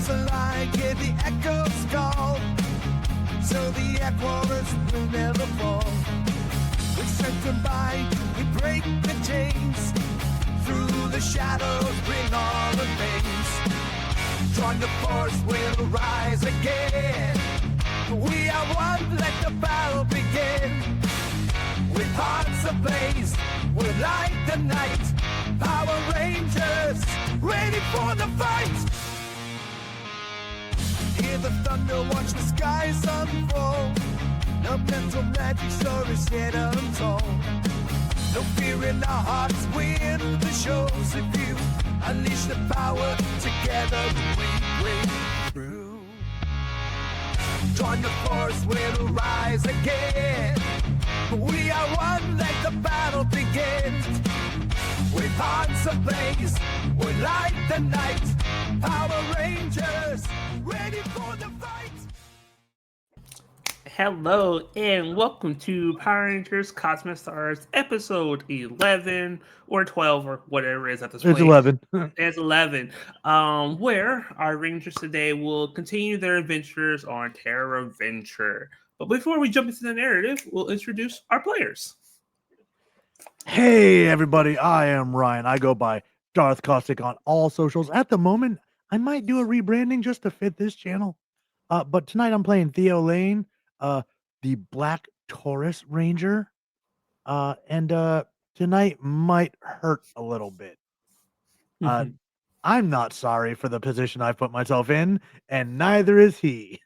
castle I hear the echoes call, so the Ep11 will never fall. We set them by, we break the chains, through the shadows bring all the things. Join the force, we'll rise again. We are one, let the battle begin. With hearts ablaze, we'll light the night. Power Rangers, ready for the fight. Hear the thunder, watch the skies unfold. The mental magic stories yet untold. No fear in our hearts, win the shows. If you unleash the power, together we break through. Join the force, we'll rise again. We are one, let the battle begin. With hearts ablaze, we'll light the night. Power Rangers, ready for the fight. Hello and welcome to Power Rangers Cosmic Stars episode 11 or 12 or whatever it is at this point. It's 11. It's 11, where our Rangers today will continue their adventures on Terra Venture. But before we jump into the narrative, we'll introduce our players. Hey, everybody. I am Ryan. I go by Darth Caustic on all socials. At the moment, I might do a rebranding just to fit this channel. But tonight I'm playing Theo Lane, the Black Taurus Ranger. And tonight might hurt a little bit. I'm not sorry for the position I put myself in, and neither is he.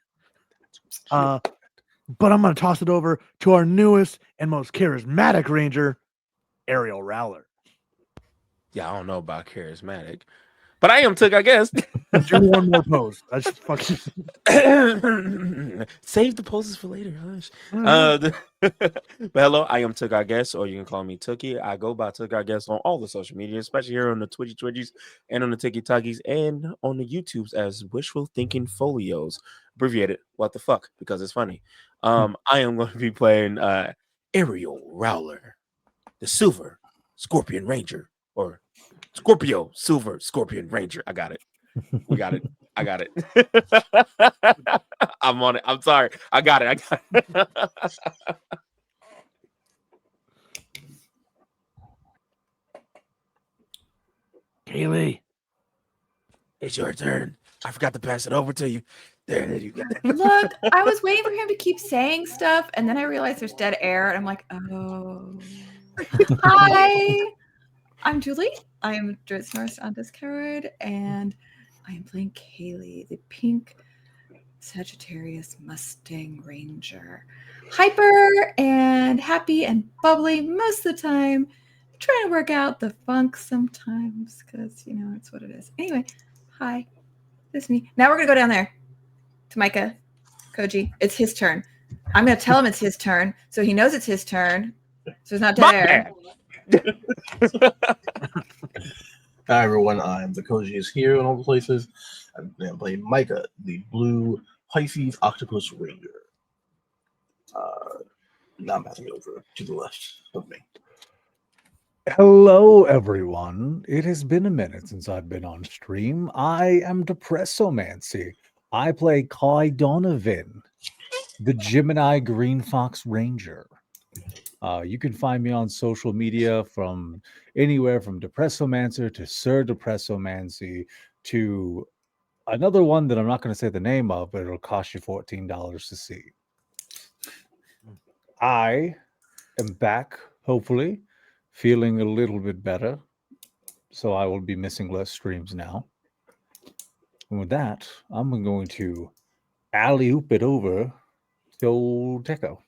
But I'm going to toss it over to our newest and most charismatic Ranger, Aerial Rowler. Yeah, I don't know about charismatic, but I am Took, I guess. Do one more pose. I just fucking save the poses for later. Hush. But hello, I am Took, I guess, or you can call me Tookie. I go by Took, I guess, on all the social media, especially here on the Twitchies and on the TikTokies and on the YouTubes as Wishful Thinking Folios, abbreviated. What the fuck? Because it's funny. I am going to be playing Aerial Rowler, the Silver Scorpion Ranger, or Scorpio Silver Scorpion Ranger. I got it. We got it. I got it. I'm on it. I'm sorry. I got it. Kaylee, It's your turn. I forgot to pass it over to you. There you go. Look, I was waiting for him to keep saying stuff, and then I realized there's dead air, and I'm like, oh. Hi, I'm Julie. I am Dritz Norris on Discord, and I am playing Kaylee, the pink Sagittarius Mustang Ranger. Hyper and happy and bubbly most of the time. Trying to work out the funk sometimes, because, you know, that's what it is. Anyway, hi. This is me. Now we're going to go down there to Micah Koji. It's his turn. I'm going to tell him it's his turn, so he knows it's his turn. So it's not dead air. Hi everyone, I'm the Koji is here in all the places. I'm playing Micah, the blue Pisces Octopus Ranger. Now I'm passing it over to the left of me. Hello, everyone. It has been a minute since I've been on stream. I am Depressomancy. I play Kai Donovan, the Gemini Green Fox Ranger. You can find me on social media from anywhere from Depressomancer to Sir Depressomancy to another one that I'm not going to say the name of, but it'll cost you $14 to see. I am back, hopefully, feeling a little bit better, so I will be missing less streams now. And with that, I'm going to alley-oop it over to old Teco.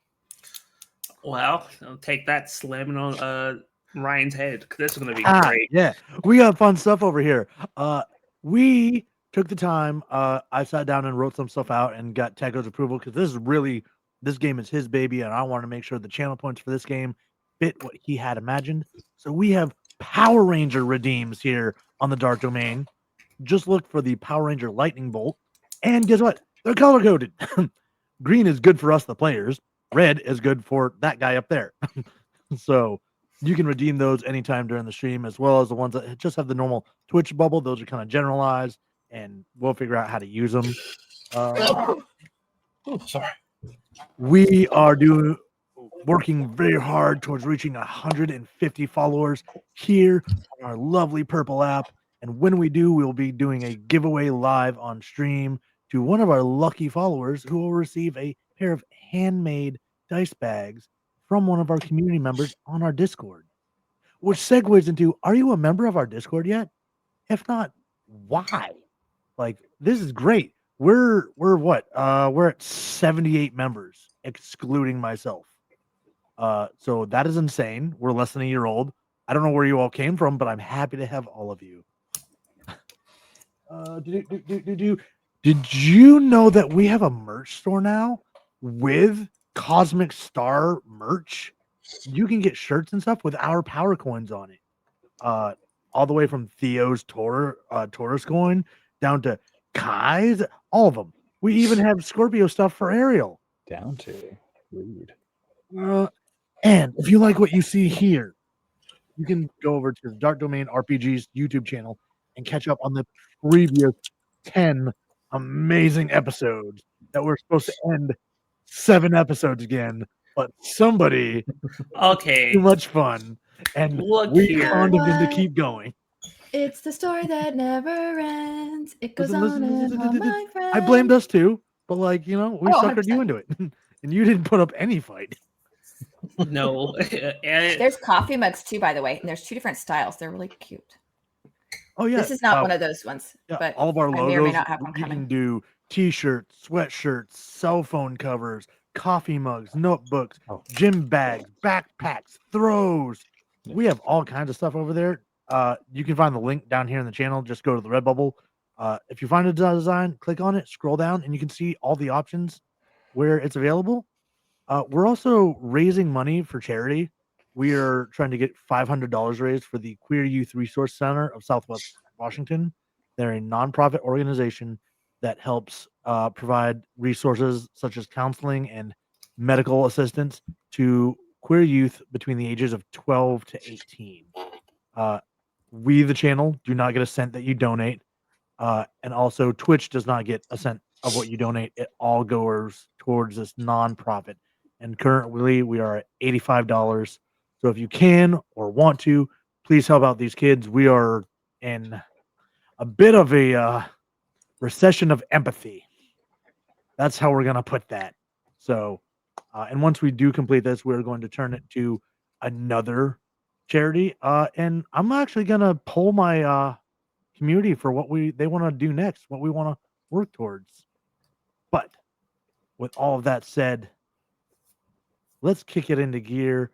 Well, I'll take that slamming on Ryan's head, because this is going to be great. Yeah, we got fun stuff over here. We took the time. I sat down and wrote some stuff out and got Teco's approval, because this game is his baby, and I want to make sure the channel points for this game fit what he had imagined. So we have Power Ranger redeems here on the Dark Domain. Just look for the Power Ranger Lightning Bolt, and guess what? They're color coded. Green is good for us, the players. Red is good for that guy up there. So you can redeem those anytime during the stream, as well as the ones that just have the normal Twitch bubble. Those are kind of generalized. and we'll figure out how to use them. Oh, sorry. We are working very hard towards reaching 150 followers here on our lovely purple app. And when we do, we'll be doing a giveaway live on stream to one of our lucky followers who will receive a pair of handmade dice bags from one of our community members on our Discord. Which segues into, are you a member of our Discord yet? If not, why? Like, this is great. We're what? We're at 78 members, excluding myself. So that is insane. We're less than a year old. I don't know where you all came from, but I'm happy to have all of you. Did you know that we have a merch store now with Cosmic Star merch? You can get shirts and stuff with our power coins on it. All the way from Theo's Taurus coin down to Kai's, all of them. We even have Scorpio stuff for Ariel. Down to rude. And if you like what you see here, you can go over to the Dark Domain RPG's YouTube channel and catch up on the previous 10 amazing episodes that were supposed to end 7 episodes again, but somebody Okay. too much fun, and Look we here. conned them to What? keep going. It's the story that never ends. It goes Listen, on and on, my friend. I blamed us too, but like, you know, we Oh, suckered you 100%. into it. And you didn't put up any fight. No. And There's coffee mugs too, by the way, and there's 2 different styles. They're really cute. Oh yeah. This is not one of those ones, Yeah, but all of our I logos. may or may not have one you coming. can do t-shirts, sweatshirts, cell phone covers, coffee mugs, notebooks, Oh. gym bags, backpacks, throws. We have all kinds of stuff over there. You can find the link down here in the channel. Just go to the Redbubble. If you find a design, click on it, scroll down, and you can see all the options where it's available. We're also raising money for charity. We are trying to get $500 raised for the Queer Youth Resource Center of Southwest Washington. They're a nonprofit organization that helps provide resources such as counseling and medical assistance to queer youth between the ages of 12 to 18. We, the channel, do not get a cent that you donate. And also, Twitch does not get a cent of what you donate. It all goes towards this nonprofit. And currently, we are at $85. So if you can or want to, please help out these kids. We are in a bit of a recession of empathy. That's how we're going to put that. So, and once we do complete this, we're going to turn it to another charity. And I'm actually going to poll my community for what they want to do next, what we want to work towards. But with all of that said, let's kick it into gear.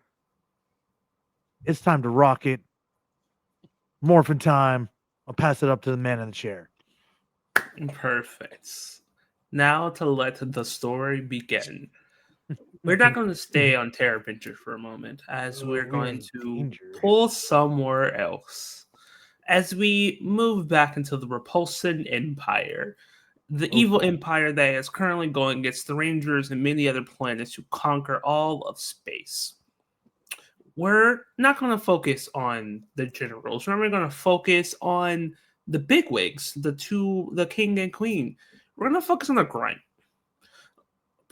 It's time to rock it. Morphin time. I'll pass it up to the man in the chair. Perfect. Now to let the story begin. We're not going to stay on Terra Venture for a moment, as Oh, we're we are going in to danger. pull somewhere else. As we move back into the Repulsion Empire, the evil empire that is currently going against the Rangers and many other planets to conquer all of space. We're not going to focus on the generals. We're going to focus on the bigwigs, the king and queen. We're going to focus on the grunt.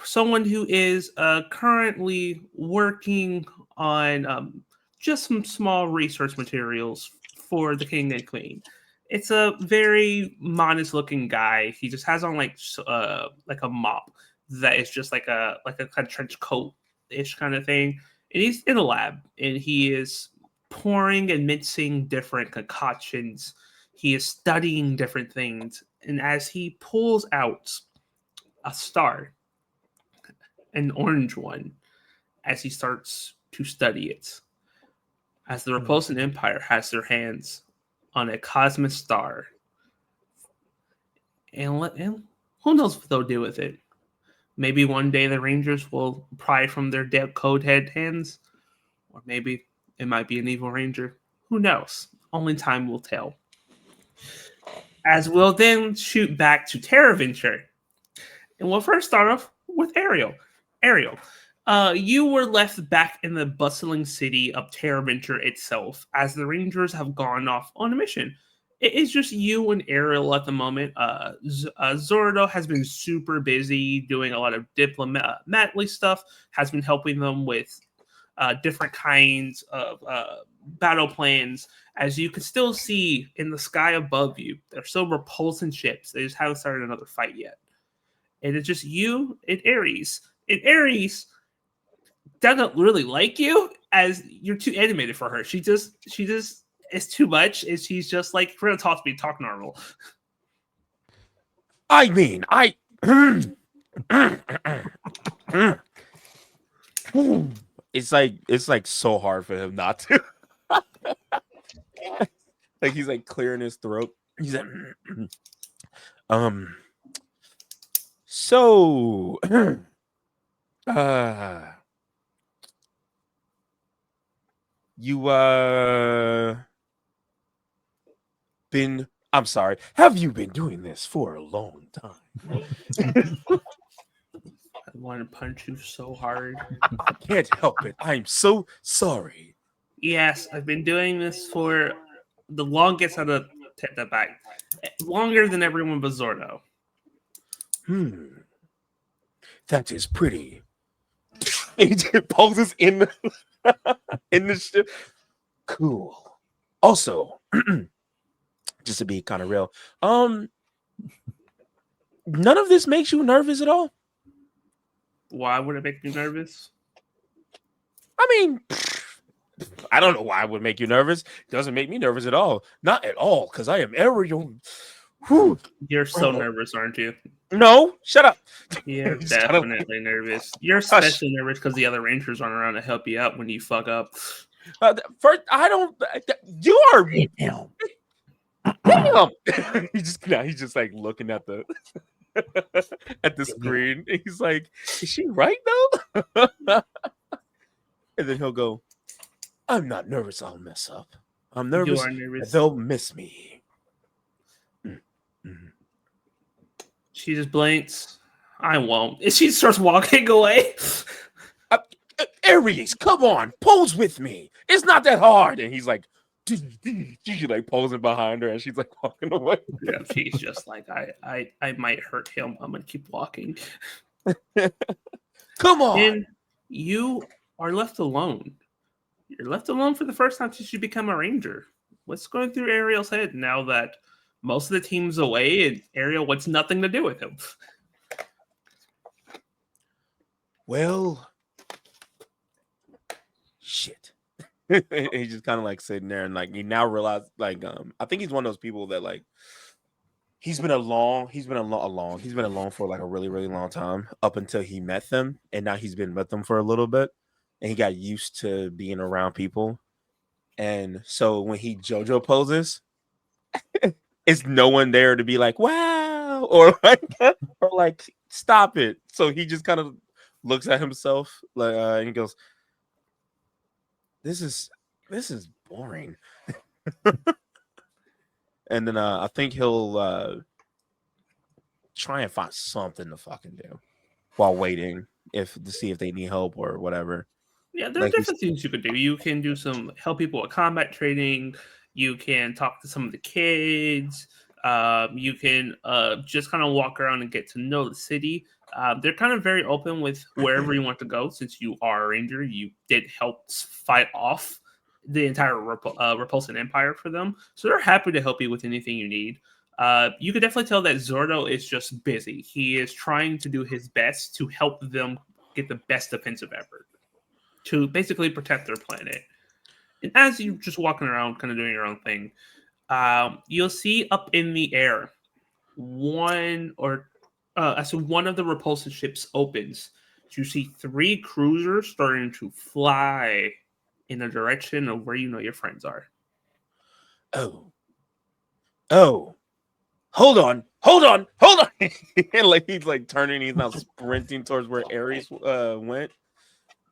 Someone who is currently working on just some small research materials for the king and queen. It's a very modest looking guy. He just has on like a mop that is just like a kind of trench coat ish kind of thing. And he's in a lab and he is pouring and mixing different concoctions. He is studying different things. And as he pulls out a star, an orange one, as he starts to study it, as the Repulsion Empire has their hands on a cosmic star, and who knows what they'll do with it. Maybe one day the Rangers will pry from their dead code head hands, or maybe it might be an evil Ranger. Who knows? Only time will tell. As we'll then shoot back to Terra Venture, and we'll first start off with Ariel. Ariel, you were left back in the bustling city of Terra Venture itself, as the Rangers have gone off on a mission. it is just you and Ariel at the moment. Zordo has been super busy doing a lot of diplomatically stuff, has been helping them with different kinds of battle plans. As you can still see in the sky above you, there's still repulsion ships. They just haven't started another fight yet. And it's just you and Ares. And Ares doesn't really like you as you're too animated for her. She just it's too much, and she's just like, we're gonna talk to me, talk normal. I mean, it's like so hard for him not to. Like he's like clearing his throat. He's like, so, you I'm sorry. Have you been doing this for a long time? I want to punch you so hard. I can't help it. I'm so sorry. Yes, I've been doing this for the longest out of the back. Longer than everyone but Zordo. That is pretty. He poses in the ship. Cool. Also, just to be kind of real, none of this makes you nervous at all? Why would it make me nervous? I mean, I don't know why it would make you nervous. It doesn't make me nervous at all. Not at all, because I am Ariel. Whew. You're so nervous, aren't you? No, shut up. You're Shut up. definitely nervous. You're especially nervous because the other Rangers aren't around to help you out when you fuck up. First, I don't. You are. Damn. Damn. He's just like looking at the at the screen. He's like, is she right though? And then he'll go, I'm not nervous I'll mess up. I'm nervous, You are nervous. they'll miss me. She just blinks. I won't. And she starts walking away. Aries, come on, pose with me. It's not that hard. And he's like, she's like posing behind her, and she's like walking away. Yeah, she's just like, I might hurt him. I'm gonna keep walking. Come on. And you are left alone. You're left alone for the first time since you become a ranger. What's going through Ariel's head now that most of the team's away and Ariel wants nothing to do with him? Well, shit. He's just kind of like sitting there, and like he now realized, like, I think he's one of those people that like he's been alone for like a really, really long time up until he met them, and now he's been with them for a little bit, and he got used to being around people, and so when he JoJo poses, it's no one there to be like, wow, or like stop it. So he just kind of looks at himself like, and he goes, This is boring. And then I think he'll try and find something to fucking do while waiting to see if they need help or whatever. Yeah, there are different things you could do. You can do some help people with combat training. You can talk to some of the kids. You can just kind of walk around and get to know the city. They're kind of very open with wherever you want to go. Since you are a ranger, you did help fight off the entire Repulsion Empire for them. So they're happy to help you with anything you need. You could definitely tell that Zordo is just busy. He is trying to do his best to help them get the best defensive effort to basically protect their planet. And as you're just walking around, kind of doing your own thing, you'll see up in the air as one of the repulsion ships opens, you see 3 cruisers starting to fly in the direction of where you know your friends are. Oh, hold on. And like he's like turning, he's now sprinting towards where Ares went.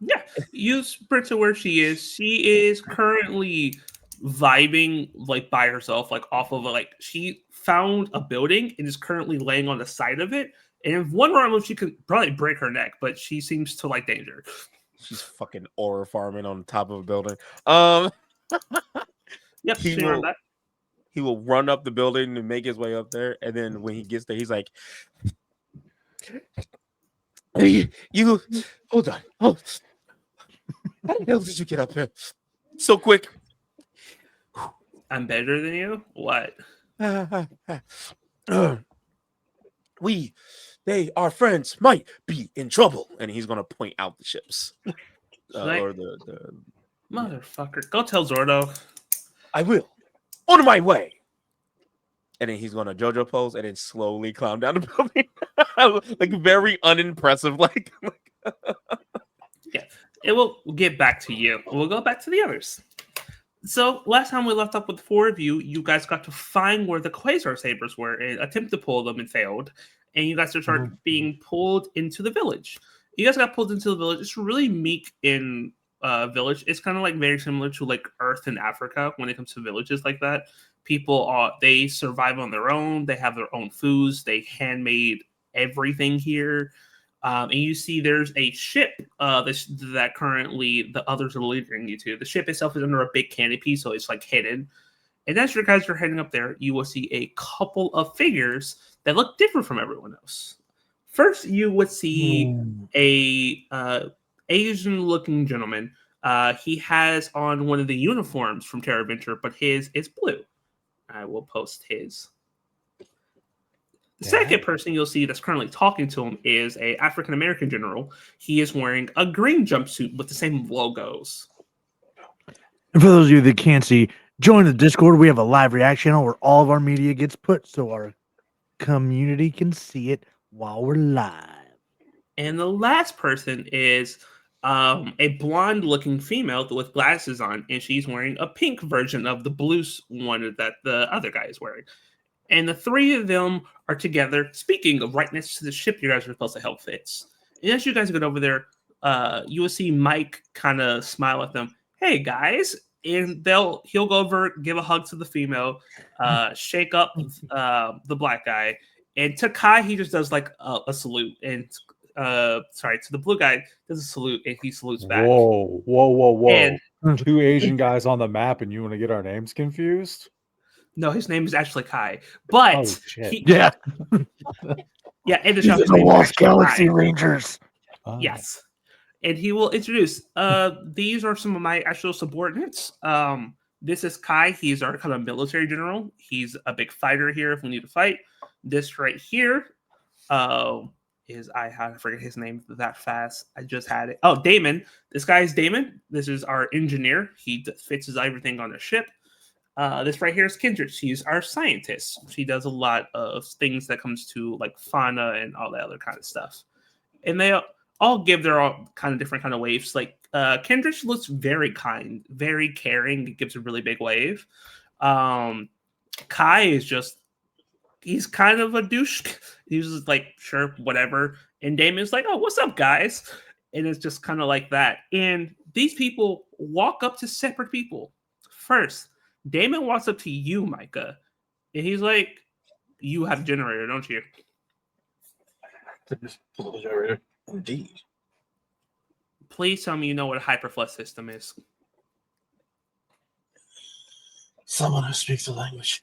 Yeah, you sprint to where she is. She is currently vibing like by herself, like off of she found a building and is currently laying on the side of it. And if one wrong move, she could probably break her neck, but she seems to like danger. She's fucking aura farming on the top of a building. Yep, he will, that. he will run up the building and make his way up there. And then when he gets there, he's like, "Hey, you hold on. Oh, how the hell did you get up here so quick?" I'm better than you? What? Our friends might be in trouble. And he's going to point out the ships. Like, Or the motherfucker. Go tell Zordo. I will. On my way. And then he's going to JoJo pose and then slowly climb down the building. Like very unimpressive. Like Yeah. It will get back to you. We'll go back to the others. So last time we left up with 4 of you, you guys got to find where the Quasar Sabers were and attempt to pull them and failed. And you guys started being pulled into the village. You guys got pulled into the village. It's really meek in village. It's kind of like very similar to like Earth in Africa when it comes to villages like that. People they survive on their own. They have their own foods. They handmade everything here. And you see there's a ship that currently the others are leading you to. The ship itself is under a big canopy, so it's like hidden. And as you guys are heading up there, you will see a couple of figures that look different from everyone else. First, you would see a Asian-looking gentleman. He has on one of the uniforms from Terra Venture, but his is blue. I will post his. The second person you'll see that's currently talking to him is a African American general. He is wearing a green jumpsuit with the same logos. And for those of you that can't see, join the Discord. We have a live reaction channel where all of our media gets put so our community can see it while we're live. And the last person is a blonde-looking female with glasses on, and she's wearing a pink version of the blue one that the other guy is wearing. And the 3 of them are together speaking right next to the ship you guys are supposed to help fix. And as you guys get over there, you will see Mike kind of smile at them. Hey, guys. And he'll go over, give a hug to the female, shake up the black guy. And to Kai, he just does like a salute. And to the blue guy, does a salute, and he salutes back. Whoa. And 2 Asian guys on the map, and you want to get our names confused? no, his name is actually Kai. But Oh, shit. Yeah. In the These show, are his the name is Lost actually Galaxy Kai. Rangers. Oh. Yes. And he will introduce, these are some of my actual subordinates. This is Kai. He's our kind of military general. He's a big fighter here if we need to fight. This right here is, I forget his name that fast. I just had it. Oh, Damon. This guy is Damon. This is our engineer. He fixes everything on the ship. This right here is Kendrick. She's our scientist. She does a lot of things that comes to like fauna and all that other kind of stuff. And they all give their all kind of different kind of waves. Like Kendrick looks very kind, very caring. He gives a really big wave. Kai is just, he's kind of a douche. He's just like, sure, whatever. And Damon's like, oh, what's up, guys? And it's just kind of like that. And these people walk up to separate people. First, Damon walks up to you, Micah. And he's like, you have a generator, don't you? Indeed. Please tell me you know what a hyperflush system is. Someone who speaks the language.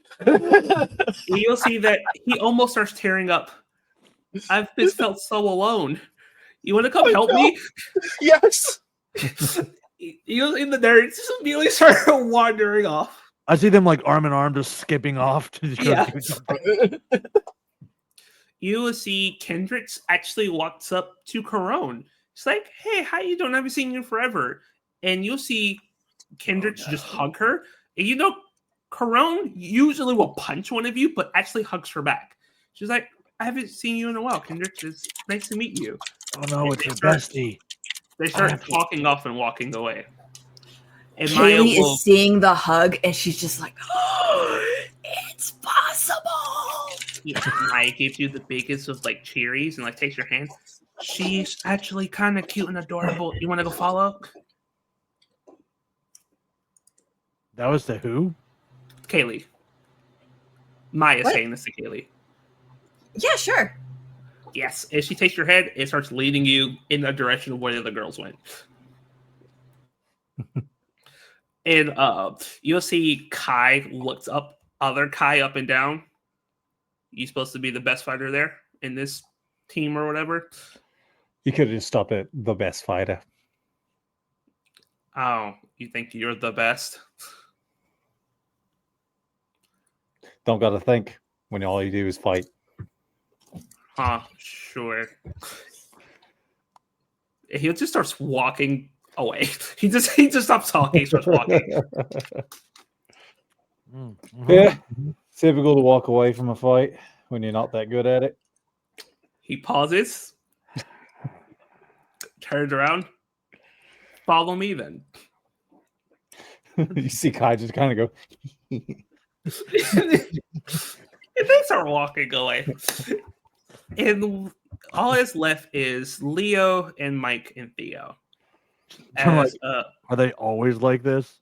You'll see that he almost starts tearing up. I've just felt so alone. You want to come help me? Yes. You in the nerds just immediately start wandering off. I see them like arm in arm just skipping off to just go Yeah. do something. You will see Kendricks actually walks up to Corone. He's like, hey, how you doing? I haven't seen you forever. And you'll see Kendricks just hug her. And you know, Corone usually will punch one of you, but actually hugs her back. She's like, I haven't seen you in a while, Kendricks. It's nice to meet you. Oh no, it's your bestie. They start Happy. talking off and walking away. And Maya Kaylee will, is seeing the hug and she's just like, oh, it's possible. yeah, Maya gives you the biggest of like cherries and like takes your hand. She's actually kind of cute and adorable. You want to go follow? That was the who? Kaylee. Maya What? saying this to Kaylee. Yeah, sure. Yes. As she takes your head, it starts leading you in the direction of where the other girls went. And you'll see Kai looks up other Kai up and down. You supposed to be the best fighter there in this team or whatever. You could have just stopped at the best fighter. Oh, you think you're the best? Don't gotta think when all you do is fight. Huh, sure. He just starts walking away. He just stops talking, starts walking. Yeah, typical to walk away from a fight when you're not that good at it. He pauses, turns around. Follow me then. You see Kai just kind of go. And they start walking away. And all that's left is Leo and Mike and Theo. As Are they always like this?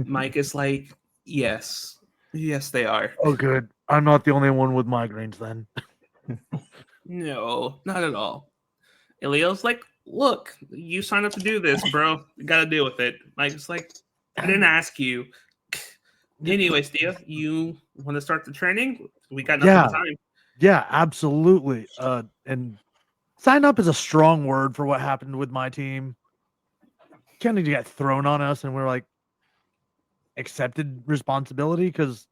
Mike is like, yes, they are. Oh, good. I'm not the only one with migraines then. No, not at all. And Leo's like, look, you signed up to do this, bro. You got to deal with it. Mike's like, I didn't ask you. Anyways, Theo, you want to start the training? We got nothing but time. Yeah, absolutely. And sign up is a strong word for what happened with my team. Kennedy got thrown on us, and we're like, accepted responsibility, because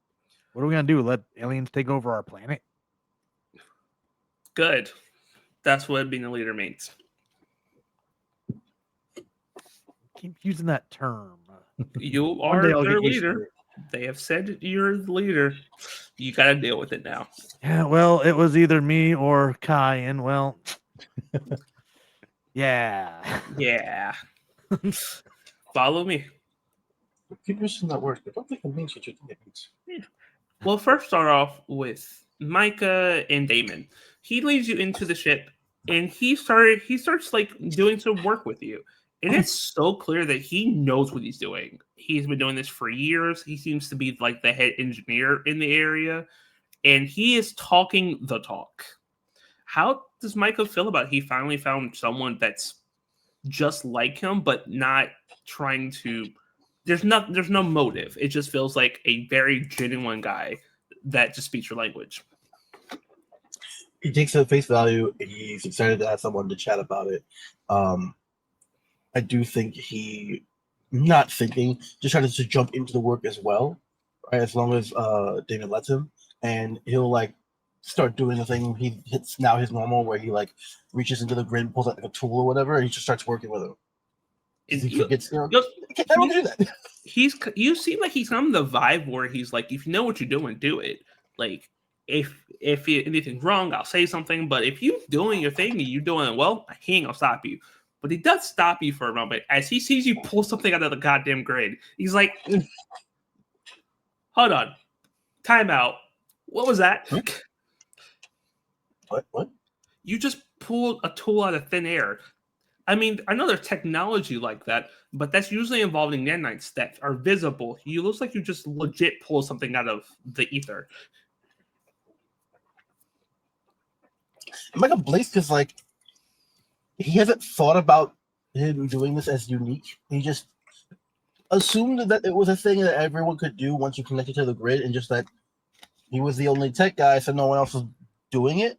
what are we gonna do? Let aliens take over our planet? Good. That's what being a leader means. Keep using that term. You One are day I'll their get used to leader. it. They have said you're the leader. You got to deal with it now. Yeah, well, it was either me or Kai, and well, yeah. Yeah. Follow me. Keep using that word. I don't think it means what you think it means. We'll first start off with Micah and Damon. He leads you into the ship, and he starts like doing some work with you. And it's so clear that he knows what he's doing. He's been doing this for years. He seems to be like the head engineer in the area, and he is talking the talk. How does Micah feel about he finally found someone that's just like him, but not trying to? There's no motive. It just feels like a very genuine guy that just speaks your language. He takes it at face value. He's excited to have someone to chat about it. I do think he, not thinking, just tries to jump into the work as well, right? As long as David lets him, and he'll like start doing the thing he hits now his normal, where he like reaches into the grid, pulls out like a tool or whatever, and he just starts working with him. He forgets, I don't do that. You seem like he's on the vibe where he's like, if you know what you're doing, do it. Like if anything's wrong, I'll say something. But if you're doing your thing and you're doing it well, he ain't gonna stop you. But he does stop you for a moment as he sees you pull something out of the goddamn grid. He's like, hold on. Time out. What was that? What? You just pulled a tool out of thin air. I mean, I know there's technology like that, but that's usually involving nanites that are visible. You looks like you just legit pulled something out of the ether. Michael Blaze is like, he hasn't thought about him doing this as unique. He just assumed that it was a thing that everyone could do once you connected to the grid, and just that he was the only tech guy, so no one else was doing it.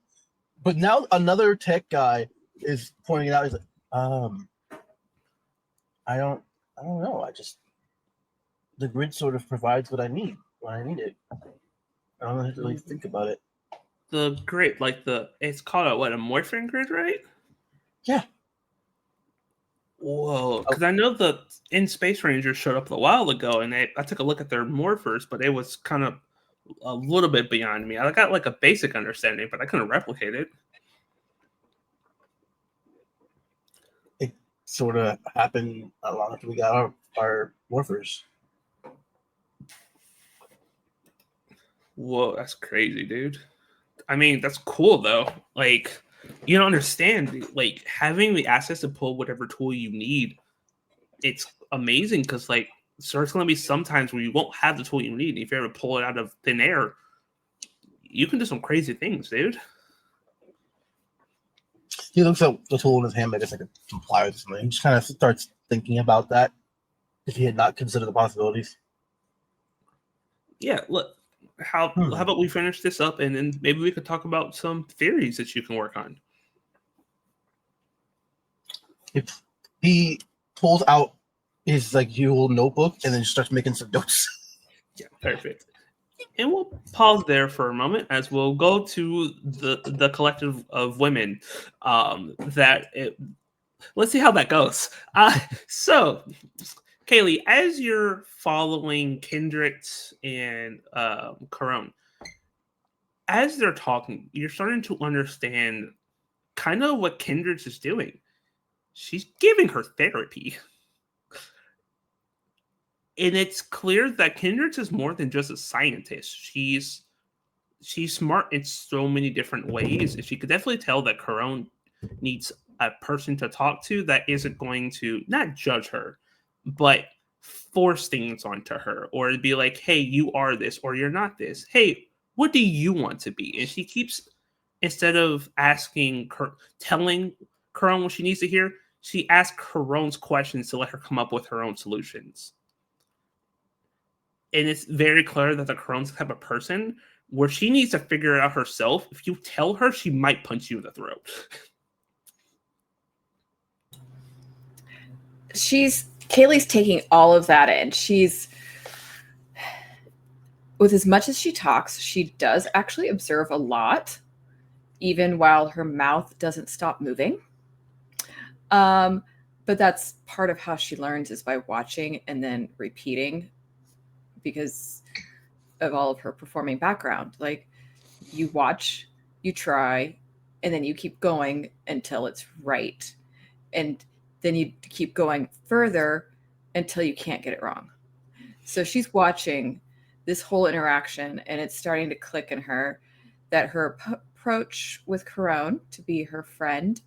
But now another tech guy is pointing it out. He's like, I don't know. The grid sort of provides what I need when I need it. I don't have to really think about it. The grid, like it's called a morphing grid, right? Yeah. Whoa, because I know the in Space Rangers showed up a while ago, and I took a look at their morphers, but it was kind of a little bit beyond me. I got like a basic understanding, but I couldn't replicate it. It sort of happened not long after we got our morphers. Whoa, that's crazy, dude. I mean, that's cool though. Like, you don't understand. Like, having the access to pull whatever tool you need, it's amazing because like, so there's going to be sometimes where you won't have the tool you need. If you ever pull it out of thin air, you can do some crazy things, dude. He looks at the tool in his hand like it's like a pliers or something. He just kind of starts thinking about that if he had not considered the possibilities. Yeah, look, how about we finish this up and then maybe we could talk about some theories that you can work on. If he pulls out his like Yule notebook and then starts making some notes. Yeah, perfect. And we'll pause there for a moment as we'll go to the collective of women. Let's see how that goes. So, Kaylee, as you're following Kendrick and Corone, as they're talking, you're starting to understand kind of what Kendrick is doing. She's giving her therapy. And it's clear that Kendrick is more than just a scientist. She's smart in so many different ways. And she could definitely tell that Corone needs a person to talk to that isn't going to not judge her, but force things onto her or be like, hey, you are this or you're not this. Hey, what do you want to be? And she keeps, instead of telling Corone what she needs to hear, she asks Corone's questions to let her come up with her own solutions. And it's very clear that the Corone's the type of person where she needs to figure it out herself. If you tell her, she might punch you in the throat. Kaylee's taking all of that in. She's, with as much as she talks, she does actually observe a lot, even while her mouth doesn't stop moving. But that's part of how she learns, is by watching and then repeating, because of all of her performing background. Like, you watch, you try, and then you keep going until it's right. And then you keep going further until you can't get it wrong. So she's watching this whole interaction, and it's starting to click in her that her approach with Corone to be her friend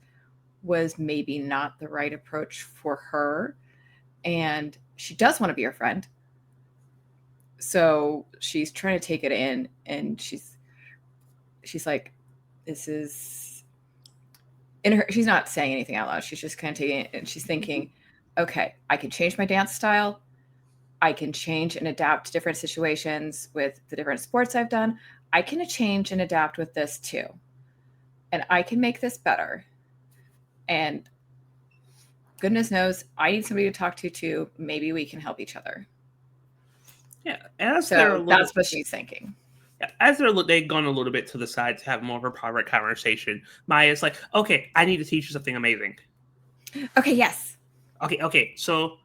was maybe not the right approach for her. And she does want to be her friend. So she's trying to take it in, and she's like, this is in her. She's not saying anything out loud. She's just kind of taking it, and she's thinking, okay, I can change my dance style. I can change and adapt to different situations with the different sports I've done. I can change and adapt with this too. And I can make this better. And goodness knows, I need somebody to talk to too. Maybe we can help each other. Yeah, so that's what she's thinking. As they've gone a little bit to the side to have more of a private conversation, Maya's like, okay, I need to teach you something amazing. Okay, yes. Okay, so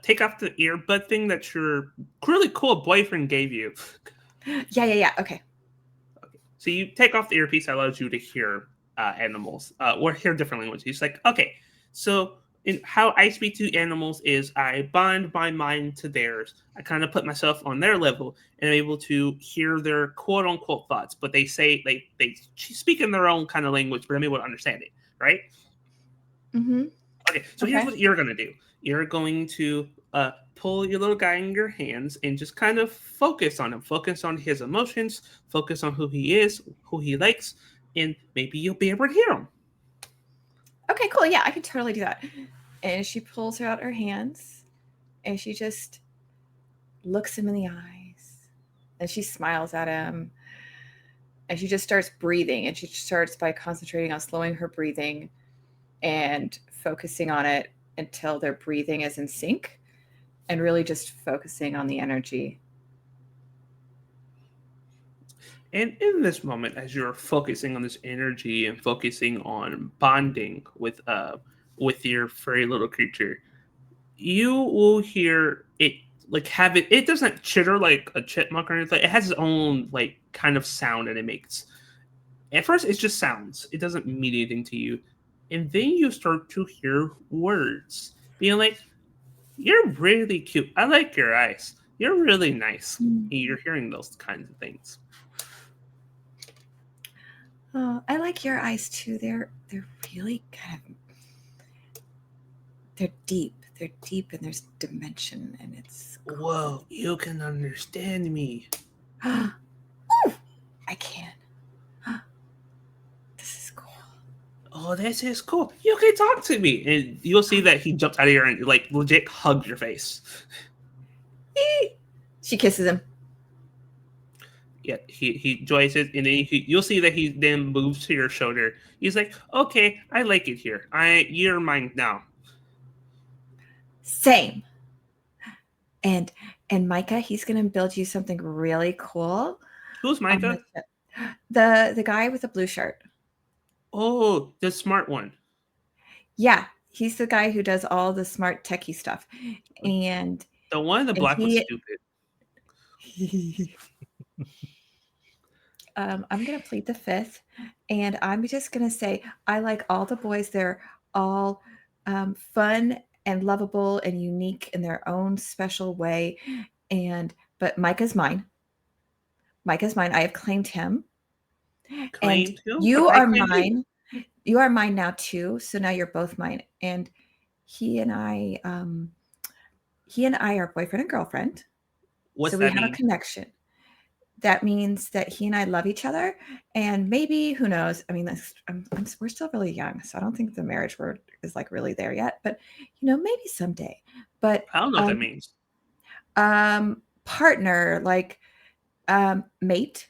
take off the earbud thing that your really cool boyfriend gave you. Yeah, okay. So you take off the earpiece that allows you to hear animals or hear different languages. He's like, okay, so how I speak to animals is I bind my mind to theirs. I kind of put myself on their level and I'm able to hear their quote unquote thoughts, but they say they speak in their own kind of language, but I'm able to understand it, right? Mm-hmm. Okay, so here's what you're going to do. You're going to pull your little guy in your hands and just kind of focus on him. Focus on his emotions. Focus on who he is, who he likes, and maybe you'll be able to hear him. Okay, cool. Yeah, I can totally do that. And she pulls out her hands and she just looks him in the eyes and she smiles at him and she just starts breathing, and she starts by concentrating on slowing her breathing and focusing on it until their breathing is in sync, and really just focusing on the energy. And in this moment, as you're focusing on this energy and focusing on bonding with your furry little creature, you will hear it it doesn't chitter like a chipmunk or anything. It has its own like kind of sound that it makes. At first, it's just sounds. It doesn't mean anything to you. And then you start to hear words being like, you're really cute. I like your eyes. You're really nice. You're hearing those kinds of things. Oh, I like your eyes too. They're really kind of, they're deep. They're deep and there's dimension and it's cool. Whoa, you can understand me. Ooh, I can. This is cool. Oh, this is cool. You can talk to me. And you'll see that he jumps out of here and like legit hugs your face. She kisses him. Yeah, he enjoys it, and then you'll see that he then moves to your shoulder. He's like, "Okay, I like it here. You're mine now." Same. And Micah, he's gonna build you something really cool. Who's on Micah? the ship. The guy with the blue shirt. Oh, the smart one. Yeah, he's the guy who does all the smart techie stuff. And The one in the black was stupid. I'm gonna plead the fifth, and I'm just gonna say I like all the boys. They're all fun and lovable and unique in their own special way. But Micah's mine. Micah's mine. I have claimed him. Claimed him? You But I are claimed you. mine. You are mine now too. So now you're both mine. And he and I are boyfriend and girlfriend. What's so we that have mean? a connection. That means that he and I love each other, and maybe, who knows? I mean, we're still really young, so I don't think the marriage word is like really there yet. But maybe someday. But I don't know what that means. partner, like mate.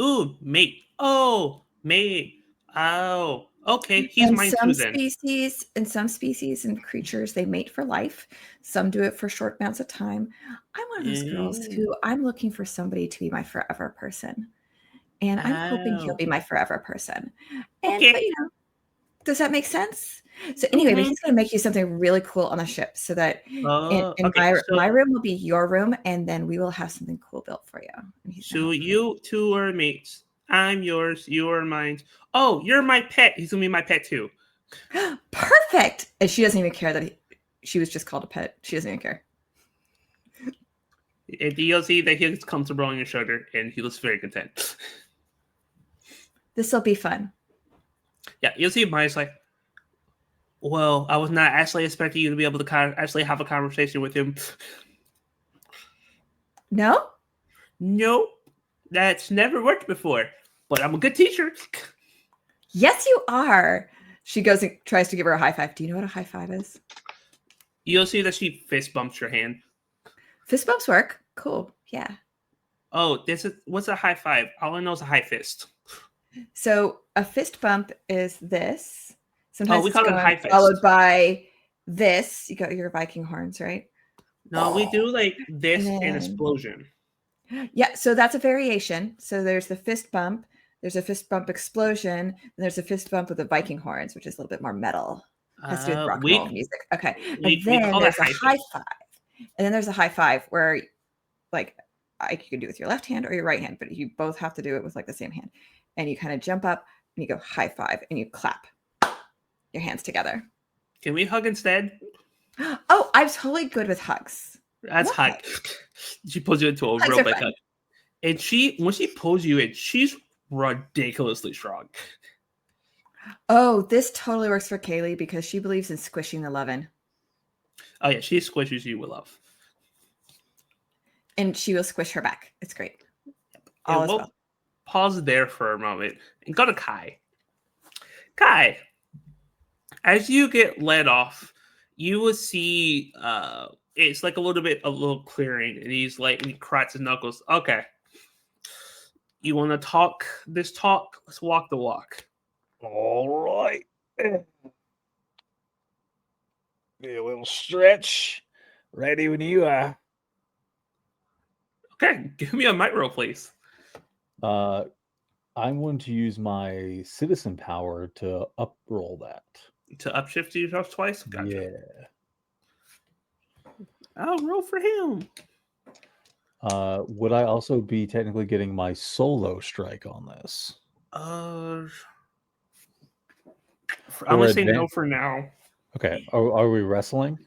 Ooh, mate. Oh, mate. Oh, okay. He's mine too then. In some species and creatures, they mate for life. Some do it for short amounts of time. I'm one of those girls who I'm looking for somebody to be my forever person. And I'm hoping he'll be my forever person. And Okay. but does that make sense? So anyway, but he's going to make you something really cool on the ship, so that my room will be your room, and then we will have something cool built for you. So you two are mates. I'm yours. You are mine. Oh, you're my pet. He's gonna be my pet too. Perfect. And she doesn't even care that she was just called a pet. She doesn't even care. And you'll see that he's comfortable on your shoulder, and he looks very content. This will be fun. Yeah, you'll see Maya's like, well, I was not actually expecting you to be able to actually have a conversation with him. No? Nope. That's never worked before. But I'm a good teacher. Yes, you are. She goes and tries to give her a high five. Do you know what a high five is? You'll see that she fist bumps your hand. Fist bumps work. Cool. Yeah. Oh, what's a high five? All I know is a high fist. So a fist bump is this. Sometimes we it's call it high fist. followed by this. You got your Viking horns, right? No, we do like this and explosion. Yeah, so that's a variation. So there's the fist bump, there's a fist bump explosion, and there's a fist bump with the Viking horns, which is a little bit more metal. Has to do with rock and roll music. Okay. And then there's a high five. And then there's a high five where like you can do it with your left hand or your right hand, but you both have to do it with like the same hand. And you kind of jump up and you go high five and you clap your hands together. Can we hug instead? Oh, I'm totally good with hugs. That's hug. She pulls you into a real big hug. And when she pulls you in, she's ridiculously strong. Oh, this totally works for Kaylee because she believes in squishing the lovin'. Oh yeah, she squishes you with love. And she will squish her back. It's great. All we'll pause there for a moment and go to Kai. Kai, as you get led off, you will see it's like a little clearing, and and he cracks his knuckles. Okay. You want to talk this talk? Let's walk the walk. All right. Be a little stretch. Ready when you are. Okay, give me a mic roll, please. I'm going to use my citizen power to uproll that. To upshift yourself twice? Gotcha. Yeah. I'll roll for him. Would I also be technically getting my solo strike on this? I'm gonna say no for now. Okay. Are we wrestling?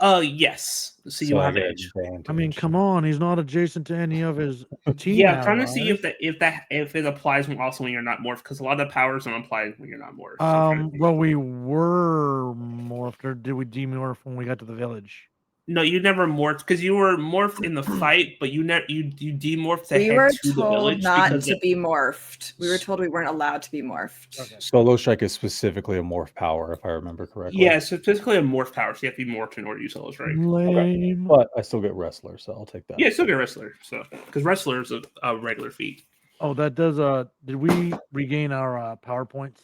Yes. So you have edge. I mean, come on, he's not adjacent to any of his team. Yeah, I'm trying to see if it applies also when you're not morphed, because a lot of the powers don't apply when you're not morphed. Well, we were morphed, or did we demorph when we got to the village? No, you never morphed because you were morphed in the fight, but you demorphed to We head were to the told village not because to be morphed. We were told we weren't allowed to be morphed. Okay. Solo Strike is specifically a morph power, if I remember correctly. yeah, so it's basically a morph power, so you have to be morphed in order to use Solo Strike. Lame. But I still get Wrestler, so I'll take that. Yeah, still get Wrestler, so because Wrestler is a regular feat. Oh, that does. Did we regain our power points?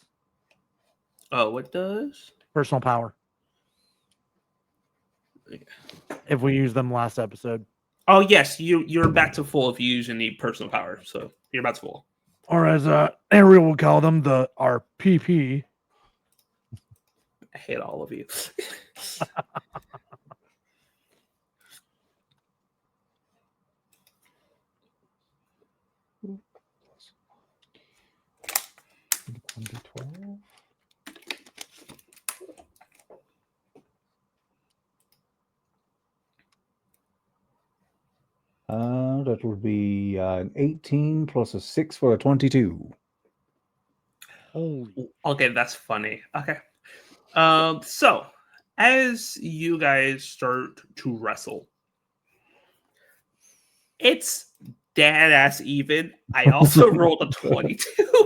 Oh, what does? Personal power. If we used them last episode. Oh yes, you're back to full if you use any personal power, so you're back to full. Or as Ariel will call them, our PP. I hate all of you. That would be an 18 plus a 6 for a 22. Holy. Okay, that's funny. Okay. So as you guys start to wrestle, it's dead ass even. I also rolled a 22.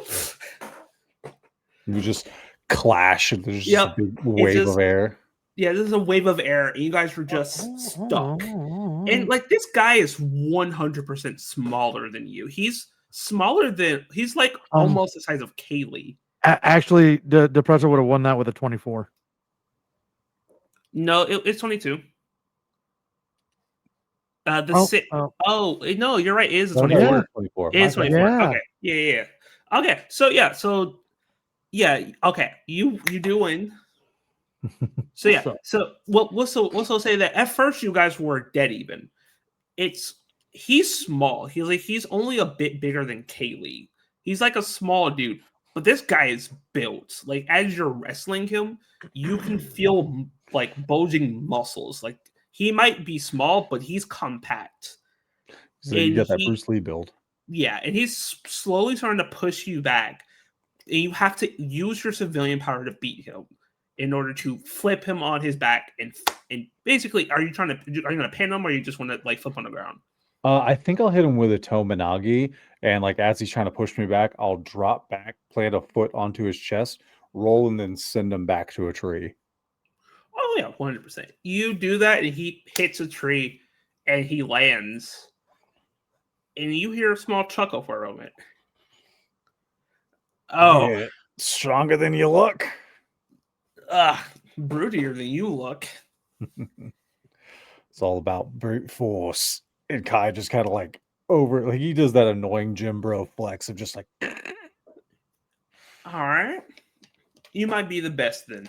You just clash, and there's just Yep, a big wave just- of air. Yeah, this is a wave of air, and you guys were just stuck. And like this guy is 100% smaller than you. He's smaller than he's like almost the size of Kaylee. Actually, the Depressor would have won that with a 24. No, it's 22. No, you're right. It is a Oh, no, 24. it is 24. It is My bad. 24. Yeah. Okay. Yeah. Okay. So okay. You do win. So yeah. So we'll still say that at first you guys were dead even. He's small. He's only a bit bigger than Kaylee. He's like a small dude, but this guy is built. Like as you're wrestling him, you can feel like bulging muscles. Like he might be small, but he's compact. So you got that Bruce Lee build. Yeah, and he's slowly starting to push you back. And you have to use your civilian power to beat him in order to flip him on his back and basically, are you going to pin him or you just want to like flip on the ground? I think I'll hit him with a Tomanagi, and like as he's trying to push me back, I'll drop back, plant a foot onto his chest, roll, and then send him back to a tree. Oh yeah, 100%. You do that, and he hits a tree, and he lands, and you hear a small chuckle for a moment. Oh, Yeah, stronger than you look. Brutier than you look. It's all about brute force. And Kai just kind of like he does that annoying Jim Bro flex of just like. All right, you might be the best then.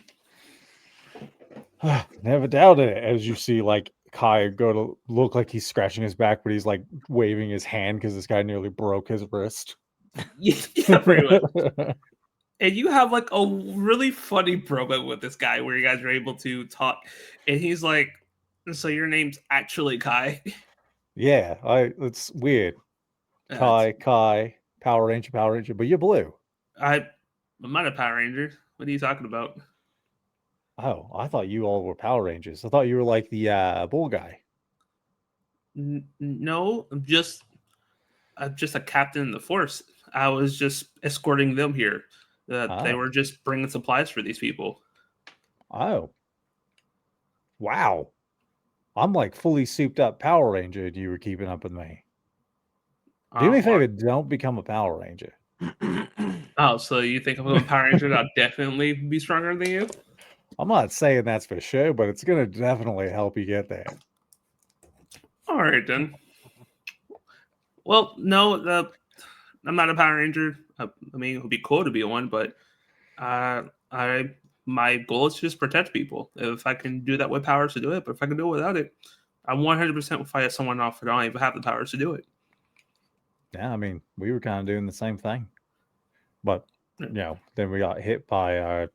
Never doubted it. As you see, like Kai go to look like he's scratching his back, but he's like waving his hand because this guy nearly broke his wrist. Yeah, pretty much. And you have like a really funny promo with this guy where you guys are able to talk, and he's like, "So your name's actually Kai?" Yeah, it's weird. Kai, Power Ranger, but you're blue. I'm not a Power Ranger. What are you talking about? Oh, I thought you all were Power Rangers. I thought you were like the bull guy. No, I'm just a captain in the force. I was just escorting them here. They were just bringing supplies for these people. Oh, wow! I'm like fully souped up Power Ranger, and you were keeping up with me. Do me a favor, don't become a Power Ranger. Oh, so you think I'm a Power Ranger? I'll definitely be stronger than you? I'm not saying that's for sure, but it's going to definitely help you get there. All right, then. Well, no, I'm not a Power Ranger. I mean, it would be cool to be one, but my goal is to just protect people. If I can do that with powers to do it, but if I can do it without it, I 100% will fight someone off that I don't even have the powers to do it. Yeah, I mean, we were kind of doing the same thing, but then we got hit by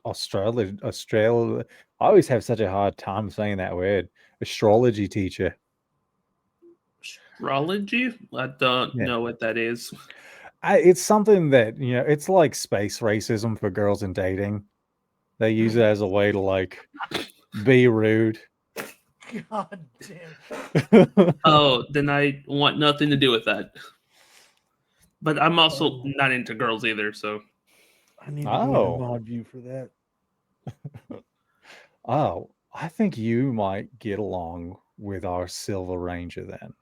Australia. I always have such a hard time saying that word. Astrology teacher. Astrology? I don't know what that is. It's something that it's like space racism for girls in dating. They use it as a way to like be rude. God damn. Oh, then I want nothing to do with that. But I'm also not into girls either, so I need to go Oh. into mod view for that. Oh, I think you might get along with our Silver Ranger then.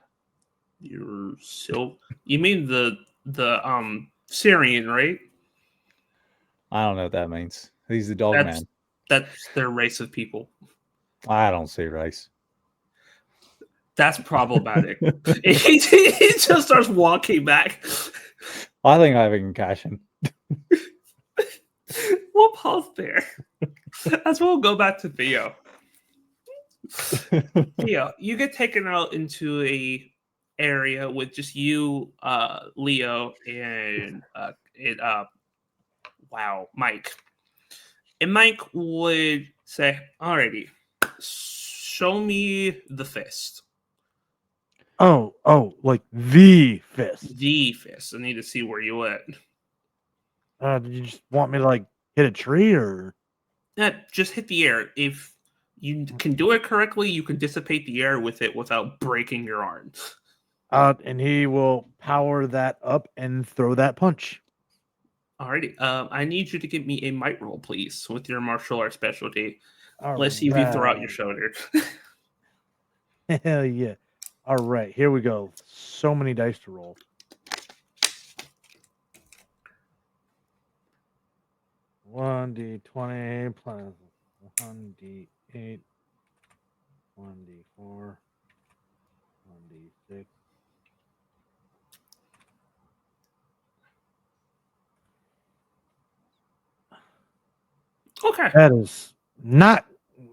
you're so. You mean the Syrian, right? I don't know what that means. He's the dog man. That's their race of people. I don't see race. That's problematic. he just starts walking back. I think I have a concussion. We'll pause there. As we'll go back to Theo. Theo, you get taken out into a area with just you, Leo, and Mike. And Mike would say, "Alrighty, show me the fist. Oh, like the fist. The fist. I need to see where you at. Did you just want me to like hit a tree or? Just hit the air. If you can do it correctly, you can dissipate the air with it without breaking your arm." And he will power that up and throw that punch. Alrighty. I need you to give me a might roll, please, with your martial arts specialty. All Let's see if you throw out your right. shoulder. Hell yeah. All right, here we go. So many dice to roll. One D20 plus 1D8, 1D4, 1D6. Okay. That is not.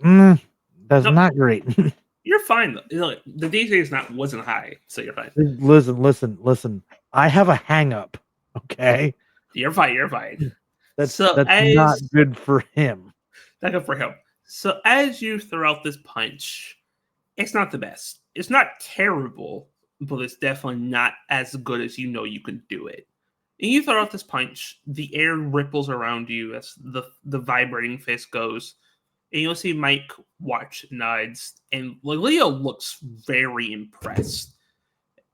That's No. not great. You're fine though. Look, the DC wasn't high, so you're fine. Listen. I have a hang up. Okay, You're fine. You're fine. that's So not good for him. Not good for him. So as you throw out this punch, it's not the best. It's not terrible, but it's definitely not as good as you know you can do it. And you throw out this punch, the air ripples around you as the vibrating fist goes. And you'll see Mike watch, nods, and Leo looks very impressed.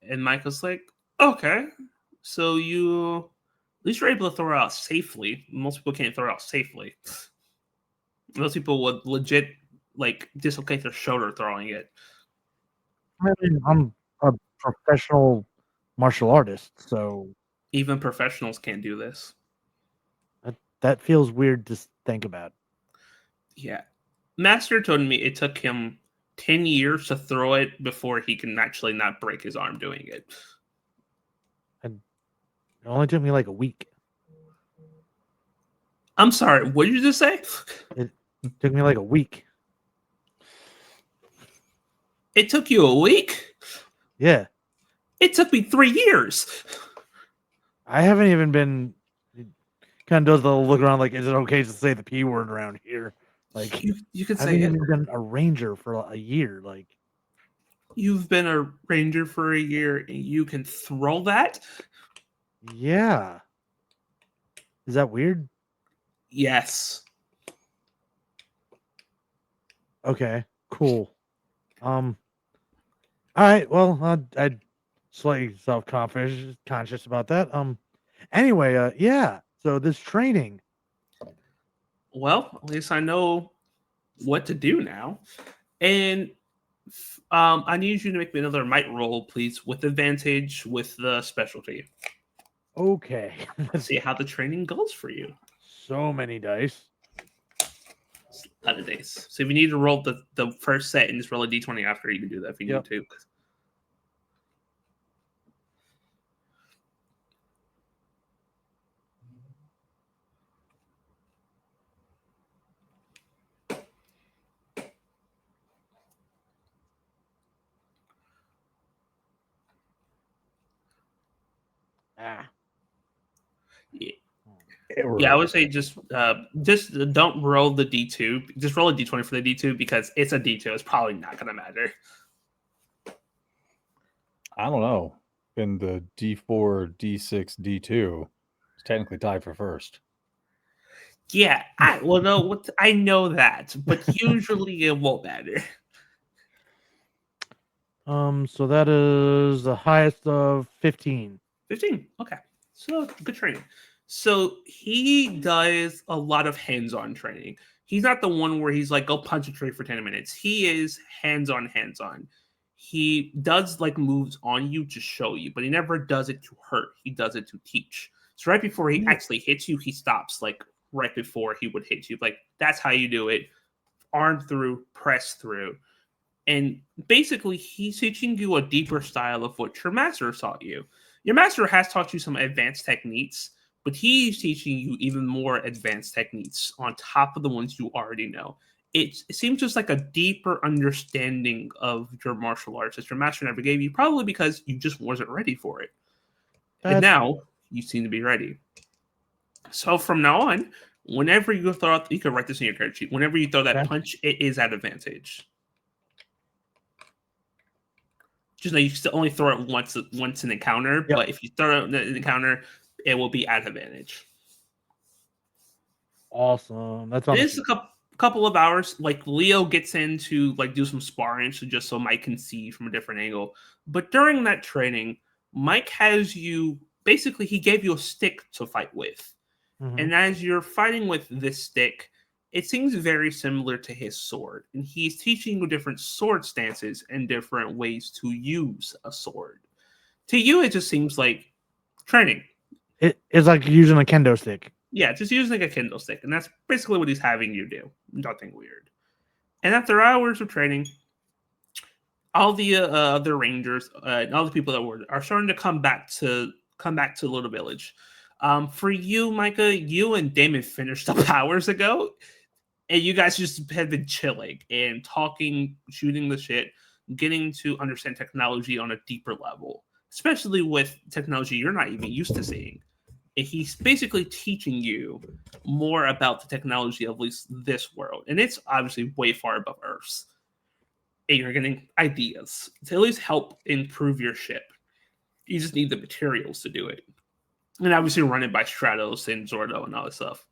And Michael's like, "Okay, so at least you're able to throw it out safely. Most people can't throw it out safely. Most people would legit like dislocate their shoulder throwing it." I mean, I'm a professional martial artist, so Even professionals can't do this. that feels weird to think about. Yeah. Master told me it took him 10 years to throw it before he can actually not break his arm doing it. It only took me like a week. I'm sorry, what did you just say? It took me like a week. It took you a week? Yeah. It took me 3 years. I haven't even been. Kind of does the look around like, is it okay to say the P word around here? Like, You could I say haven't it. even been a ranger for a year. Like, You've been a ranger for a year and you can throw that? yeah. Is that weird? Yes. Okay, cool. All right. Well, I'd slightly conscious about that. Anyway, yeah. So this training. Well, at least I know what to do now. And I need you to make me another might roll, please, with advantage with the specialty. Okay. Let's see how the training goes for you. So many dice. A lot of days. So if you need to roll the first set and just roll a d20 after, you can do that if you need to. Yeah. Yeah, I would say just don't roll the D2. Just roll a D20 for the D2 because it's a D2. It's probably not going to matter. I don't know. In the D4, D6, D2, it's technically tied for first. Yeah, I know that, but usually it won't matter. So that is the highest of 15. 15. Okay. So good training. So he does a lot of hands-on training. He's not the one where he's like, go punch a tree for 10 minutes. He is hands-on, hands-on. He does like moves on you to show you, but he never does it to hurt. He does it to teach. So right before he actually hits you, he stops like right before he would hit you. Like, that's how you do it. Arm through, press through. And basically, he's teaching you a deeper style of what your master taught you. Your master has taught you some advanced techniques, but he's teaching you even more advanced techniques on top of the ones you already know. It seems just like a deeper understanding of your martial arts that your master never gave you, probably because you just wasn't ready for it. And now you seem to be ready. So from now on, whenever you throw out, you can write this in your character sheet. Whenever you throw that punch, it is at advantage. Just know you can still only throw it once an encounter, but if you throw it in an encounter, it will be at advantage. Awesome. That's It is a couple of hours. Like, Leo gets in to like do some sparring, so Mike can see from a different angle. But during that training, Mike has you basically, he gave you a stick to fight with. And as you're fighting with this stick, it seems very similar to his sword. And he's teaching you different sword stances and different ways to use a sword. To you, it just seems like training. It's like using a kendo stick. Yeah, just using a kendo stick. And that's basically what he's having you do. Nothing weird. And after hours of training, all the other rangers, all the people that are starting to come back to Little Village. For you, Micah, you and Damon finished up hours ago, and you guys just have been chilling and talking, shooting the shit, getting to understand technology on a deeper level, especially with technology you're not even used to seeing. And he's basically teaching you more about the technology of at least this world, and it's obviously way far above Earth's. And you're getting ideas to at least help improve your ship. You just need the materials to do it. And obviously run it by Stratos and Zordo and all this stuff.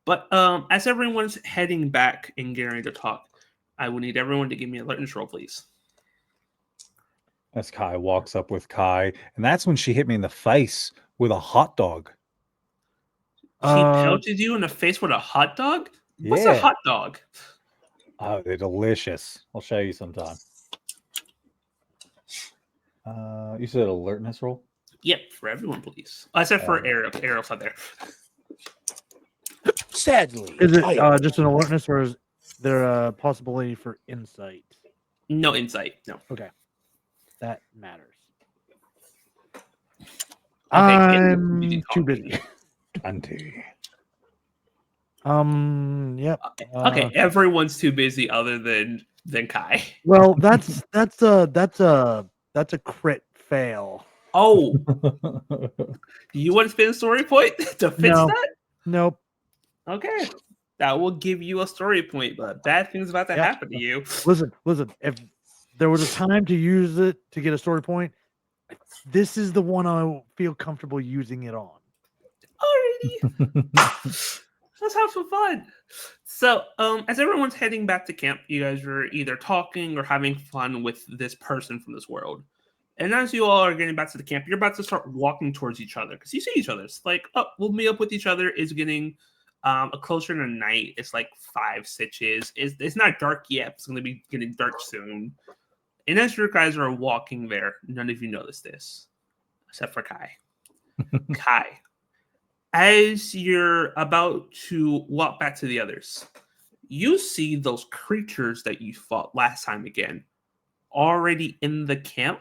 But as everyone's heading back and getting to talk, I will need everyone to give me an alertness roll, please. As Kai walks up with Kai, and that's when she hit me in the face with a hot dog. She pelted you in the face with a hot dog? What's a hot dog? Oh, they're delicious. I'll show you sometime. You said alertness roll? Yep, for everyone, please. Except for Ariel. Ariel's not there. Sadly. Is it just an alertness, or is there a possibility for insight? No insight, no. Okay. That matters. Okay, I'm too busy. 20. Yep. Okay, everyone's too busy other than Kai. Well, that's a crit fail. Oh. Do you want to spend a story point to fix that? Nope. Okay. That will give you a story point, but bad things about to happen to you. Listen. If there was a time to use it to get a story point, this is the one I feel comfortable using it on. Alrighty. Let's have some fun. So, as everyone's heading back to camp, you guys are either talking or having fun with this person from this world. And as you all are getting back to the camp, you're about to start walking towards each other because you see each other. It's like, oh, we'll meet up with each other. It's getting closer to night. It's like 5 stitches. It's not dark yet. It's going to be getting dark soon. And as you guys are walking there, none of you notice this, except for Kai. Kai, as you're about to walk back to the others, you see those creatures that you fought last time again already in the camp,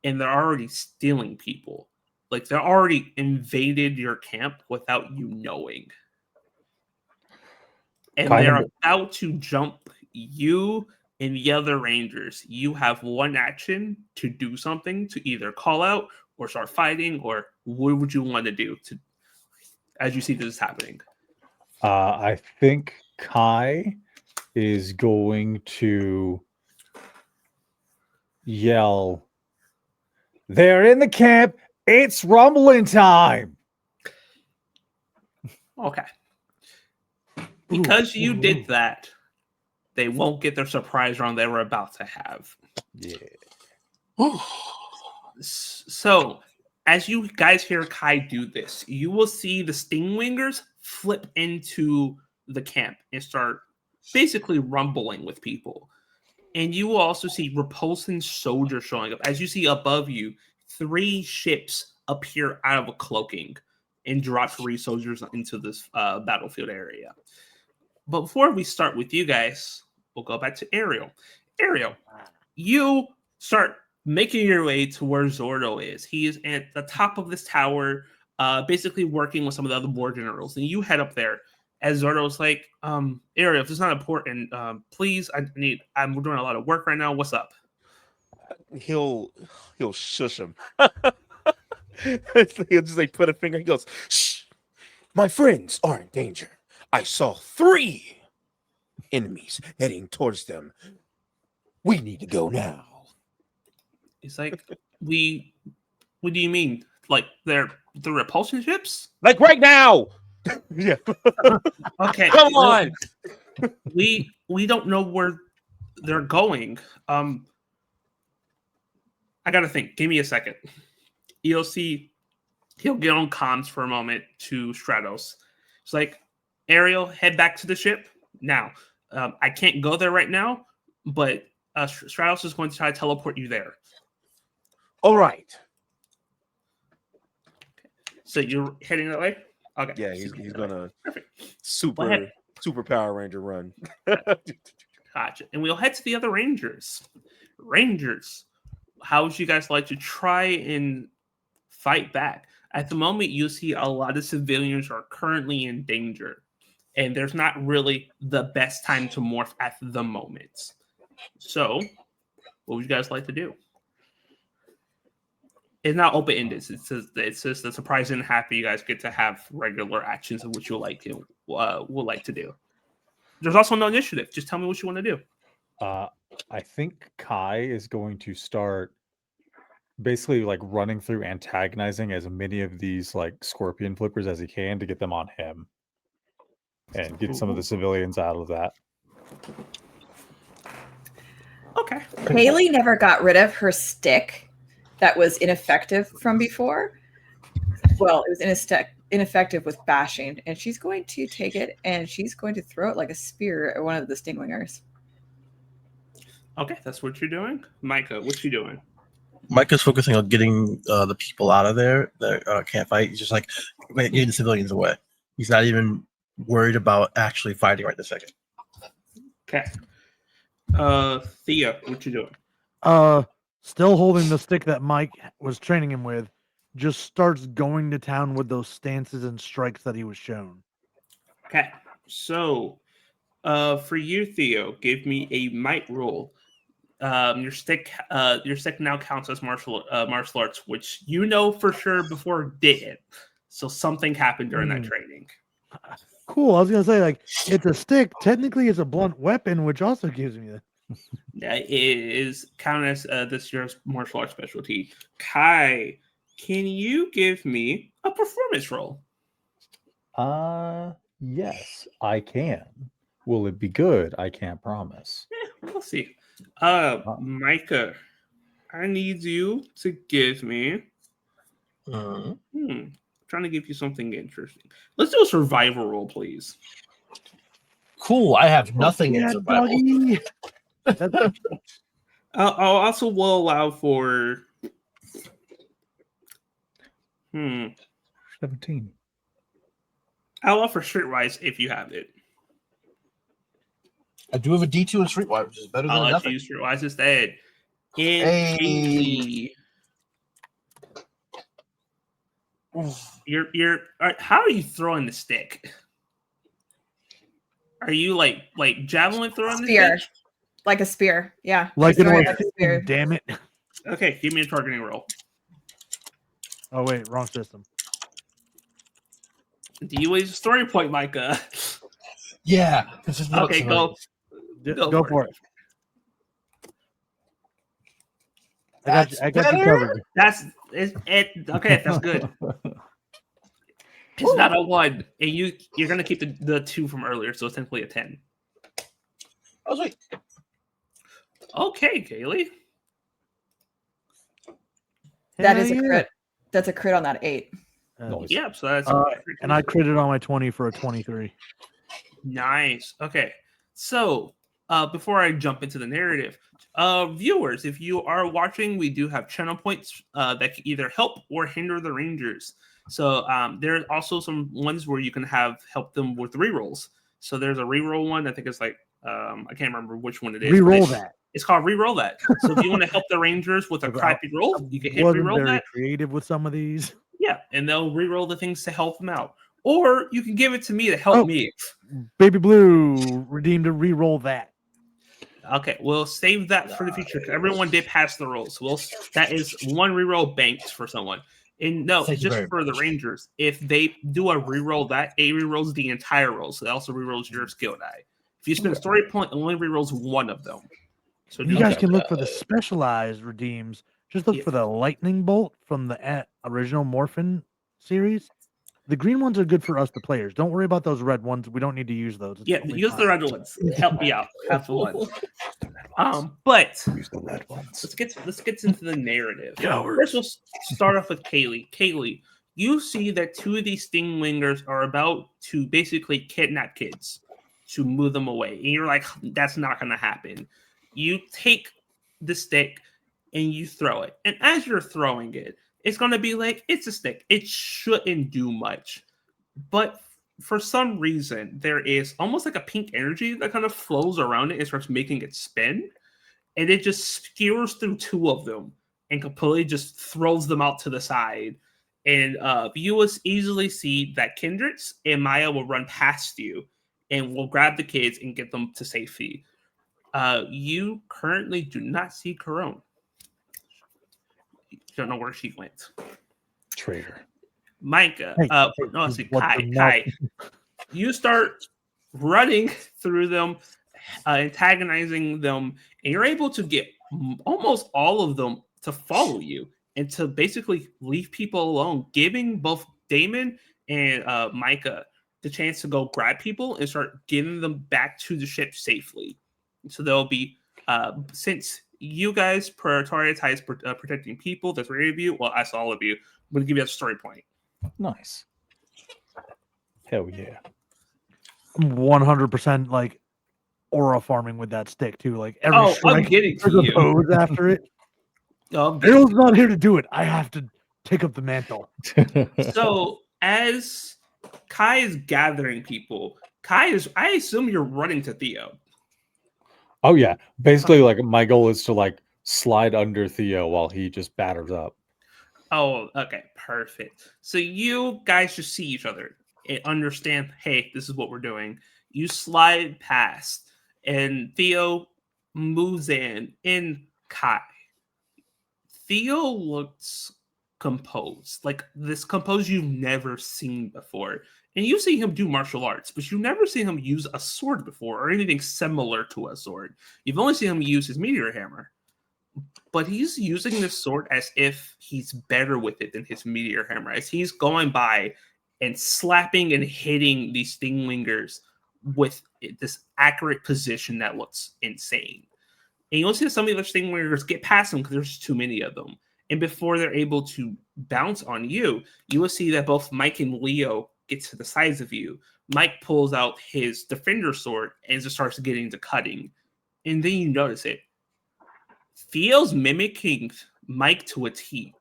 and they're already stealing people. Like, they're already invaded your camp without you knowing. And they're about to jump you and the other rangers. You have one action to do something, to either call out or start fighting, or what would you want to do to, as you see this is happening? I think Kai is going to yell, "They're in the camp. It's rumbling time." Okay. Because you did that, they won't get their surprise round they were about to have. Yeah. So, as you guys hear Kai do this, you will see the Stingwingers flip into the camp and start basically rumbling with people. And you will also see repulsing soldiers showing up. As you see above you, 3 ships appear out of a cloaking and drop 3 soldiers into this battlefield area. But before we start with you guys, we'll go back to Ariel. Ariel, you start making your way to where Zordo is. He is at the top of this tower, basically working with some of the other war generals. And you head up there as Zordo's like, Ariel, if it's not important, please, I'm doing a lot of work right now. What's up? He'll shush him. He'll just like put a finger. He goes, "Shh, my friends are in danger. I saw 3 enemies heading towards them. We need to go now." He's like, what do you mean? Like they're the repulsion ships? Like right now. Yeah. Okay. Come on. We don't know where they're going. I gotta think. Give me a second. You'll see he'll get on comms for a moment to Stratos. It's like, Ariel, head back to the ship now. I can't go there right now, but Stratos is going to try to teleport you there. All right. So you're heading that way? Okay. Yeah, he's gonna Perfect. super Power Ranger run. Gotcha. And we'll head to the other Rangers. Rangers, how would you guys like to try and fight back? At the moment, you see a lot of civilians are currently in danger, and there's not really the best time to morph at the moment. So, what would you guys like to do? It's not open-ended. It's just the surprise and happy you guys get to have regular actions of what you like to would like to do. There's also no initiative. Just tell me what you want to do. I think Kai is going to start basically like running through antagonizing as many of these like scorpion flippers as he can to get them on him and get some of the civilians out of that. Okay. Haley never got rid of her stick that was ineffective from before. Well, it was ineffective with bashing, and she's going to take it and she's going to throw it like a spear at one of the Stingwingers. Okay, that's what you're doing. Micah, what you doing? Micah's focusing on getting the people out of there that can't fight. He's just like getting the civilians away. He's not even worried about actually fighting right this second. Okay. Thea, what you doing? Still holding the stick that Mike was training him with, just starts going to town with those stances and strikes that he was shown. Okay. So, for you, Theo, give me a might roll. Your stick now counts as martial arts, which you know for sure before it didn't. So something happened during that training. Cool. I was gonna say, like, it's a stick. Technically, it's a blunt weapon, which also gives me the. It is counted as this year's martial arts specialty. Kai, can you give me a performance roll? Yes, I can. Will it be good? I can't promise. We'll see. Micah, I need you to give me. Trying to give you something interesting. Let's do a survival roll, please. Cool. I have nothing in survival. Doggy. I'll also will allow for 17. I'll offer Streetwise if you have it. I do have a D2 in Streetwise, which is better than I'll let nothing. you use Streetwise instead. You're how are you throwing the stick? Are you like javelin throwing the Spear. stick? Like a spear. Yeah. Like She's it throwing was. like a spear. Damn it. Okay, give me a targeting roll. Oh wait, wrong system. Do you use a story point, Micah? Yeah. Okay, go. Go for it. I got you covered. Okay. That's good. It's not a 1, and you're gonna keep the 2 from earlier, so it's technically a 10. I was like, Okay, Kaylee. That Hell is a yeah. crit. That's a crit on that 8. Nice. Yep. So that's And I critted on my 20 for a 23. nice. Okay. So before I jump into the narrative, viewers, if you are watching, we do have channel points that can either help or hinder the Rangers. So there are also some ones where you can help them with rerolls. So there's a reroll one. I think it's like I can't remember which one it is. but Reroll that. It's called reroll that. So if you want to help the Rangers with a crappy roll, you can hit Wasn't reroll very that. creative with some of these. Yeah, and they'll reroll the things to help them out. Or you can give it to me to help me. Baby Blue redeemed a reroll that. Okay, we'll save that for the future. 'Cause everyone did pass the rolls. That is one reroll banked for someone. And no, Thank you just very for the much. Rangers, if they do a reroll that, it rerolls the entire roll. So it also rerolls your skill die. If you spend a story point, it only rerolls one of them. So You do guys that. can look for the specialized redeems. Just look Yeah. for the lightning bolt from the original Morphin series. The green ones are good for us, the players. Don't worry about those red ones. We don't need to use those. It's Yeah, totally use fine. the red ones. Help me out. Have fun. The red ones. But Use the red ones. let's get into the narrative. Cowards. First, we'll start off with Kaylee. Kaylee, you see that 2 of these stingwingers are about to basically kidnap kids to move them away, and you're like, "That's not going to happen." You take the stick and you throw it, and as you're throwing it, it's going to be like it's a stick. It shouldn't do much, but for some reason, there is almost like a pink energy that kind of flows around it and starts making it spin. And it just skewers through 2 of them and completely just throws them out to the side. And you will easily see that Kindreds and Maya will run past you and will grab the kids and get them to safety. You currently do not see Corone. You don't know where she went. Traitor. Micah, Hey, no, hey, let's see, what Kai, the Kai. You start running through them, antagonizing them, and you're able to get almost all of them to follow you and to basically leave people alone, giving both Damon and Micah the chance to go grab people and start getting them back to the ship safely. So they'll be, since you guys prioritize protecting people, the 3 of you, well, that's all of you, I'm going to give you a story point. Nice. Hell yeah. I'm 100% like aura farming with that stick too. Like every I'm strike, getting to there's a you. pose after it. Oh, Errol's not here to do it. I have to take up the mantle. so as Kai is gathering people, I assume you're running to Theo. Oh yeah. Basically, like my goal is to like slide under Theo while he just batters up. Oh, okay, perfect. So you guys just see each other and understand, hey, this is what we're doing. You slide past, and Theo moves in Kai. Theo looks composed, like this composed you've never seen before. And you see him do martial arts, but you've never seen him use a sword before or anything similar to a sword. You've only seen him use his meteor hammer. But he's using this sword as if he's better with it than his meteor hammer, as he's going by and slapping and hitting these stingwingers with this accurate position that looks insane. And you'll see that some of the other stingwingers get past him because there's too many of them. And before they're able to bounce on you, you will see that both Mike and Leo get to the sides of you. Mike pulls out his defender sword and just starts getting to cutting. And then you notice it. Theo's mimicking Mike to a T.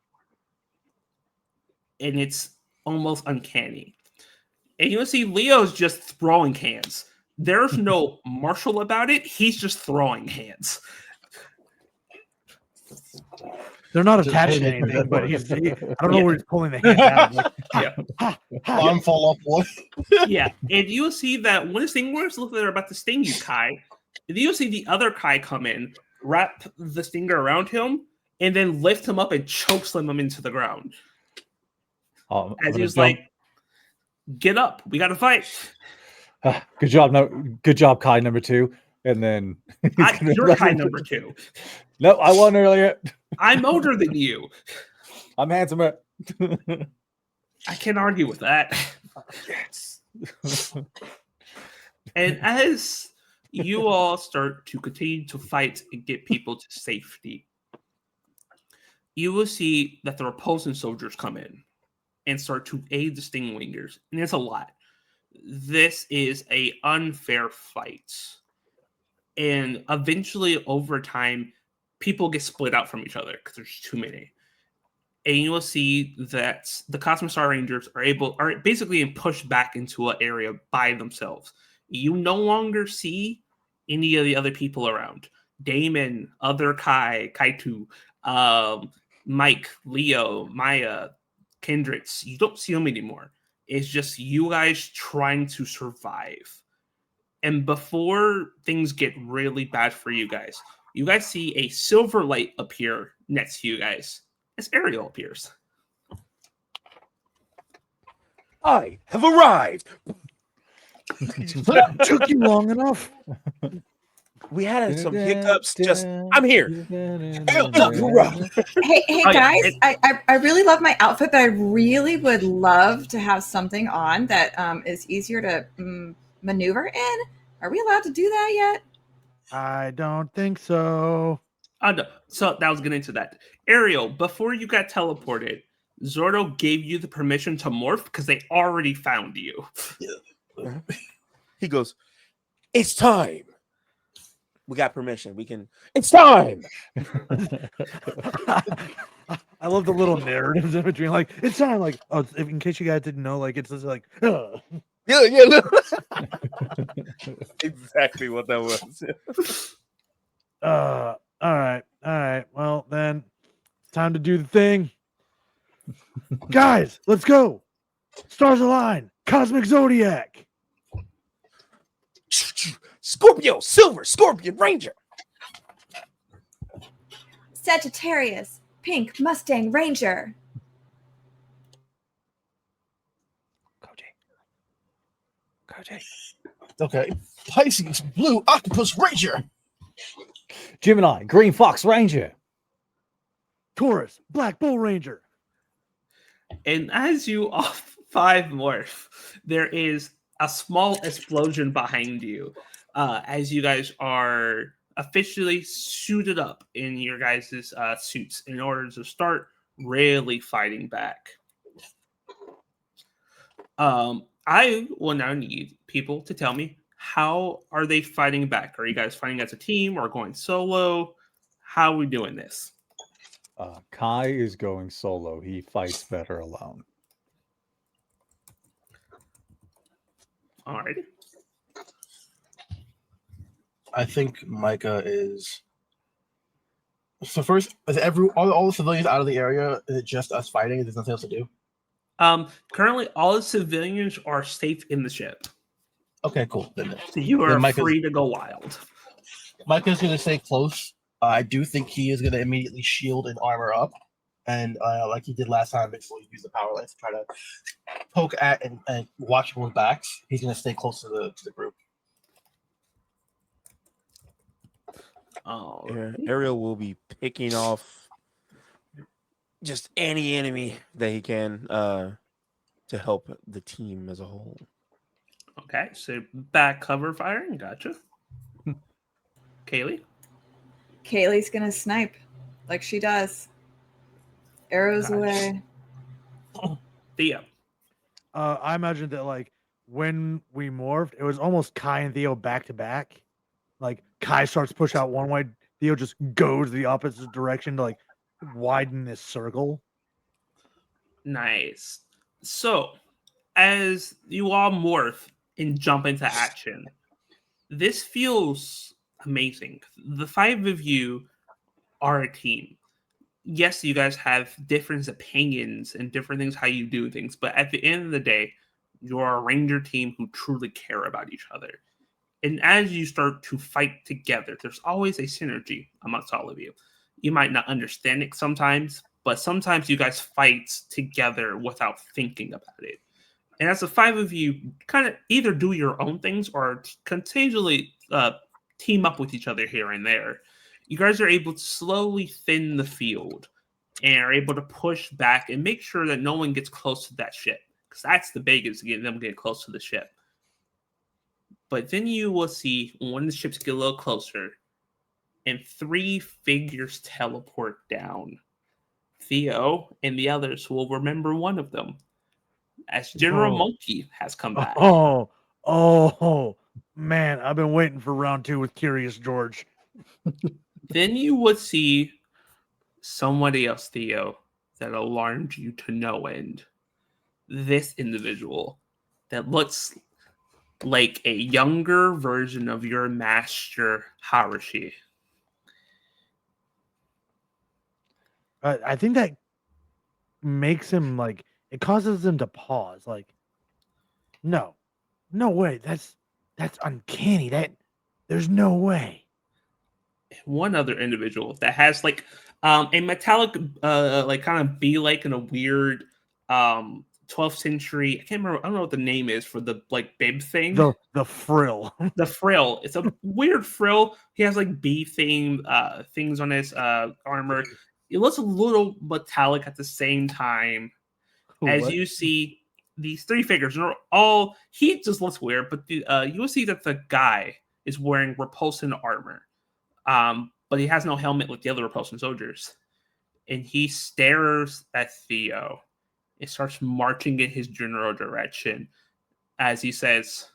And it's almost uncanny. And you'll see Leo's just throwing hands. There's no martial about it. He's just throwing hands. They're not Just attached to hey, anything, but I don't know Yeah. where he's pulling the hand out. Like, Yeah. Arm fall off, boy. Yeah. And you'll see that when this thing works, look like they're about to sting you, Kai. And then you'll see the other Kai come in, wrap the stinger around him, and then lift him up and chokeslam him into the ground. I'm As he gonna was jump- like, get up, we gotta fight. good job. No, good job, Kai number 2. And then he's gonna You're run Kai into- number 2. No, I won earlier. I'm older than you. I'm handsomer. I can't argue with that. Yes. And as you all start to continue to fight and get people to safety, you will see that the repulsion soldiers come in and start to aid the Stingwingers, and it's a lot. This is a unfair fight, and eventually, over time, people get split out from each other because there's too many. And you will see that the Cosmic Star Rangers are basically pushed back into an area by themselves. You no longer see any of the other people around. Damon, other Kaitu, Mike, Leo, Maya, Kendricks. You don't see them anymore. It's just you guys trying to survive. And before things get really bad for you guys see a silver light appear next to you guys as Ariel appears. I have arrived. Took you long enough. We had some hiccups. I'm here. Hey Oh, yeah, guys, I really love my outfit, but I really would love to have something on that is easier to maneuver in. Are we allowed to do that yet? I don't think so. No. So that was getting into that. Ariel, before you got teleported, Zordo gave you the permission to morph because they already found you. He goes, "It's time. We got permission. We can. It's time." I love the little narratives in between. Like it's time. Like in case you guys didn't know, like it's just like. Yeah. Exactly what that was. All right. Well, then it's time to do the thing. Guys, let's go. Stars align. Cosmic Zodiac. Scorpio, Silver, Scorpion, Ranger. Sagittarius, Pink, Mustang, Ranger. Koji. Okay. Pisces, Blue, Octopus, Ranger. Gemini, Green Fox Ranger. Taurus, Black Bull Ranger. And as you all five morph, there is a small explosion behind you as you guys are officially suited up in your guys' suits in order to start really fighting back. I will now need people to tell me, how are they fighting back? Are you guys fighting as a team or going solo? How are we doing this? Kai is going solo. He fights better alone. All right. I think Micah is. So first, is all the civilians out of the area? Is it just us fighting? There's nothing else to do. Currently, all the civilians are safe in the ship. Okay, cool. So you are then Micah's- free to go wild. Micah's going to stay close. I do think he is going to immediately shield and armor up, and like he did last time, before he used the power lance to try to poke at and watch people's backs. He's going to stay close to the group. Oh, Ariel will be picking off just any enemy that he can to help the team as a whole. okay. So back cover firing. Gotcha. Kaylee? Kaylee's gonna snipe like she does. Arrows Nice. away. Theo. I imagine that like when we morphed, it was almost Kai and Theo back to back. Like Kai starts to push out one way, Theo just goes the opposite direction to like widen this circle. Nice. So, as you all morph and jump into action, this feels amazing. The five of you are a team. Yes, you guys have different opinions and different things how you do things, but at the end of the day, you're a Ranger team who truly care about each other. And as you start to fight together, there's always a synergy amongst all of you. You might not understand it sometimes, but sometimes you guys fight together without thinking about it. And as the five of you kind of either do your own things or continually team up with each other here and there, you guys are able to slowly thin the field and are able to push back and make sure that no one gets close to that ship. Because that's the biggest, them getting close to the ship. But then you will see when the ships get a little closer and three figures teleport down Theo and the others will remember one of them, as General Oh. Monkey has come back. Oh, man, I've been waiting for round 2 with Curious George. Then you would see somebody else, Theo, that alarmed you to no end. This individual that looks like a younger version of your master, Harashi. I think that makes him like it causes him to pause. Like, no way. That's uncanny. There's no way. One other individual that has like a metallic like kind of be like in a weird 12th century. I can't remember. I don't know what the name is for the like bib thing. The frill. The frill. It's a weird frill. He has like bee themed things on his armor. It looks a little metallic at the same time. As What? you see these 3 figures, are all he just looks weird, but you will see that the guy is wearing repulsion armor. But he has no helmet like the other repulsion soldiers. And he stares at Theo and starts marching in his general direction as he says,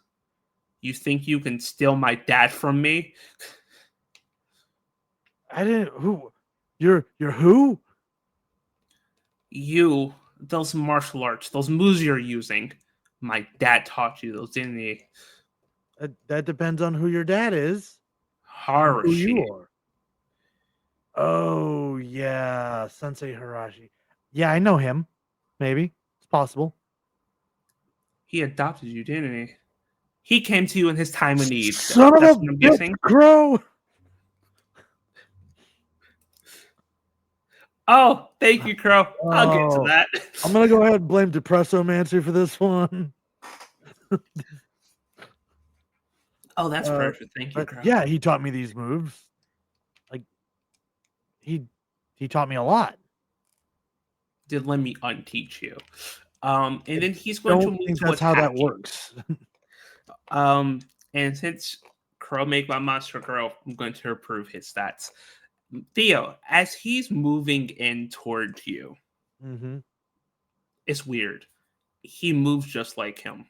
"You think you can steal my dad from me?" I didn't. Who? You're who? You, those martial arts, those moves you're using. My dad taught you those, didn't he? That depends on who your dad is. And who you Harashi. are. Oh yeah, Sensei Harashi. Yeah, I know him. Maybe it's possible. He adopted you, didn't he? He came to you in his time of need. Son That's of what a I'm bitch, guessing. Crow. Oh, thank you, Crow. I'll get to Oh, that. I'm gonna go ahead and blame Depressomancy for this one. Oh, that's perfect. Thank you, But Crow. yeah, he taught me these moves. Like he taught me a lot. Did let me unteach you. And then he's going to Don't move think to that's how that attack you. works. And since Crow make my monster grow, I'm going to approve his stats. Theo, as he's moving in towards you, Mm-hmm. it's weird. He moves just like him.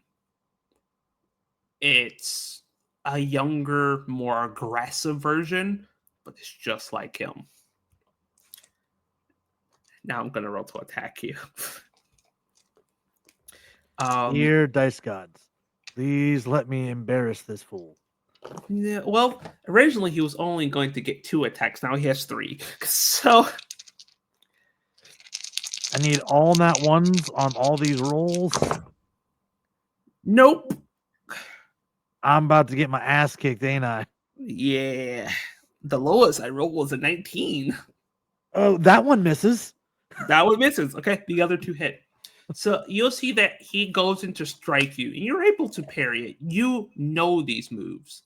It's a younger, more aggressive version, but it's just like him. Now I'm gonna roll to attack you. Dear dice gods, please let me embarrass this fool. Yeah, well, originally he was only going to get 2 attacks. Now he has 3. So I need all nat ones on all these rolls. nope. I'm about to get my ass kicked, ain't I? Yeah. The lowest I rolled was a 19. Oh, that one misses. That one misses. Okay, the other 2 hit. So you'll see that he goes in to strike you, and you're able to parry it. You know these moves.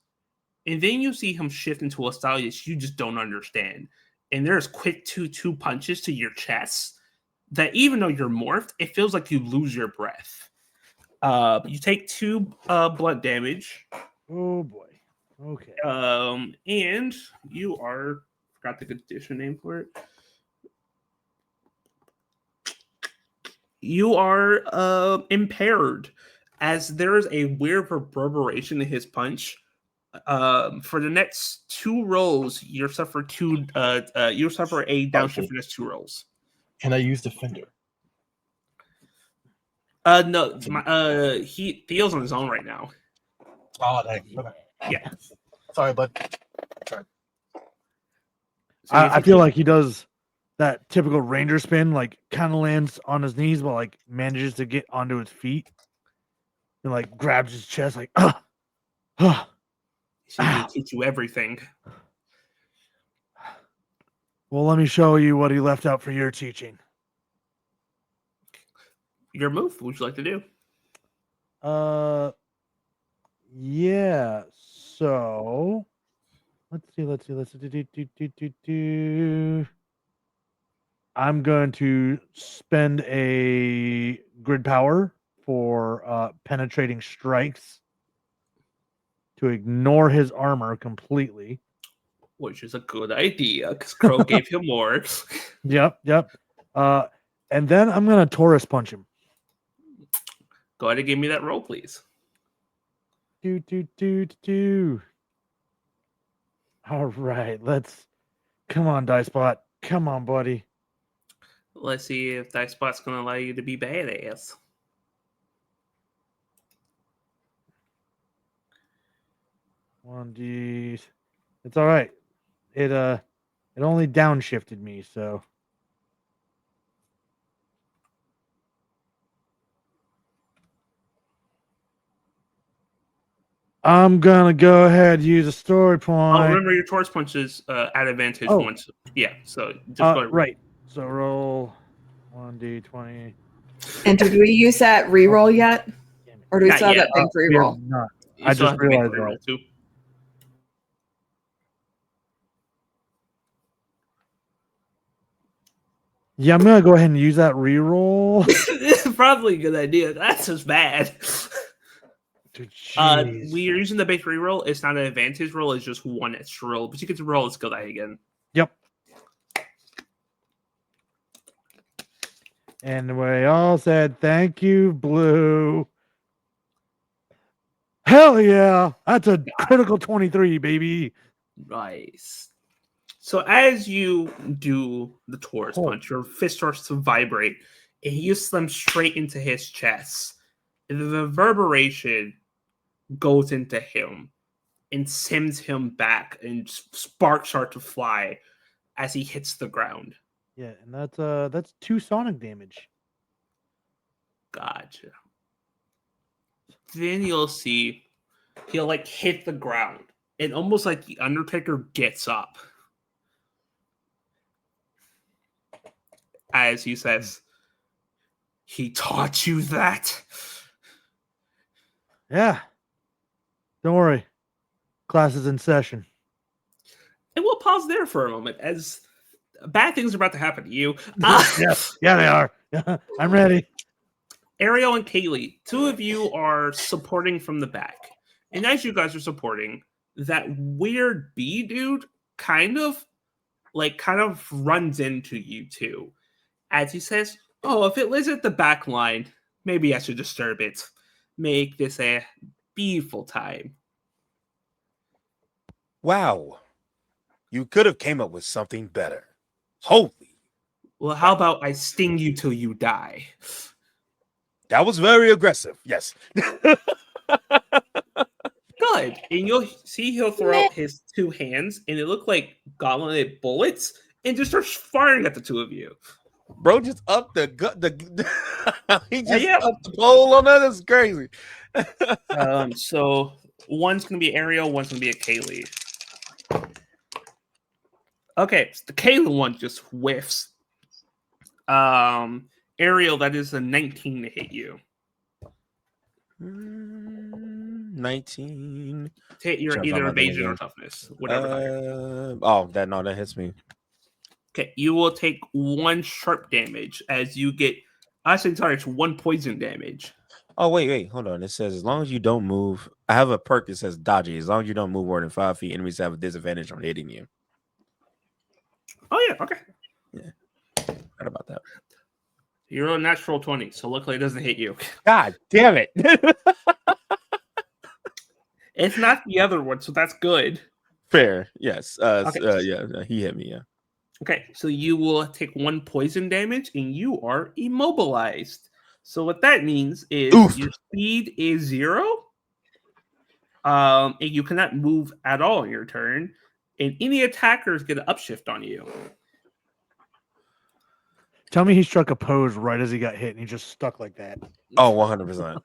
And then you see him shift into a style that you just don't understand. And there's quick 2 punches to your chest that even though you're morphed, it feels like you lose your breath. You take 2 blunt damage. Oh boy. Okay. And you are forgot the condition name for it. You are impaired as there is a weird reverberation in his punch. For the next 2 rolls, you'll suffer a downshift for the next 2 rolls. Can I use Defender? No, Theo's on his own right now. Oh, dang. Okay. Yeah. Sorry, bud. Sorry. So I feel like he does that typical ranger spin, like kind of lands on his knees, but like manages to get onto his feet and like grabs his chest, like, She's gonna teach you everything. Well, let me show you what he left out for your teaching. Your move. What would you like to do? Yeah. So let's see. I'm going to spend a grid power for penetrating strikes to ignore his armor completely. Which is a good idea because Crow gave him more. Yep. And then I'm gonna Taurus punch him. Go ahead and give me that roll, please. Do. All right, come on, Dicebot. Come on, buddy. Let's see if Dicebot's going to allow you to be badass. One D. It's all right. It only downshifted me, so. I'm gonna go ahead and use a story point. Oh, remember your Taurus punch is at advantage once. Yeah, so just go ahead. Right. So roll 1d20. And did we use that reroll yet? Or do we Not still have yet. that big We have reroll? not. You I still just have to make the realized reroll that. too. Yeah, I'm gonna go ahead and use that reroll. This is probably a good idea. That's just bad. Dude, We're using the base reroll. It's not an advantage roll. It's just one extra roll, but you get to roll a skill die again. Yep. And we all said thank you, Blue. Hell yeah! That's a critical 23, baby. Nice. So as you do the Taurus Oh. punch, your fist starts to vibrate, and you slam straight into his chest. And the reverberation goes into him and sends him back, and sparks start to fly as he hits the ground. Yeah, and that's 2 sonic damage. Gotcha. Then you'll see he'll like hit the ground, and almost like the Undertaker gets up as he says, "He taught you that?" Yeah. Don't worry. Class is in session. And we'll pause there for a moment as bad things are about to happen to you. Yeah, they are. I'm ready. Ariel and Kaylee, two of you are supporting from the back. And as you guys are supporting, that weird bee dude kind of runs into you two. As he says, "Oh, if it lives at the back line, maybe I should disturb it. Make this a beautiful time." Wow. You could have came up with something better. Holy. Well, how about I sting you till you die? That was very aggressive. Yes. Good. And you'll see he'll throw out his 2 hands, and it look like gauntlet bullets, and just starts firing at the 2 of you. Bro just upped the he just Yeah. upped the pole on that. That's crazy. So one's gonna be Ariel, one's gonna be a Kaylee. Okay, so the Kaylee one just whiffs. Ariel, that is a 19 to hit you. 19. To hit your Jump either on my thing evasion or again. toughness, whatever. That hits me. Okay, you will take 1 sharp damage as you get. Actually, sorry, it's 1 poison damage. Oh, wait, hold on. It says as long as you don't move, I have a perk that says dodgy. As long as you don't move more than 5 feet, enemies have a disadvantage on hitting you. Oh yeah, okay. Yeah, forgot about that. You're a natural 20, so luckily it doesn't hit you. God damn it! It's not the other one, so that's good. Fair, yes. Okay. He hit me. Yeah. Okay, so you will take 1 poison damage, and you are immobilized. So what that means is your speed is 0. And you cannot move at all in your turn, and any attackers get an upshift on you. Tell me he struck a pose right as he got hit and he just stuck like that. Oh, 100%.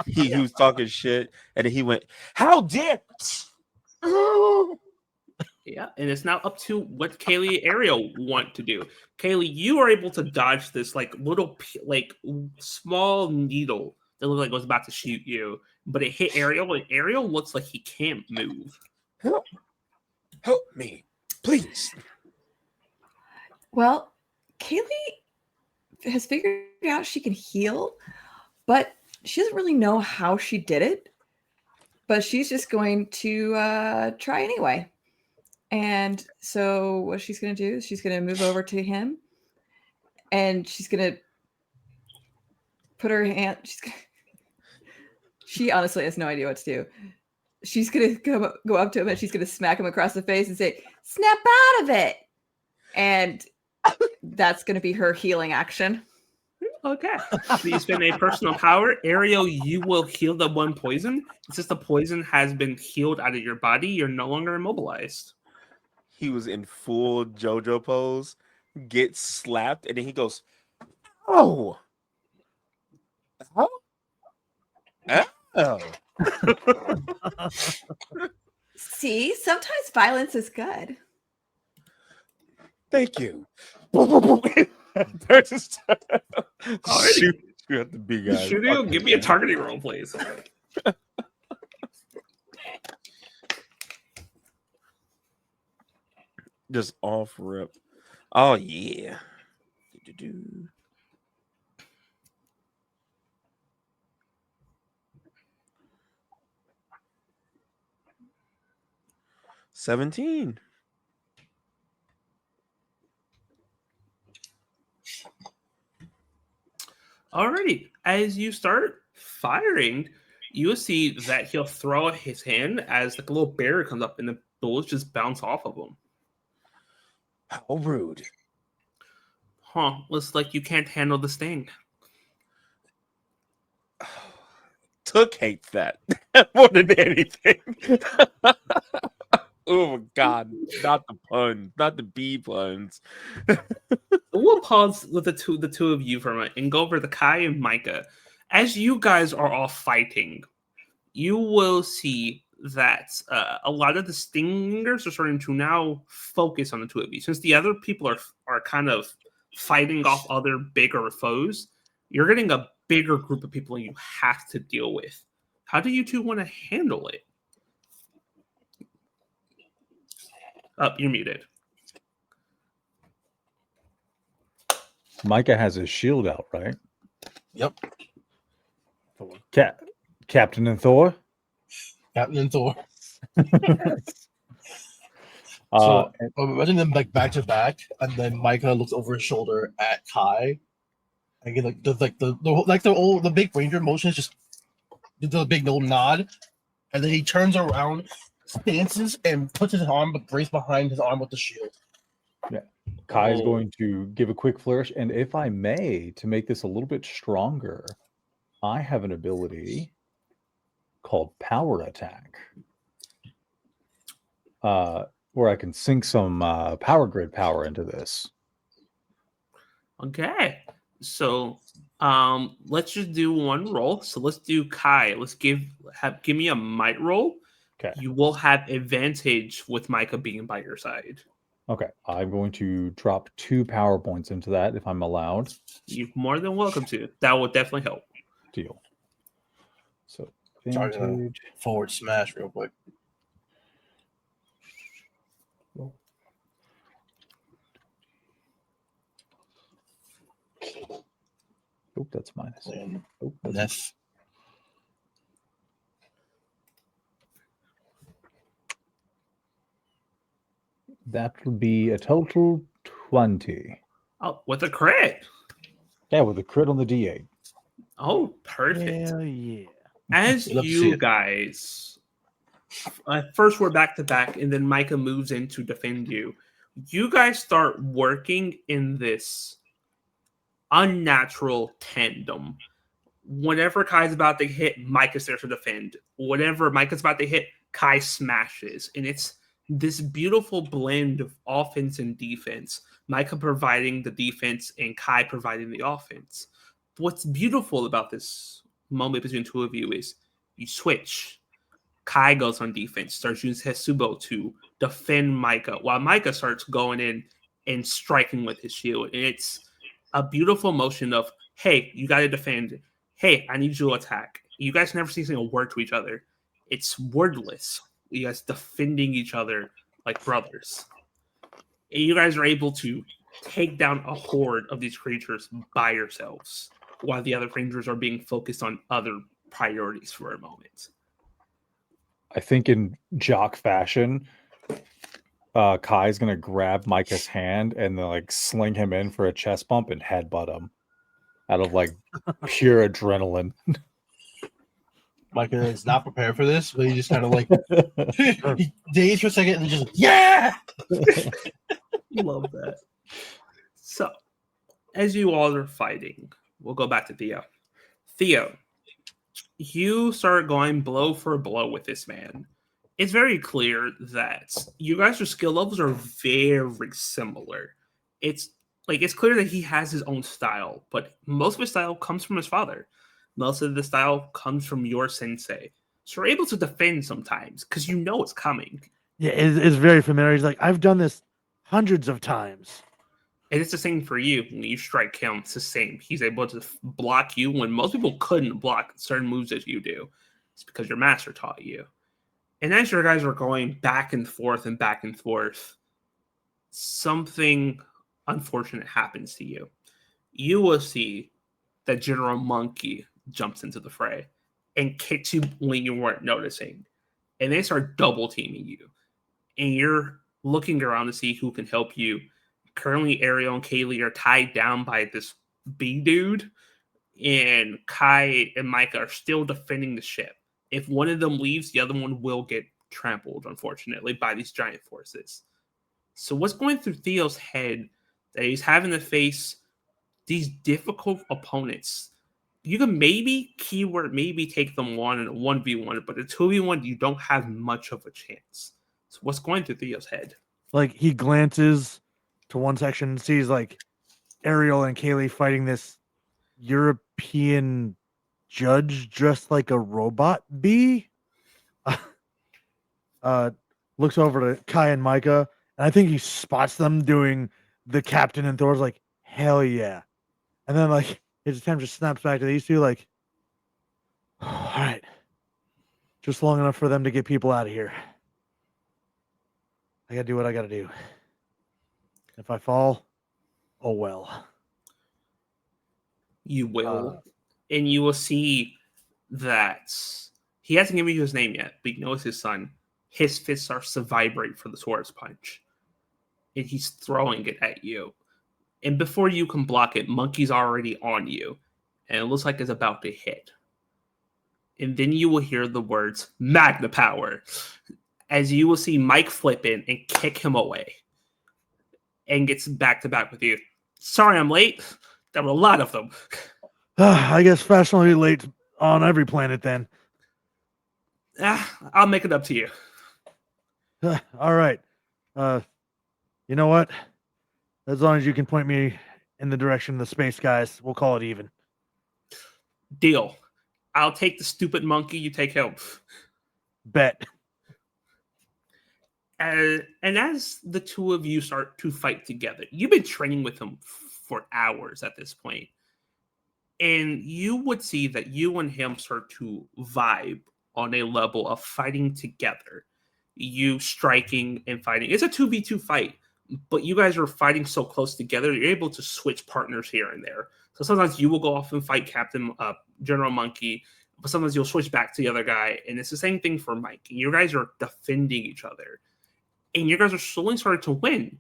He was talking shit, and then he went, "How dare!" Yeah, and it's now up to what Kaylee and Ariel want to do. Kaylee, you are able to dodge this little small needle that looked like it was about to shoot you, but it hit Ariel, and Ariel looks like he can't move. Help me, please. Well, Kaylee has figured out she can heal, but she doesn't really know how she did it. But she's just going to try anyway. And so what she's going to do is she's going to move over to him and she's gonna put her hand. She honestly has no idea what to do. She's gonna go up to him and she's gonna smack him across the face and say, "Snap out of it!" And that's gonna be her healing action. Okay. So you spend a personal power. Ariel, you will heal the one poison. Since the poison has been healed out of your body, you're no longer immobilized. He was in full JoJo pose, gets slapped, and then he goes, "Oh, oh, oh." See, sometimes violence is good. Thank you. There's just Alrighty. shoot at the big guy. Shooting, give me a targeting roll, please. Just off rip. Oh yeah. Do-do-do. $17. Alrighty. As you start firing, you'll see that he'll throw up his hand as like a little barrier comes up and the bullets just bounce off of him. How rude. Huh. Looks like you can't handle the sting. Took hates that more than anything. Oh my god, not the puns, not the B puns. We'll pause with the two of you for a minute and go over the Kai and Micah. As you guys are all fighting, you will see that a lot of the stingers are starting to now focus on the two of you. Since the other people are kind of fighting off other bigger foes, you're getting a bigger group of people you have to deal with. How do you two want to handle it? You're muted. Micah has his shield out, right? Yep. Captain and Thor. Captain and Thor. Uh, Imagine them like back to back, and then Micah looks over his shoulder at Kai, and get the big ranger motion is just the big old nod, and then he turns around, stances, and puts his arm braced behind his arm with the shield. Kai is going to give a quick flourish, and if I may, to make this a little bit stronger, I have an ability called Power Attack, where I can sink some power grid power into this. Okay. So let's just do one roll. So let's do Kai. Let's give me a might roll. Okay. You will have advantage with Micah being by your side. Okay. I'm going to drop 2 power points into that if I'm allowed. You're more than welcome to. That will definitely help. Deal. So Sorry, advantage. forward smash real quick. Oh, that's minus. And Oh, that's that's that would be a total 20. Oh, with a crit. Yeah, with a crit on the D8. Oh, perfect. Hell yeah. As Love to see you it. guys, first we're back to back, and then Micah moves in to defend you. You guys start working in this unnatural tandem. Whenever Kai's about to hit, Micah's there to defend. Whenever Micah's about to hit, Kai smashes. And it's this beautiful blend of offense and defense. Micah providing the defense and Kai providing the offense. What's beautiful about this moment between the two of you is you switch. Kai goes on defense, starts using Hetsubo to defend Micah, while Micah starts going in and striking with his shield. And it's a beautiful motion of, hey, you got to defend. Hey, I need you to attack. You guys never say a word to each other. It's wordless. You guys defending each other like brothers. And you guys are able to take down a horde of these creatures by yourselves, while the other rangers are being focused on other priorities for a moment. I think in jock fashion, Kai's gonna grab Micah's hand and then like sling him in for a chest bump and headbutt him out of like pure adrenaline. Micah is not prepared for this, but he just kind of like he dazed for a second and just yeah. Love that. So, as you all are fighting, we'll go back to Theo. Theo, you start going blow for blow with this man. It's very clear that you guys' skill levels are very similar. It's clear that he has his own style, but most of his style comes from his father. Most of the style comes from your sensei. So you're able to defend sometimes because you know it's coming. Yeah, it's very familiar. He's like, I've done this hundreds of times. And it's the same for you. When you strike him, it's the same. He's able to block you when most people couldn't block certain moves as you do. It's because your master taught you. And as your guys are going back and forth, something unfortunate happens to you. You will see that General Monkey jumps into the fray and kicks you when you weren't noticing. And they start double teaming you. And you're looking around to see who can help you. Currently, Ariel and Kaylee are tied down by this bee dude. And Kai and Micah are still defending the ship. If one of them leaves, the other one will get trampled, unfortunately, by these giant forces. So what's going through Theo's head that he's having to face these difficult opponents? You can maybe take them on in a 1v1, but a 2v1, you don't have much of a chance. So what's going through Theo's head? Like, he glances to one section and sees like Ariel and Kaylee fighting this European judge dressed like a robot bee. Looks over to Kai and Micah, and I think he spots them doing the captain, and Thor's like, hell yeah. And then like his attempt just snaps back to these two, like, all right, just long enough for them to get people out of here. I gotta do what I gotta do. If I fall, oh well. You will. And you will see that he hasn't given you his name yet, but you know it's his son. His fists starts to vibrate for the swords punch. And he's throwing it at you. And before you can block it, Monkey's already on you. And it looks like it's about to hit. And then you will hear the words, Magna Power. As you will see Mike flip in and kick him away. And gets back to back with you. Sorry I'm late. There were a lot of them. I guess fashionably late on every planet then. I'll make it up to you. All right. You know what? As long as you can point me in the direction of the space guys, we'll call it even. Deal. I'll take the stupid monkey, you take him. Bet. And as the two of you start to fight together, you've been training with him for hours at this point. And you would see that you and him start to vibe on a level of fighting together. You striking and fighting. It's a 2v2 fight, but you guys are fighting so close together, you're able to switch partners here and there. So sometimes you will go off and fight General Monkey, but sometimes you'll switch back to the other guy. And it's the same thing for Mike. You guys are defending each other. And you guys are slowly starting to win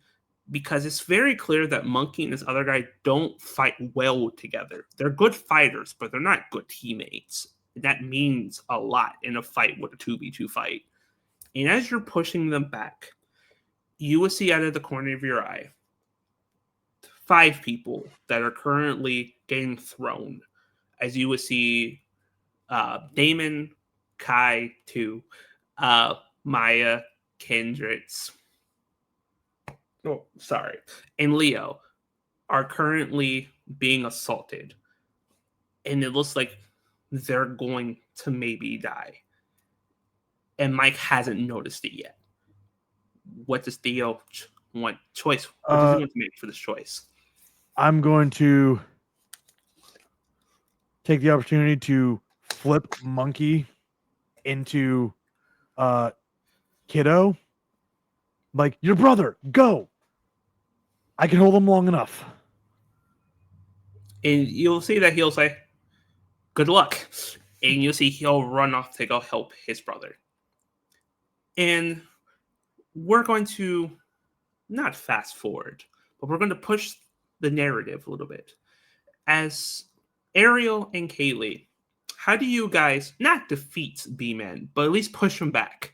because it's very clear that Monkey and this other guy don't fight well together. They're good fighters, but they're not good teammates. That means a lot in a fight with a 2v2 fight. And as you're pushing them back, you will see out of the corner of your eye 5 people that are currently getting thrown. As you will see Damon, Kai, 2, Maya, Kendricks, and Leo are currently being assaulted. And it looks like they're going to maybe die. And Mike hasn't noticed it yet. What does Theo want choice? What does he want to make for this choice? I'm going to take the opportunity to flip Monkey into Kiddo. Like, your brother, go. I can hold him long enough. And you'll see that he'll say, good luck. And you'll see he'll run off to go help his brother. And we're going to not fast forward, but we're going to push the narrative a little bit. As Ariel and Kaylee, how do you guys not defeat B-Man, but at least push him back?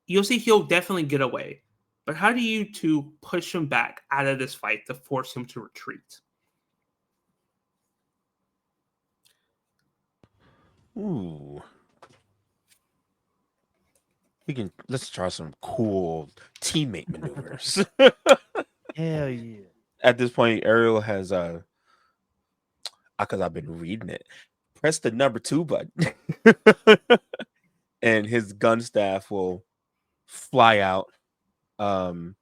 You'll see he'll definitely get away. But how do you two push him back out of this fight to force him to retreat? Ooh. Let's try some cool teammate maneuvers. Hell yeah. At this point, Ariel has because I've been reading it. Press the number 2 button. And his gun staff will fly out. And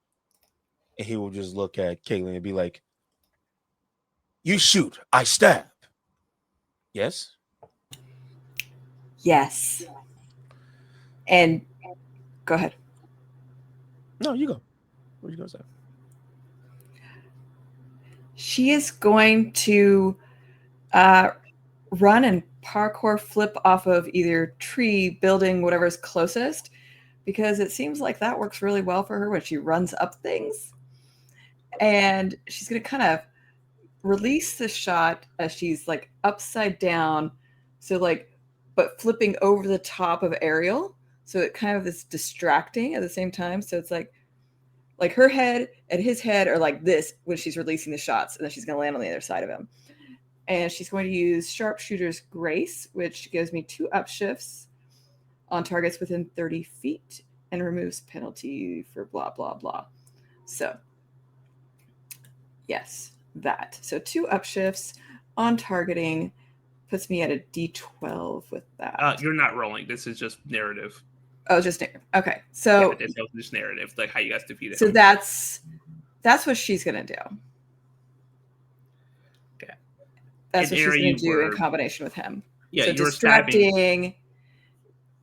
he will just look at Caitlin and be like, "You shoot, I stab." Yes? Yes. And go ahead. No, you go. What are you gonna say? She is going to run and parkour flip off of either tree, building, whatever's closest, because it seems like that works really well for her when she runs up things. And she's going to kind of release the shot as she's like upside down. So like, but flipping over the top of Ariel. So it kind of is distracting at the same time. So it's like her head and his head are like this when she's releasing the shots, and then she's going to land on the other side of him. And she's going to use Sharpshooter's Grace, which gives me 2 upshifts on targets within 30 feet and removes penalty for blah, blah, blah. So, yes, that. So 2 upshifts on targeting puts me at a D12 with that. You're not rolling. This is just narrative. Oh, just narrative. Okay. So, yeah, it's just narrative, like how you guys defeated so him. that's what she's going to do. Okay. That's what she's going to do in combination with him. Yeah, so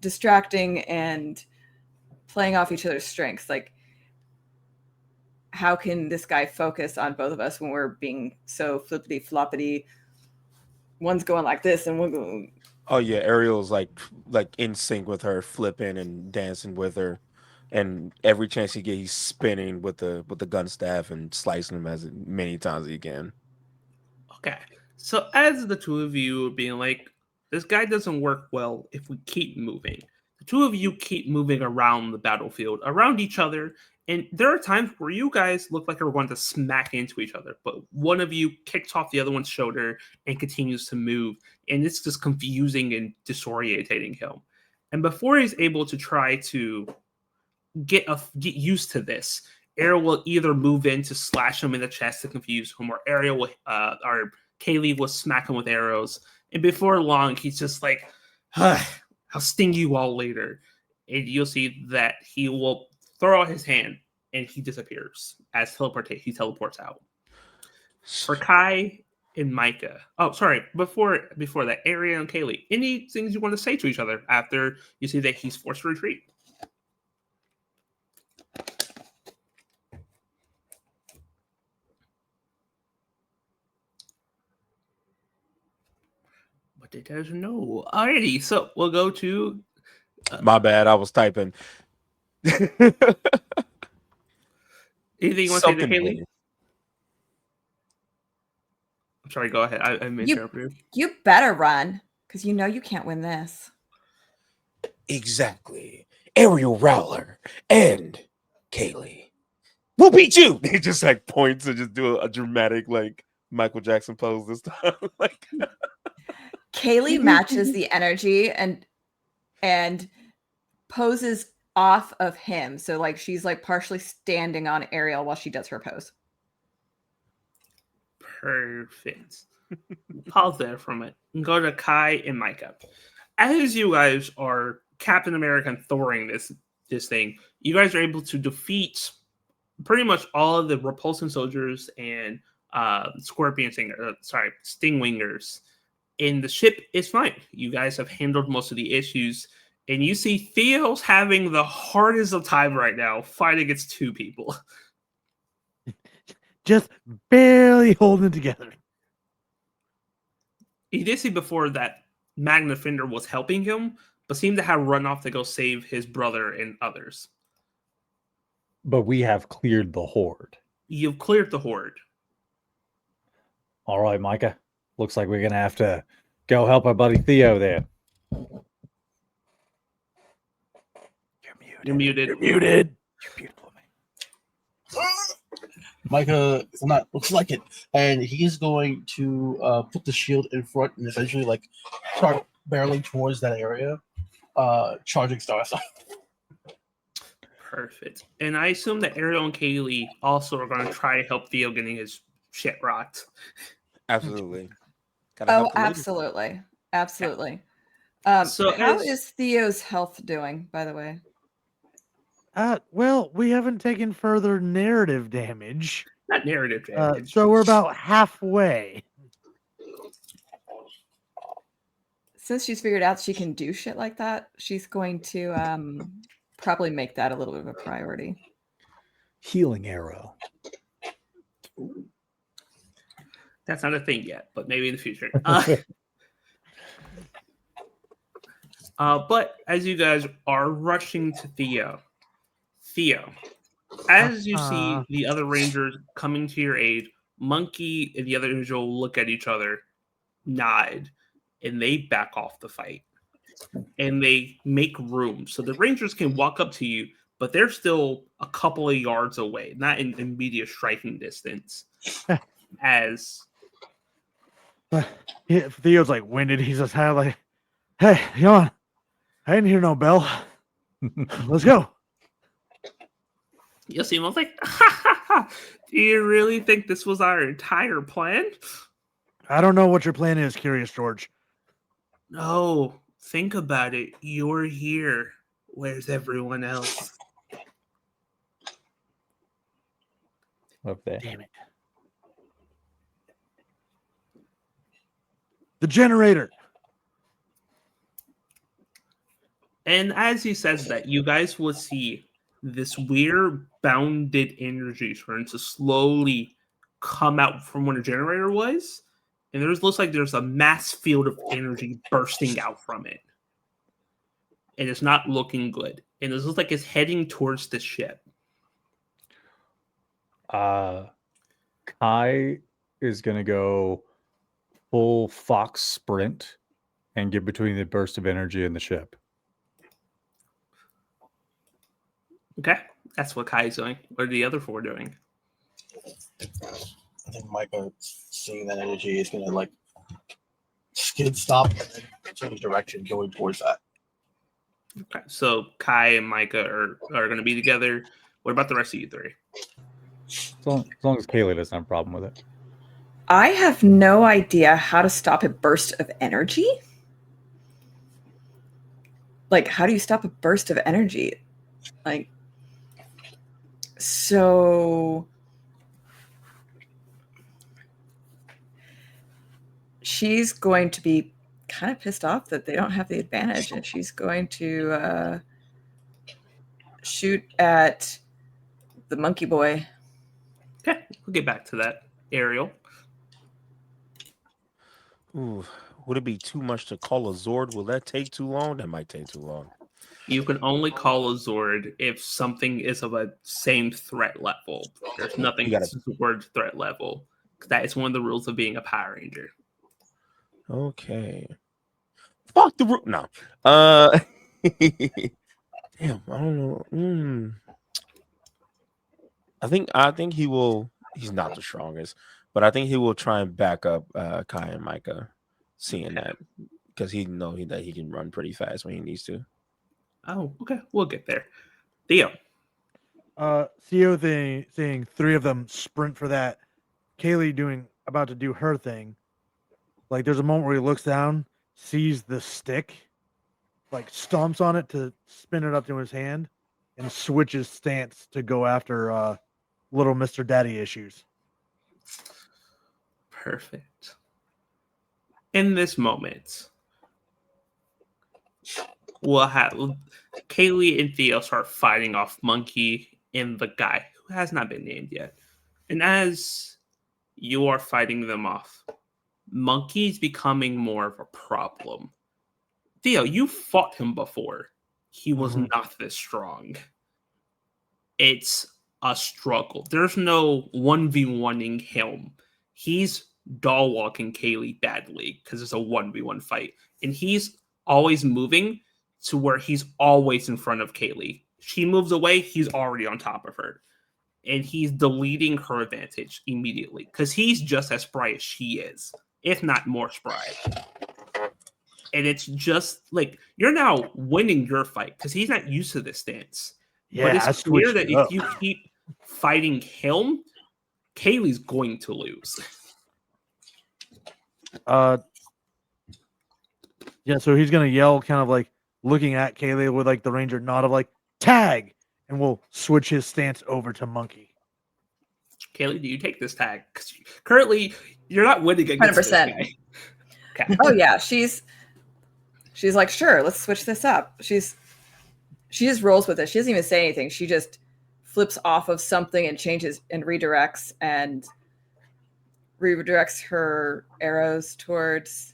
distracting and playing off each other's strengths. Like, how can this guy focus on both of us when we're being so flippity floppity? One's going like this, and one going. Oh yeah, Ariel's like in sync with her, flipping and dancing with her, and every chance he gets, he's spinning with the gun staff and slicing him as many times as he can. Okay, so as the two of you being like, this guy doesn't work well if we keep moving. The two of you keep moving around the battlefield, around each other, and there are times where you guys look like you're going to smack into each other, but one of you kicks off the other one's shoulder and continues to move, and it's just confusing and disorientating him. And before he's able to try to get used to this, Ariel will either move in to slash him in the chest to confuse him, or Ariel will, or Kaylee will smack him with arrows. And before long, he's just like, I'll sting you all later. And you'll see that he will throw out his hand and he disappears as he teleports out. For Kai and Micah. Oh, sorry. Before that, Ariel and Kaylee. Any things you want to say to each other after you see that he's forced to retreat? But it doesn't know. Alrighty, so we'll go to. My bad, I was typing. Anything you want to say to Kaylee? I'm sorry, go ahead. I may interrupt you. You better run, because you know you can't win this. Exactly. Ariel Rowler and Kaylee. We'll beat you. He just like points and just do a dramatic like Michael Jackson pose this time. Like Kaylee matches the energy and poses off of him. So like she's like partially standing on Ariel while she does her pose. Perfect. Pause there for a minute and go to Kai and Micah. As you guys are Captain America and Thoring this thing, you guys are able to defeat pretty much all of the repulsion soldiers and Stingwingers. And the ship is fine. You guys have handled most of the issues. And you see Theo's having the hardest of time right now fighting against 2 people. Just barely holding it together. He did see before that Magna Fender was helping him, but seemed to have run off to go save his brother and others. But we have cleared the horde. You've cleared the horde. All right, Micah. Looks like we're gonna have to go help our buddy Theo there. You're muted. You're muted. You're beautiful, man. Micah is not looks like it, and he's going to put the shield in front and essentially like start barreling towards that area, charging Star Sign. Perfect. And I assume that Ariel and Kaylee also are going to try to help Theo getting his shit rocked. Absolutely. Gotta Oh, help the lady. absolutely. Absolutely. So how as- is Theo's health doing, by the way? Well, we haven't taken further narrative damage, Not narrative damage. so we're about halfway. Since she's figured out she can do shit like that, she's going to probably make that a little bit of a priority. Healing arrow. That's not a thing yet, but maybe in the future. But as you guys are rushing to Theo, as you see the other rangers coming to your aid, Monkey and the other individual look at each other, nod, and they back off the fight. And they make room. So the rangers can walk up to you, but they're still a couple of yards away, not in immediate striking distance. As Yeah, Theo's like winded. He's just kind of like, "Hey, come on! I didn't hear no bell. Let's go." you'll see him, I was like, do you really think this was our entire plan? I don't know what your plan is, Curious George. No, think about it. You're here. Where's everyone else? Up there. Damn it! The generator. And as he says that, you guys will see this weird bounded energy starting to slowly come out from where the generator was. And looks like there's a mass field of energy bursting out from it. And it's not looking good. And it looks like it's heading towards the ship. Kai is gonna go full fox sprint and get between the burst of energy and the ship. Okay, that's what Kai's doing. What are the other four doing? I think Micah, seeing that energy, is gonna like skid stop and then change direction, going towards that. Okay, so Kai and Micah are going to be together. What about the rest of you three? As long as Kaylee doesn't have a problem with it. I have no idea how to stop a burst of energy. Like, how do you stop a burst of energy? Like, so she's going to be kind of pissed off that they don't have the advantage, and she's going to shoot at the monkey boy. Okay, we'll get back to that. Ariel. Ooh, would it be too much to call a Zord? Will that take too long? That might take too long. You can only call a Zord if something is of a same threat level. There's nothing that's Zord threat level. That is one of the rules of being a Power Ranger. Okay. Fuck the rule. No. Damn, I don't know. I think he will. He's not the strongest, but I think he will try and back up Kai and Micah, seeing that, because he know that he can run pretty fast when he needs to. Oh, okay. We'll get there. Theo. Theo seeing three of them sprint for that. Kaylee about to do her thing. Like, there's a moment where he looks down, sees the stick, like stomps on it to spin it up to his hand, and switches stance to go after little Mr. Daddy Issues. Perfect. In this moment, we'll have Kaylee and Theo start fighting off Monkey and the guy who has not been named yet. And as you are fighting them off, Monkey's becoming more of a problem. Theo, you fought him before. He was not this strong. It's a struggle. There's no 1v1ing him. He's doll walking Kaylee badly because it's a 1v1 fight. And he's always moving to where he's always in front of Kaylee. She moves away, he's already on top of her. And he's deleting her advantage immediately because he's just as spry as she is, if not more spry. And it's just like you're now winning your fight because he's not used to this stance. Yeah, but I it's clear switched that it up. if you keep fighting him, Kaylee's going to lose. Yeah, so he's gonna yell, kind of like looking at Kaylee with like the ranger nod of like tag, and we'll switch his stance over to Monkey. Kaylee, do you take this tag? 'Cause currently, you're not winning against this 100%. guy. Okay. Oh yeah, she's like, sure, let's switch this up. She just rolls with it. She doesn't even say anything. She just flips off of something and changes and redirects her arrows towards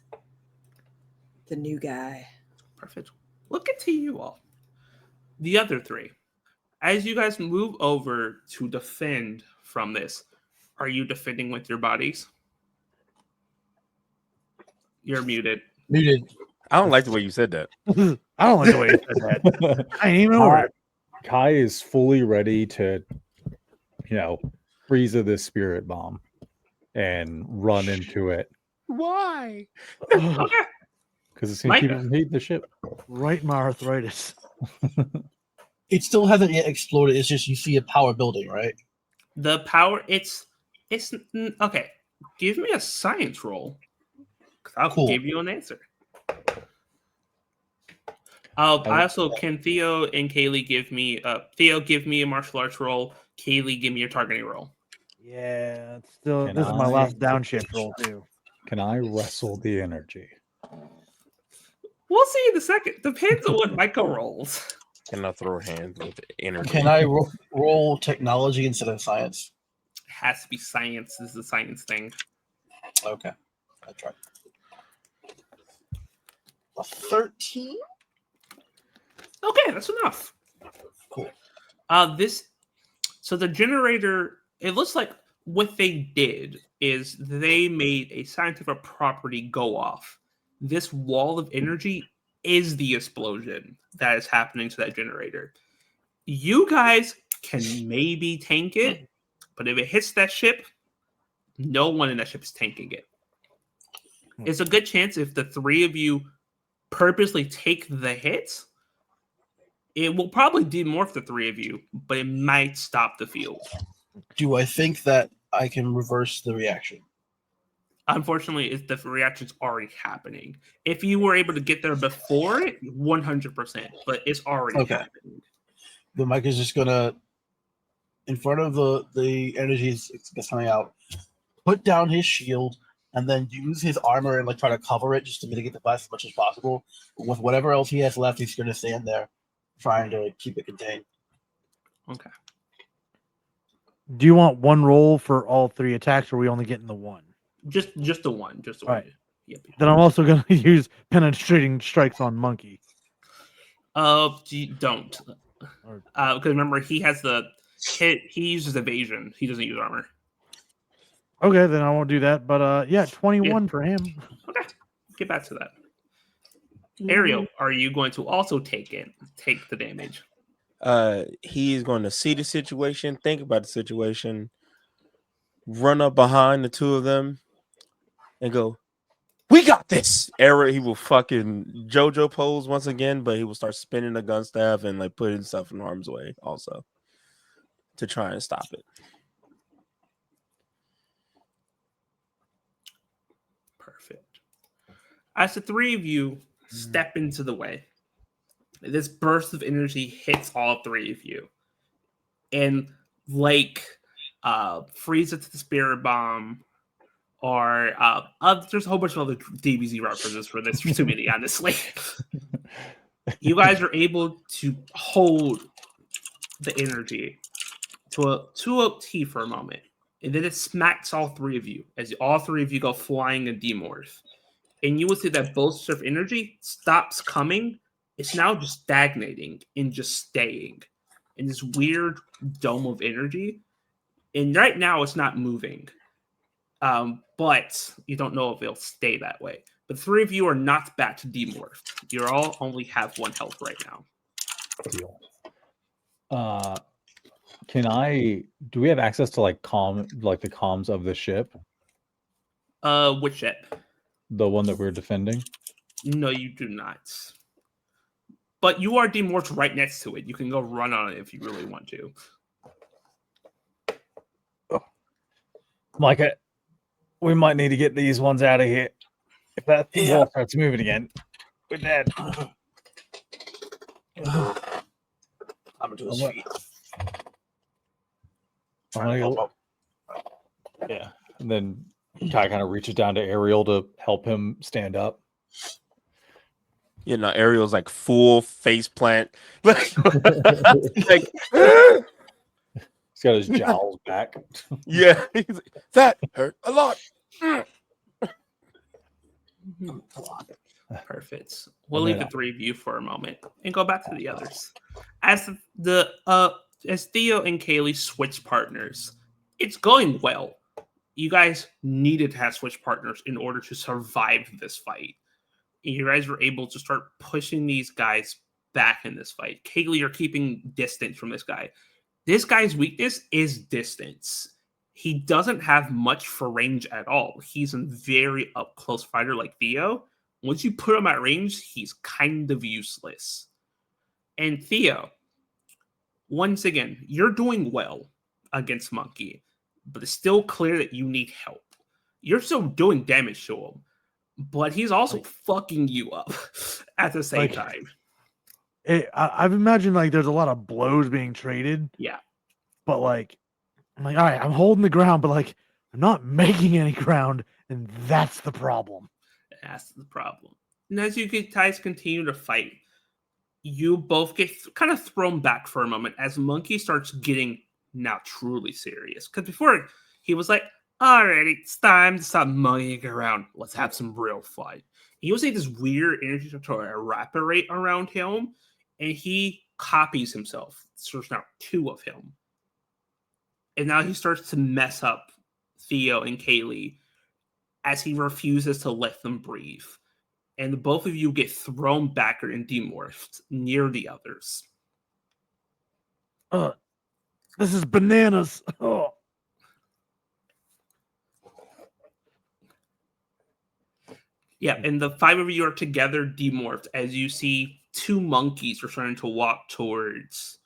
the new guy. Perfect. Look at you all. The other three. As you guys move over to defend from this, are you defending with your bodies? You're muted. Muted. I don't like the way you said that. I don't like the way he said that. I ain't even over it. Kai is fully ready to, freeze this spirit bomb and run into it Why? Okay. because it's going to keep Micah. him hitting the ship. Right in my arthritis. It still hasn't yet exploded. It's just you see a power building, right? The power, it's okay. Give me a science roll. 'Cause I'll Cool. give you an answer. I also can Theo and Kaylee give me Theo give me a martial arts roll. Kaylee give me your targeting roll. Yeah, it's still. Can This is my I- last downshift roll too. Can I wrestle the energy? We'll see in a second. Depends on what Micah rolls. Can I throw hands with energy? Can I roll technology instead of science? It has to be science. This is a science thing. Okay, I tried. A 13. Okay, that's enough. Cool. So the generator, it looks like what they did is they made a scientific property go off. This wall of energy is the explosion that is happening to that generator. You guys can maybe tank it, but if it hits that ship, no one in that ship is tanking it. It's a good chance if the three of you purposely take the hits, it will probably demorph the three of you, but it might stop the field. Do I think that I can reverse the reaction? Unfortunately, the reaction's already happening. If you were able to get there before it, 100%, but it's already Okay. happening. The mic is just gonna, in front of the energy that's coming out, put down his shield and then use his armor and like try to cover it just to mitigate the blast as much as possible. With whatever else he has left, he's gonna stand there trying to keep it contained. Okay. Do you want one roll for all three attacks, or are we only getting the one? Just the one. Just the All one. right. Yep. Then I'm also going to use penetrating strikes on Monkey. Don't. Or- Because remember, he has the hit. He uses evasion. He doesn't use armor. Okay, then I won't do that. But yeah, 21 for him. Okay. Get back to that. Ariel, are you going to also take the damage? He's going to see the situation, think about the situation, run up behind the two of them, and go, "We got this!" Arrow. He will fucking JoJo pose once again, but he will start spinning the gun staff and like putting stuff in harm's way also to try and stop it. Perfect. As the three of you step into the way, this burst of energy hits all three of you. And like freeze it to the spirit bomb, or there's a whole bunch of other DBZ references for this, too many, honestly. You guys are able to hold the energy to a T for a moment. And then it smacks all three of you as all three of you go flying and demorph. And you will see that burst of energy stops coming. It's now just stagnating and just staying. in this weird dome of energy. And right now it's not moving. But you don't know if it'll stay that way. But 3 of you are not back to demorphed. You all only have 1 health right now. Deal. Do we have access to like the comms of the ship? Which ship? The one that we're defending? No, you do not. But you are demorphed right next to it. You can go run on it if you really want to. Micah, we might need to get these ones out of here. If that wall starts moving again, we're dead. I'm into his feet. Yeah. And then Kai kind of reaches down to Ariel to help him stand up. You know, Ariel's like full face plant. like He's got his jowls back. yeah, he's like, that hurt a lot. Perfect. We'll leave the 3 of you for a moment and go back to the others. As as Theo and Kaylee switch partners, it's going well. You guys needed to have switch partners in order to survive this fight. And you guys were able to start pushing these guys back in this fight. Kaylee, you're keeping distance from this guy. This guy's weakness is distance. He doesn't have much for range at all. He's a very up-close fighter like Theo. Once you put him at range, he's kind of useless. And Theo, once again, you're doing well against Monkey, but it's still clear that you need help. You're still doing damage to him, but he's also fucking you up at the same time. I've imagined like there's a lot of blows being traded. Yeah. But like, I'm like, all right, I'm holding the ground, but like, I'm not making any ground, and that's the problem. That's the problem. And as you guys continue to fight, you both get kind of thrown back for a moment as Monkey starts getting now truly serious. Because before he was like, all right, it's time to stop monkeying around. Let's have some real fun. He was like this weird energy to evaporate around him, and he copies himself. So there's now 2 of him. And now he starts to mess up Theo and Kaylee as he refuses to let them breathe. And both of you get thrown backward and demorphed near the others. This is bananas. Oh. Yeah, and the 5 of you are together demorphed as you see 2 monkeys are starting to walk towards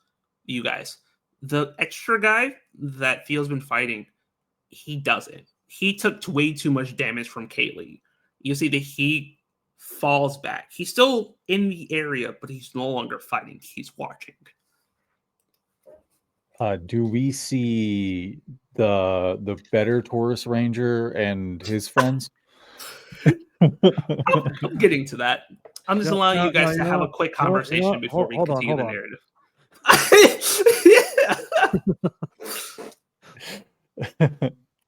you guys. The extra guy that Theo's been fighting, he doesn't. He took way too much damage from Kaylee. You see that he falls back. He's still in the area, but he's no longer fighting. He's watching. Do we see the better Taurus Ranger and his friends? I'm getting to that. I'm just allowing you guys to have a quick conversation before we continue the narrative.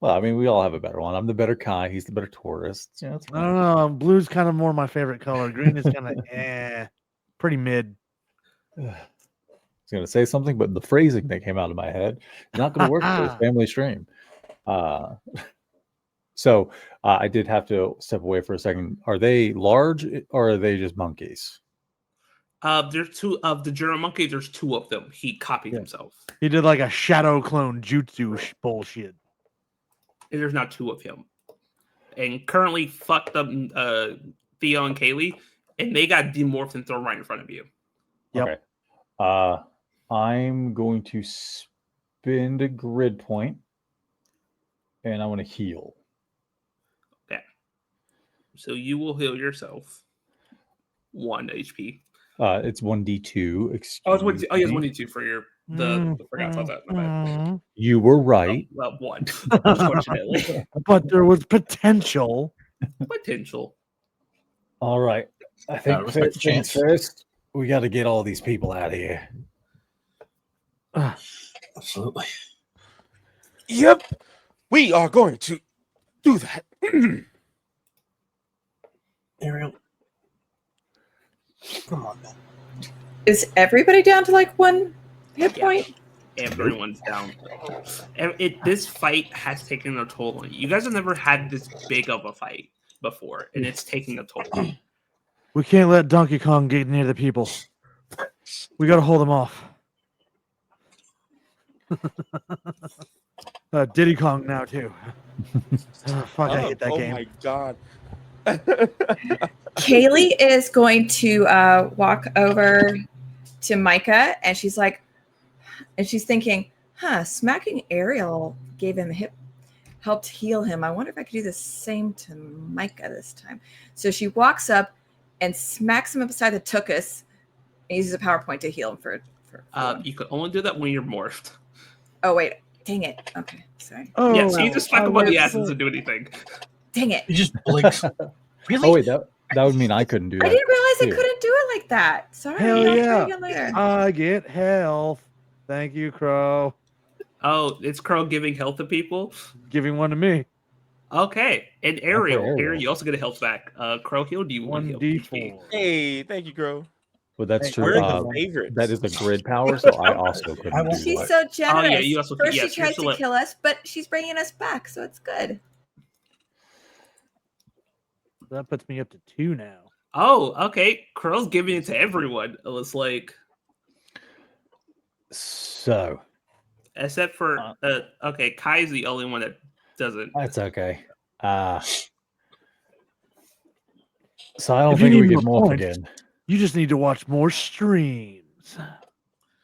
Well, I mean, we all have a better one. I'm the better Kai. He's the better Taurus. You know, I don't know. Blue's kind of more my favorite color. Green is kind of pretty mid. I was going to say something, but the phrasing that came out of my head is not going to work for this family stream. So I did have to step away for a second. Are they large or are they just monkeys? There's 2 of the German monkey. There's 2 of them. He copied himself. He did like a shadow clone jutsu bullshit. And there's now 2 of him. And currently fucked up Theo and Kaylee, and they got demorphed and thrown right in front of you. Yep. Okay. I'm going to spend a grid point, and I want to heal. Okay. So you will heal yourself 1 HP. It's 1d2. It's 1d2 for your I forgot about that. My bad. You were right. Well, 1, unfortunately. But there was potential. Potential. All right. I think first, we got to get all these people out of here. Absolutely. Yep, we are going to do that. Ariel, come on, man. Is everybody down to like 1 Hit Yeah. point. Everyone's down. This fight has taken a toll on you. You guys have never had this big of a fight before, and it's taking a toll. We can't let Donkey Kong get near the people. We got to hold them off. Diddy Kong now too. Fuck, I hate that oh game. my god. Kaylee is going to walk over to Micah, and she's thinking, smacking Ariel gave him a hip, helped heal him. I wonder if I could do the same to Micah this time. So she walks up and smacks him up beside the tuchus and uses a PowerPoint to heal him for You can only do that when you're morphed. Oh, wait. Dang it. Okay. Sorry. Oh, Yeah, so you just smack him on the ass was- doesn't do anything. Dang it. He just blinks. Really? Oh wait, that would mean I couldn't do that. I didn't realize I too. couldn't do it like that. Sorry. Hell I'll try yeah. again later. I get health. Thank you, Crow. Oh, it's Crow giving health to people? Giving one to me. Okay. And Ariel. Ariel. Ariel, you also get a health back. Crow healed you 1 1d4. Hey, thank you, Crow. Well, that's Hey, true. We're the favorites. That is a grid power, so I also couldn't I won't- do She's that. so generous. Oh, yeah, you also- First yes, she tries you're to kill us, but she's bringing us back, so it's good. That puts me up to 2 now. Oh, okay. Crow's giving it to everyone. It was like, So except for, okay, Kai's the only one that doesn't. that's okay. So I don't If you think we need get more morph points- again. You just need to watch more streams.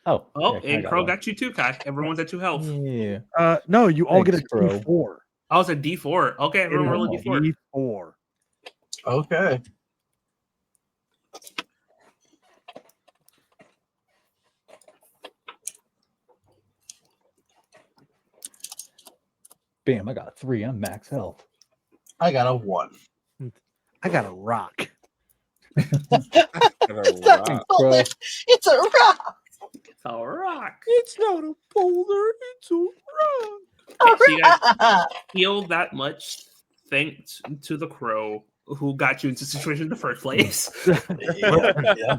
Oh, Oh, yeah, I and got Crow one. got you too, Kai. Everyone's at 2 health. Yeah. No, you all get a Thanks, Crow. D4. Oh, it's a D4. Okay, everyone It roll a is D4. D4. Okay. Bam! I got a 3 on max health. I got a 1. I got a rock. Crow. It's a rock. It's a rock. It's not a boulder, it's a rock. Okay, so you guys heal that much thanks to the Crow who got you into the situation in the first place. Yeah.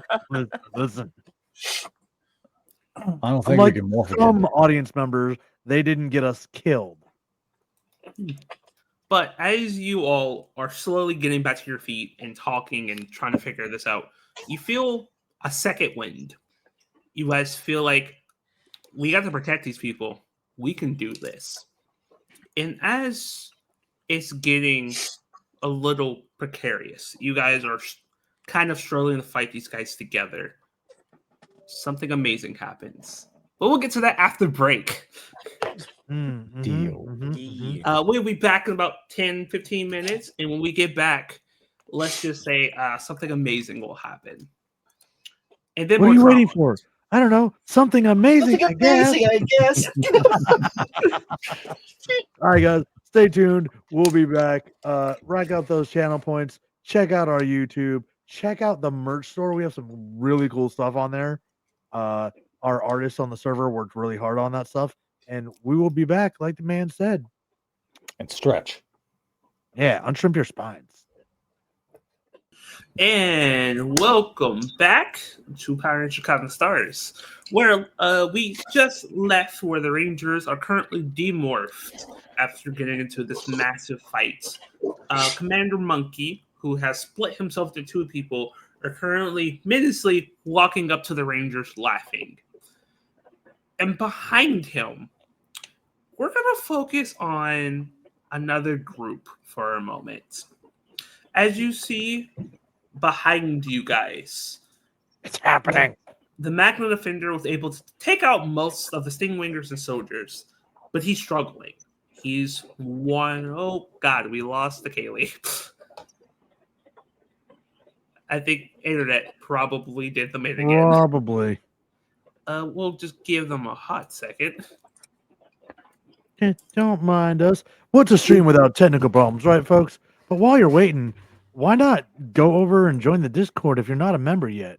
Listen, I don't think Unlike we can morph some again. audience members, they didn't get us killed. But as you all are slowly getting back to your feet and talking and trying to figure this out, you feel a second wind. You guys feel like we got to protect these people. We can do this. And as it's getting a little precarious, you guys are kind of struggling to fight these guys together. Something amazing happens. But we'll get to that after break. Deal. We'll be back in about 10, 15 minutes. And when we get back, let's just say something amazing will happen. And then What are more you waiting drama. for? I don't know. Something amazing. Something I guess. amazing, I guess. All right, guys. Stay tuned. We'll be back. Rack out those channel points. Check out our YouTube. Check out the merch store. We have some really cool stuff on there. Our artists on the server worked really hard on that stuff. And we will be back, like the man said. And stretch. Yeah, unshrimp your spines. And welcome back to Power and Chicago Stars, where we just left where the Rangers are currently demorphed after getting into this massive fight. Commander Monkey, who has split himself into 2 people, are currently menacingly walking up to the Rangers laughing. And behind him, we're going to focus on another group for a moment. As you see behind you guys, It's happening. the Magna Defender was able to take out most of the Stingwingers and soldiers, but he's struggling. He's one. Oh, God, we lost the Kaylee. I think Internet probably did them in again. Probably. We'll just give them a hot second. Don't mind us. What's a stream without technical problems, right, folks? But while you're waiting, why not go over and join the Discord if you're not a member yet?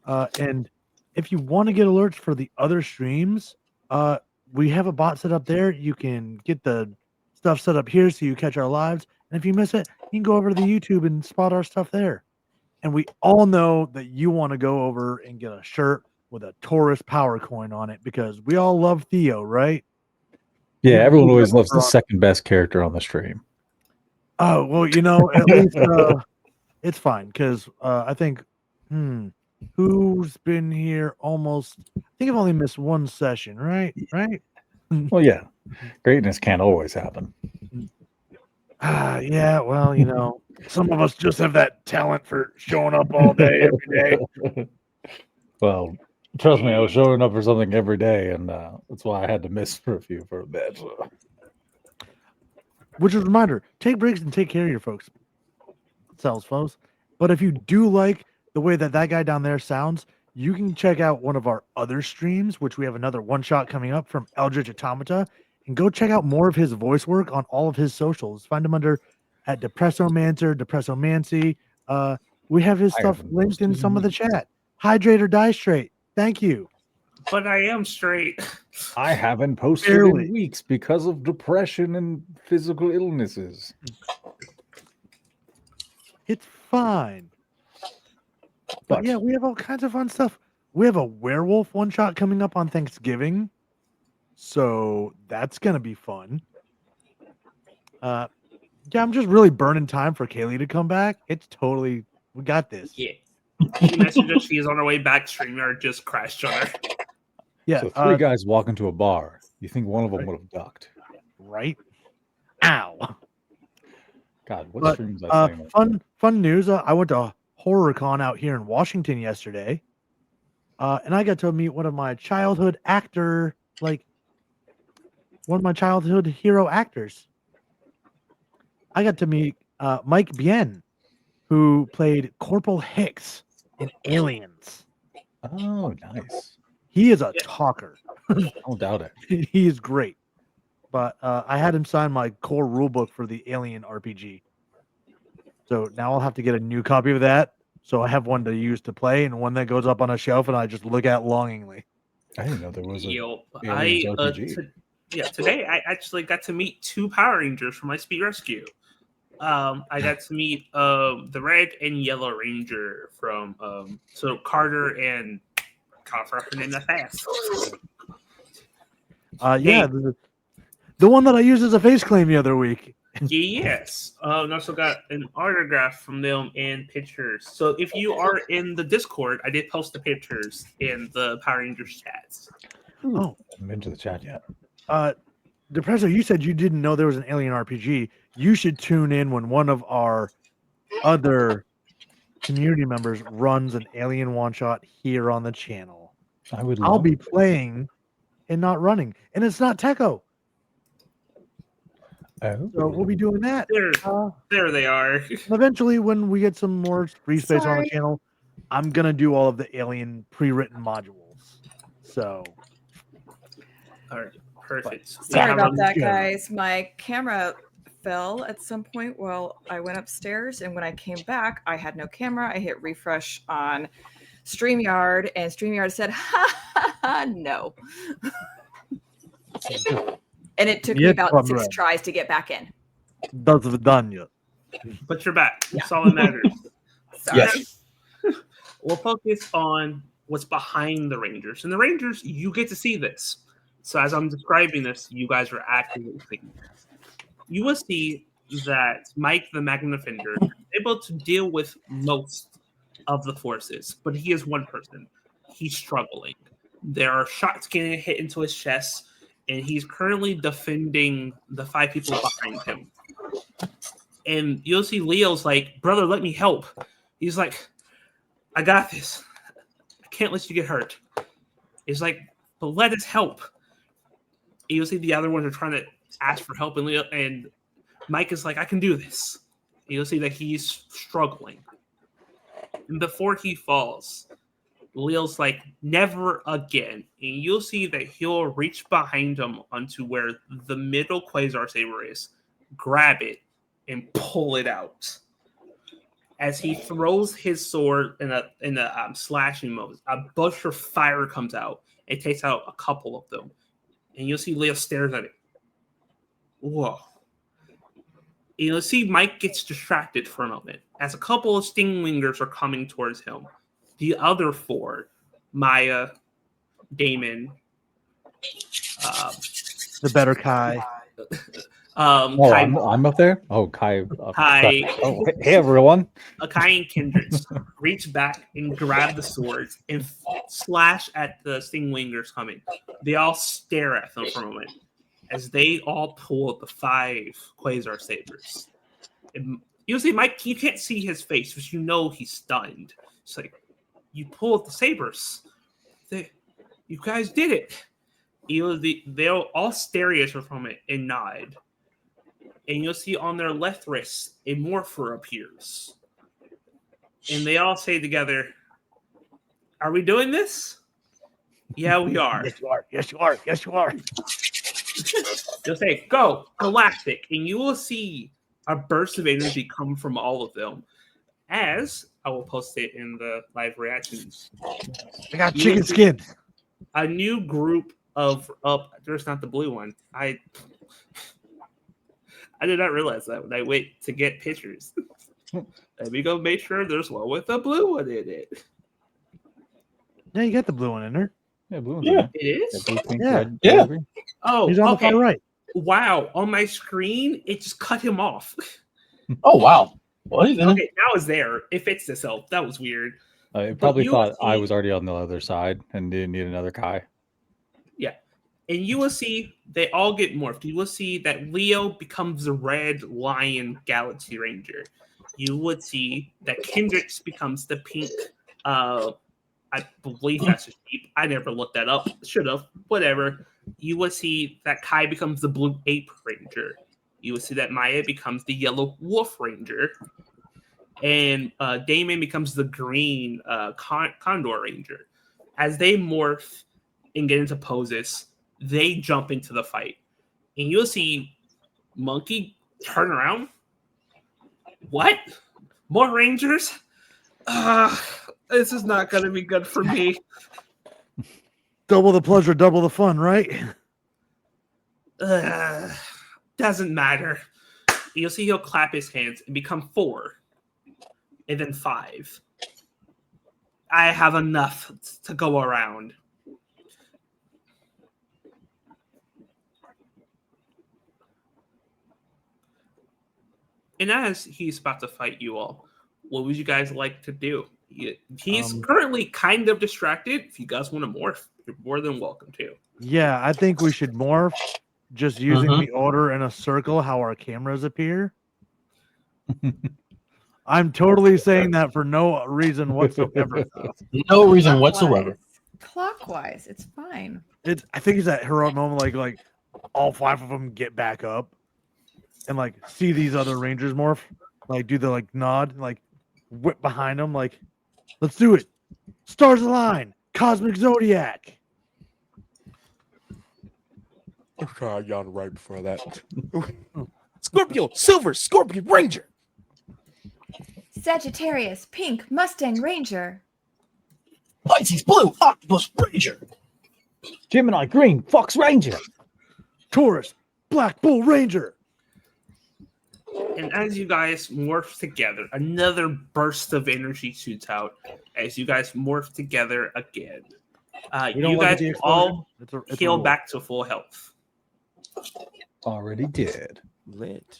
And if you want to get alerts for the other streams, we have a bot set up there. You can get the stuff set up here so you catch our lives. And if you miss it, you can go over to the YouTube and spot our stuff there. And we all know that you want to go over and get a shirt with a Taurus power coin on it because we all love Theo, right? Yeah, You everyone blew always that loves the for- second best character on the stream. Oh well, at least it's fine because I think who's been here almost. I think I've only missed one session, right? Right? Well, yeah, greatness can't always happen. Yeah. Well, some of us just have that talent for showing up all day, every day. Well, trust me, I was showing up for something every day, and that's why I had to miss for a bit. Which is a reminder: take breaks and take care of your folks. Sells foes. But if you do like the way that guy down there sounds, you can check out one of our other streams, which we have another one shot coming up from Eldritch Automata, and go check out more of his voice work on all of his socials. Find him under at Depressomancer, Depressomancy. We have his I stuff haven't linked in posted some in of the chat. Hydrate or die straight. Thank you. But I am straight. I haven't posted Barely. in weeks because of depression and physical illnesses. It's fine. But yeah, we have all kinds of fun stuff. We have a werewolf one shot coming up on Thanksgiving. So that's gonna be fun. Yeah, I'm just really burning time for Kaylee to come back. We got this. Yeah. She messaged us. She is on her way back. StreamYard just crashed on her. Yeah. So three guys walk into a bar. You think one of them would have ducked? Right. Ow. God, what But, stream was I saying? fun news. I went to HorrorCon out here in Washington yesterday. And I got to meet one of my childhood hero actors. I got to meet Mike Bien, who played Corporal Hicks in Aliens. Oh, nice. He is a talker. I don't doubt it. He is great. But I had him sign my core rulebook for the Alien RPG. So now I'll have to get a new copy of that. So I have one to use to play and one that goes up on a shelf and I just look at longingly. I didn't know there was a Yo, Aliens RPG. Today I actually got to meet 2 Power Rangers from my Speed Rescue. I got to meet the Red and Yellow Ranger from so Carter and God, for her name that fast. Yeah, the one that I used as a face claim the other week. Yes. And also got an autograph from them and pictures. So if you are in the Discord, I did post the pictures in the Power Rangers chats. Oh, I'm into the chat yet. Depresso, you said you didn't know there was an Alien RPG. You should tune in when one of our other community members runs an Alien one shot here on the channel. I'll be playing and not running, and it's not Techo. Oh. So we'll be doing that. There they are. Eventually, when we get some more free space on the channel, I'm gonna do all of the Alien pre-written modules. So, all right, perfect. Sorry about that, guys. My camera fell at some point while I went upstairs, and when I came back, I had no camera. I hit refresh on StreamYard, and StreamYard said, "Ha no." And it took me about 6 tries to get back in. That's done yet. But you're back. That's all that matters. Yes. We'll focus on what's behind the Rangers. And the Rangers, you get to see this. So as I'm describing this, you guys are actively seeing this. You will see that Mike the Magnifender is able to deal with most of the forces, but he is one person. He's struggling. There are shots getting hit into his chest, and he's currently defending the 5 people behind him. And you'll see Leo's like, brother, let me help. He's like, I got this. I can't let you get hurt. He's like, but let us help. And you'll see the other ones are trying to ask for help, and Leo and Mike is like, I can do this. And you'll see that he's struggling. And before he falls, Leo's like, never again. And you'll see that he'll reach behind him onto where the middle Quasar Saber is, grab it, and pull it out. As he throws his sword in a slashing mode, a burst of fire comes out. It takes out a couple of them. And you'll see Leo stares at it. Whoa. And you'll see Mike gets distracted for a moment as a couple of stinglingers are coming towards him. The other 4 Maya, Damon, The better Kai. Oh, Kai, I'm up there. Oh, Kai. Kai, Oh, hey everyone. Kai and Kindred reach back and grab the swords and slash at the Stingwingers coming. They all stare at them for a moment as they all pull the 5 Quasar sabers. And usually, Mike, you can't see his face, but you know he's stunned. It's like, you pulled the sabers. You guys did it. They'll all stare at you from it and nod. And you'll see on their left wrist, a morpher appears. And they all say together, "Are we doing this?" "Yeah, we are." Yes, you are. Yes, you are. Yes, you are. They'll say, "Go, Galactic." And you will see a burst of energy come from all of them. As I will post it in the live reactions. I got chicken skin. A new group of there's not the blue one. I did not realize that when I wait to get pictures. Let me go make sure there's one with a blue one in it. Yeah, you got the blue one in there. Yeah, blue. Yeah. It is? Blue, pink, Yeah. red, Yeah. green. Oh, He's on okay. the far right. Wow. On my screen, it just cut him off. Oh wow. What? Okay, now it's there. It fits itself. That was weird. It probably you thought I see- was already on the other side and didn't need another Kai. Yeah. And you will see they all get morphed. You will see that Leo becomes the Red Lion Galaxy Ranger. You would see that Kendricks becomes the pink, I believe that's a sheep. I never looked that up. Should have. Whatever. You will see that Kai becomes the Blue Ape Ranger. You will see that Maya becomes the Yellow Wolf Ranger. And Damon becomes the Green Condor Ranger. As they morph and get into poses, they jump into the fight. And you'll see Monkey turn around. What? More Rangers? This is not going to be good for me. Double the pleasure, double the fun, right? Doesn't matter. You'll see he'll clap his hands and become 4. And then 5. I have enough to go around. And as he's about to fight you all, what would you guys like to do? He's currently kind of distracted. If you guys want to morph, you're more than welcome to. Yeah, I think we should morph just using the order in a circle how our cameras appear. I'm totally saying that for no reason whatsoever. No reason whatsoever. Clockwise, it's fine. I think it's that heroic moment, like all 5 of them get back up and like see these other Rangers morph, like do the like nod, like whip behind them, like let's do it. Stars align, Cosmic Zodiac. I yawned right before that. Scorpio, Silver, Scorpion Ranger. Sagittarius, pink, Mustang Ranger. Pisces blue, Octopus Ranger. Gemini, green, Fox Ranger. Taurus, Black Bull Ranger. And as you guys morph together, another burst of energy shoots out as you guys morph together again. You guys all heal back to full health. Already did. Lit.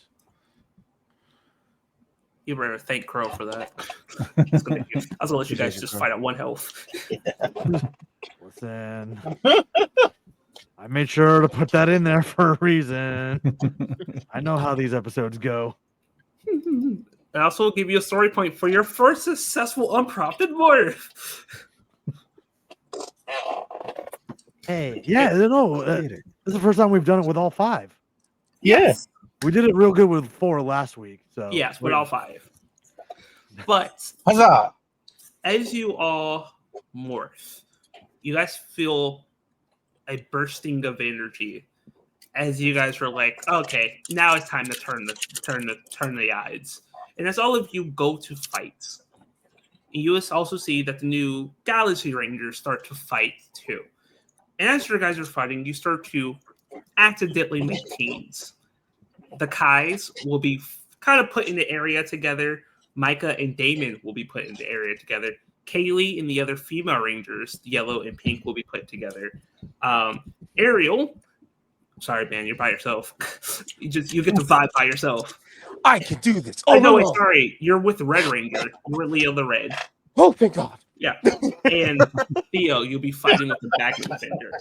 You better thank Crow for that. I was gonna let you guys just fight at 1 health. Listen, I made sure to put that in there for a reason. I know how these episodes go. I also will give you a story point for your first successful unprompted morph. Hey, yeah, no, this is the first time we've done it with all 5. Yes. We did it real good with 4 last week. So Yes, with all 5. But Huzzah. as you all morph, you guys feel a bursting of energy as you guys were like, okay, now it's time to turn the odds. And as all of you go to fight, you also see that the new Galaxy Rangers start to fight too. And as you guys are fighting, you start to accidentally make teams. The Kais will be kind of put in the area together. Micah and Damon will be put in the area together. Kaylee and the other female rangers, yellow and pink, will be put together. Ariel, sorry, man, you're by yourself. you get to vibe by yourself. I can do this. Oh no, wait, sorry, you're with Red Ranger. You're Leo the Red. Oh, thank God. Yeah, and Theo, you'll be fighting with the Magna Defender.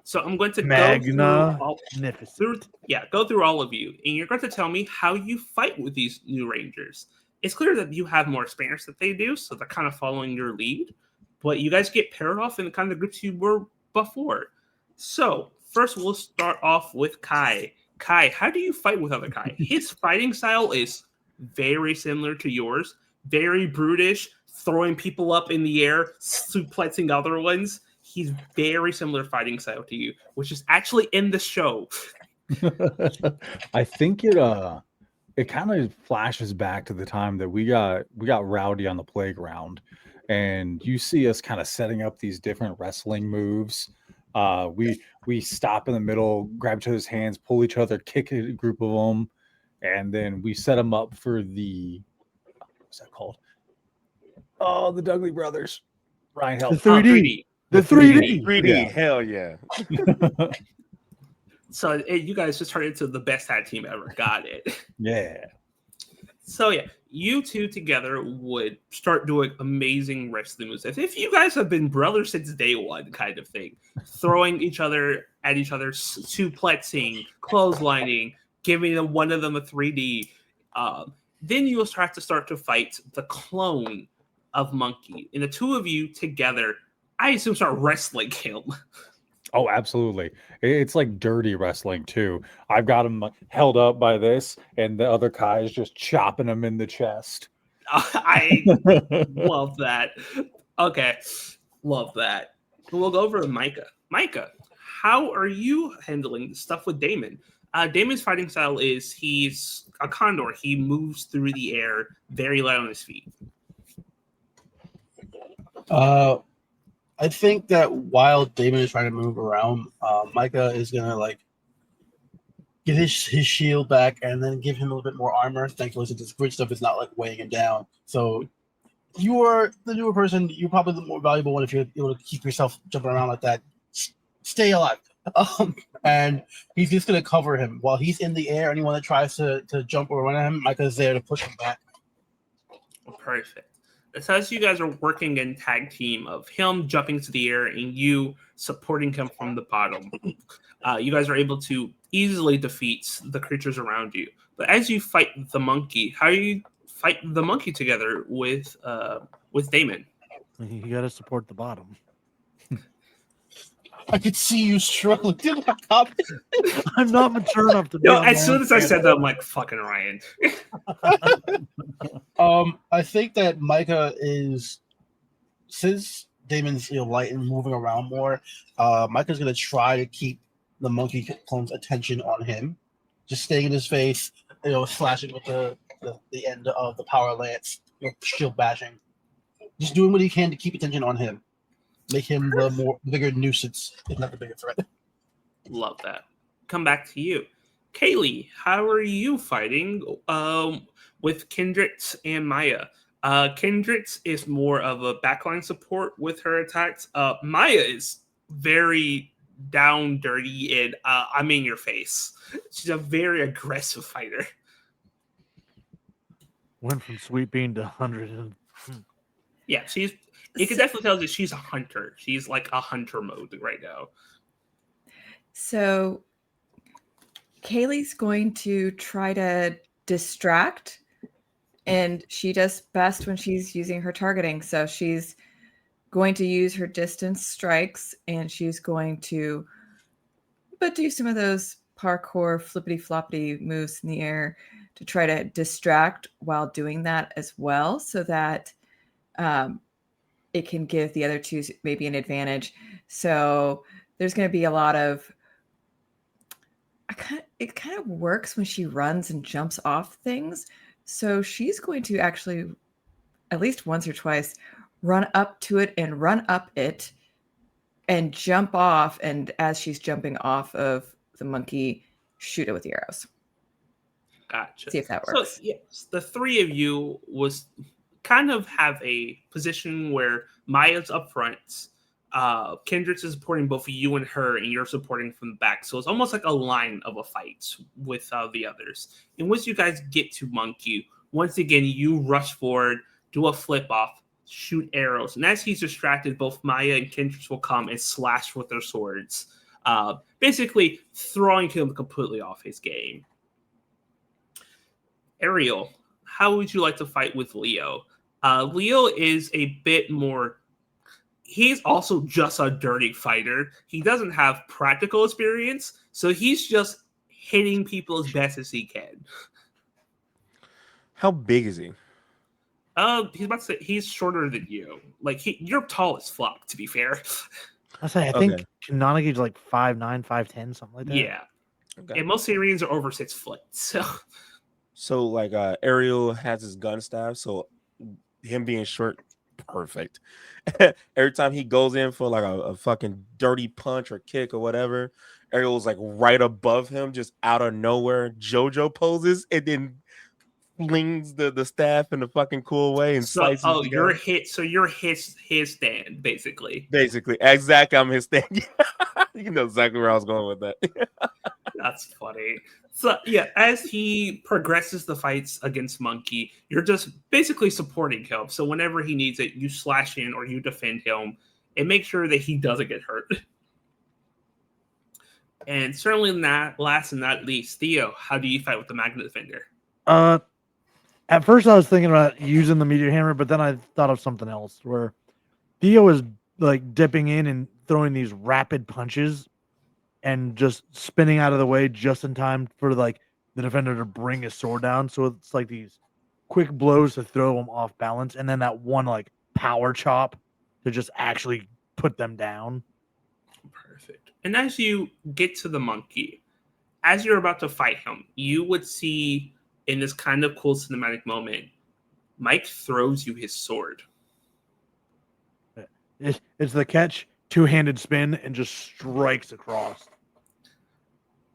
So I'm going to Magna go through all of you, and you're going to tell me how you fight with these new Rangers. It's clear that you have more experience than they do, so they're kind of following your lead. But you guys get paired off in the kind of groups you were before. So first, we'll start off with Kai. Kai, how do you fight with other Kai? His fighting style is very similar to yours. Very brutish, throwing people up in the air, suplexing other ones. He's very similar fighting style to you, which is actually in the show. I think it kind of flashes back to the time that we got rowdy on the playground, and you see us kind of setting up these different wrestling moves. We stop in the middle, grab each other's hands, pull each other, kick a group of them, and then we set them up for the what's that called? Oh, the Dudley brothers. Ryan, help. The 3D. The 3D. 3D. Yeah. Hell yeah. So you guys just turned into the best tag team ever. Got it. Yeah. So yeah, you two together would start doing amazing wrestling moves. If you guys have been brothers since day one, kind of thing, throwing each other at each other, suplexing, clotheslining, giving one of them a 3D. Then you'll start to fight the clone of Monkey, and the two of you together, I assume, start wrestling him. Oh, absolutely. It's like dirty wrestling too. I've got him held up by this, and the other Kai is just chopping him in the chest. I love that. Okay, love that. We'll go over to Micah. Micah, how are you handling the stuff with Damon? Damon's fighting style is he's a condor. He moves through the air very light on his feet. I think that while Damon is trying to move around, Micah is gonna like get his shield back and then give him a little bit more armor. Thankfully, since his grid stuff is not like weighing him down. So you are the newer person. You're probably the more valuable one if you're able to keep yourself jumping around like that. Stay alive. And he's just gonna cover him while he's in the air. Anyone that tries to jump or run at him, Micah's there to push him back. Perfect. So as you guys are working in tag team of him jumping to the air and you supporting him from the bottom, you guys are able to easily defeat the creatures around you. But as you fight the monkey, how do you fight the monkey together with Damon? You got to support the bottom. I could see you struggling. I'm not mature enough to. No, as soon as I said that, I'm like, fucking Ryan. I think that Micah is, since Damon's light and moving around more, Micah's gonna try to keep the monkey clone's attention on him, just staying in his face, slashing with the end of the power lance, shield bashing, just doing what he can to keep attention on him. Make him the bigger nuisance, if not the bigger threat. Love that. Come back to you. Kaylee, how are you fighting with Kendricks and Maya? Kendricks is more of a backline support with her attacks. Maya is very down, dirty, and I'm in your face. She's a very aggressive fighter. Went from Sweet Bean to 100. Yeah, you can definitely tell that she's a hunter. She's like a hunter mode right now. So Kaylee's going to try to distract, and she does best when she's using her targeting. So she's going to use her distance strikes, and she's going to do some of those parkour flippity floppity moves in the air to try to distract while doing that as well, so that it can give the other two maybe an advantage. So there's going to be a lot of, it kind of works when she runs and jumps off things. So she's going to actually, at least once or twice, run up to it and run up it and jump off. And as she's jumping off of the monkey, shoot it with the arrows. Gotcha. See if that works. So, yes, the three of you was kind of have a position where Maya's up front. Kendrick's is supporting both you and her, and you're supporting from the back. So it's almost like a line of a fight with the others. And once you guys get to Monkey, once again, you rush forward, do a flip off, shoot arrows. And as he's distracted, both Maya and Kendrick will come and slash with their swords, basically throwing him completely off his game. Ariel, how would you like to fight with Leo? Leo is a bit more... He's also just a dirty fighter. He doesn't have practical experience, so he's just hitting people as best as he can. How big is he? He's about to say he's shorter than you. Like you're tall as fuck, to be fair. I say I think Kananagi's like 5'9", 5'10", something like that. Yeah. Okay. And most Syrians are over 6 foot. So like Ariel has his gun staff, so him being short, perfect. Every time he goes in for like a fucking dirty punch or kick or whatever, Ariel's like right above him, just out of nowhere. JoJo poses and then flings the staff in a fucking cool way and slices. Oh, you're hit. So you're his stand, basically. Basically, exactly. I'm his stand. You know exactly where I was going with that. That's funny. So yeah, as he progresses the fights against Monkey, you're just basically supporting him. So whenever he needs it, you slash in or you defend him and make sure that he doesn't get hurt. And certainly not last and not least, Theo, how do you fight with the Magnet Defender? At first I was thinking about using the Meteor Hammer, but then I thought of something else where Theo is like dipping in and throwing these rapid punches and just spinning out of the way just in time for like the defender to bring his sword down. So it's like these quick blows to throw them off balance, and then that one like power chop to just actually put them down. Perfect. And as you get to the Monkey, as you're about to fight him, you would see in this kind of cool cinematic moment, Mike throws you his sword. It's the catch, two-handed spin, and just strikes across.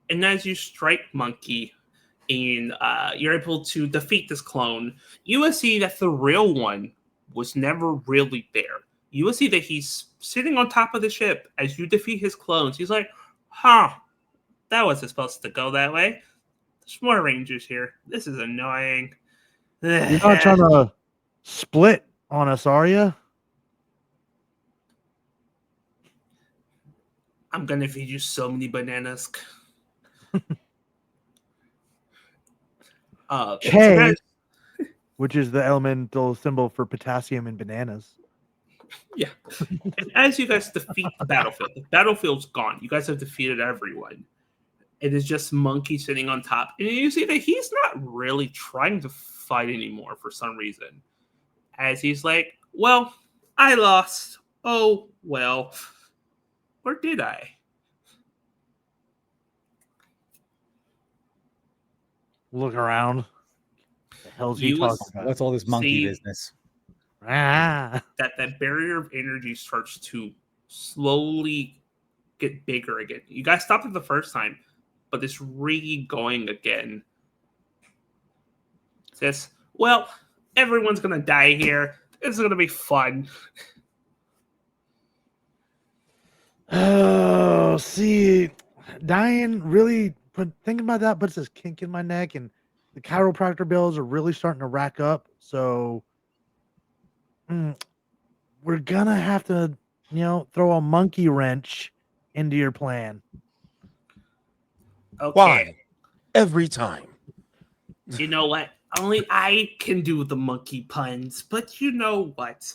And as you strike Monkey and you're able to defeat this clone, you will see that the real one was never really there. You will see that he's sitting on top of the ship as you defeat his clones. He's like, that wasn't supposed to go that way. There's more Rangers here. This is annoying. You're not trying to split on us, are you? I'm going to feed you so many bananas. K, which is the elemental symbol for potassium in bananas. Yeah. And as you guys defeat the battlefield's gone. You guys have defeated everyone. It is just Monkey sitting on top. And you see that he's not really trying to fight anymore for some reason. As he's like, well, I lost. Oh, well. Or did I? Look around. What the hell's he talking about? What's all this monkey business? That barrier of energy starts to slowly get bigger again. You guys stopped it the first time, but it's really going again. It says, well, everyone's going to die here. It's going to be fun. Oh, see, dying really thinking about that puts this kink in my neck, and the chiropractor bills are really starting to rack up. So we're gonna have to, throw a monkey wrench into your plan. Okay. Why? Every time. You know what? Only I can do the monkey puns, but you know what?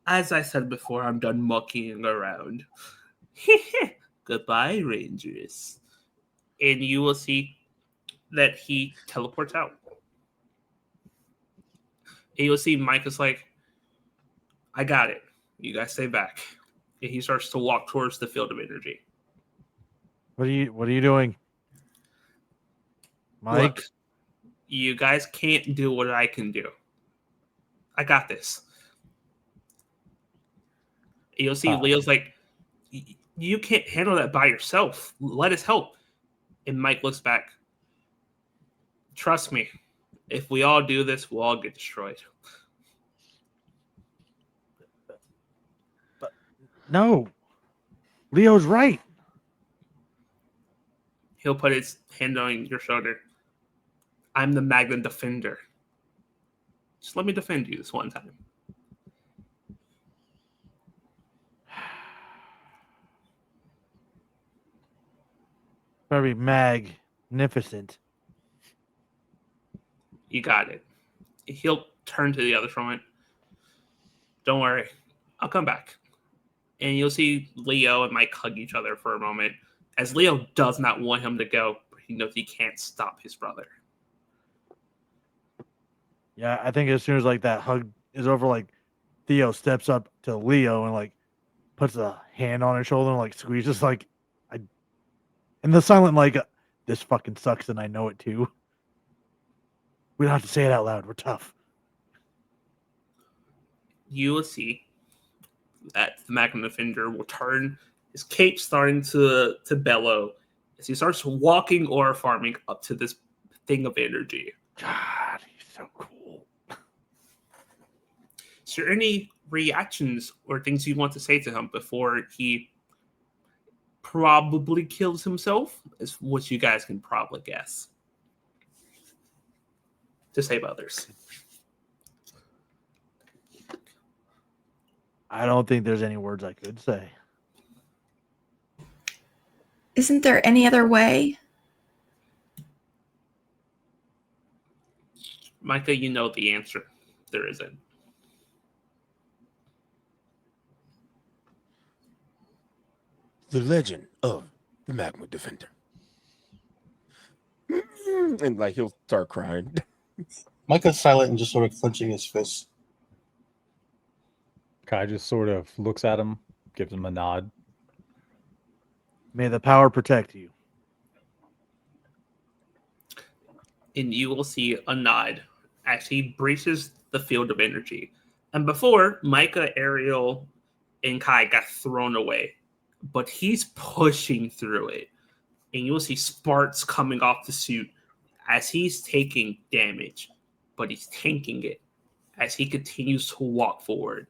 As I said before, I'm done monkeying around. Goodbye, Rangers. And you will see that he teleports out. And you'll see Mike is like, I got it. You guys stay back. And he starts to walk towards the field of energy. What are you doing? Mike? Look, you guys can't do what I can do. I got this. And you'll see Leo's like, you can't handle that by yourself. Let us help. And Mike looks back. Trust me, if we all do this, we'll all get destroyed. No. Leo's right. He'll put his hand on your shoulder. I'm the Magna Defender. Just let me defend you this one time. Very magnificent. You got it. He'll turn to the other from it. Don't worry. I'll come back. And you'll see Leo and Mike hug each other for a moment, as Leo does not want him to go, but he knows he can't stop his brother. Yeah, I think as soon as like that hug is over, like Theo steps up to Leo and like puts a hand on his shoulder and like squeezes like and the silent like this fucking sucks and I know it too. We don't have to say it out loud. We're tough. You will see that the Magna Defender will turn, his cape starting to bellow as he starts walking or farming up to this thing of energy. God, he's so cool. Is there any reactions or things you want to say to him before he probably kills himself? Is what you guys can probably guess. To save others. I don't think there's any words I could say. Isn't there any other way? Micah, you know the answer. There isn't. The legend of the Magma Defender. And like he'll start crying. Micah's silent and just sort of clenching his fist. Kai just sort of looks at him, gives him a nod. May the power protect you. And you will see a nod as he breaches the field of energy. And before, Micah, Ariel, and Kai got thrown away, but he's pushing through it. And you'll see sparks coming off the suit as he's taking damage, but he's tanking it as he continues to walk forward.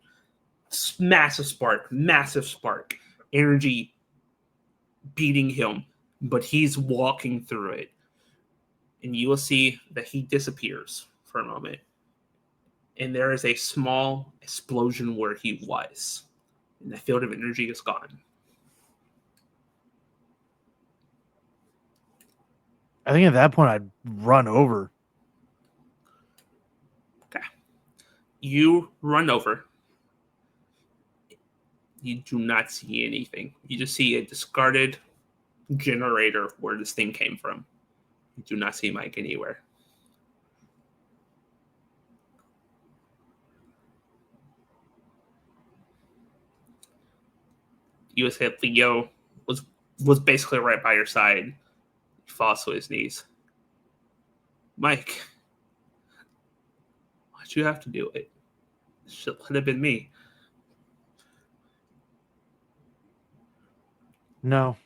Massive spark, energy beating him, but he's walking through it. And you will see that he disappears for a moment. And there is a small explosion where he was. And the field of energy is gone. I think at that point I'd run over. Okay. You run over. You do not see anything. You just see a discarded generator where this thing came from. You do not see Mike anywhere. You said Leo was basically right by your side. He falls to his knees. Mike, why'd you have to do it? It should have been me. No.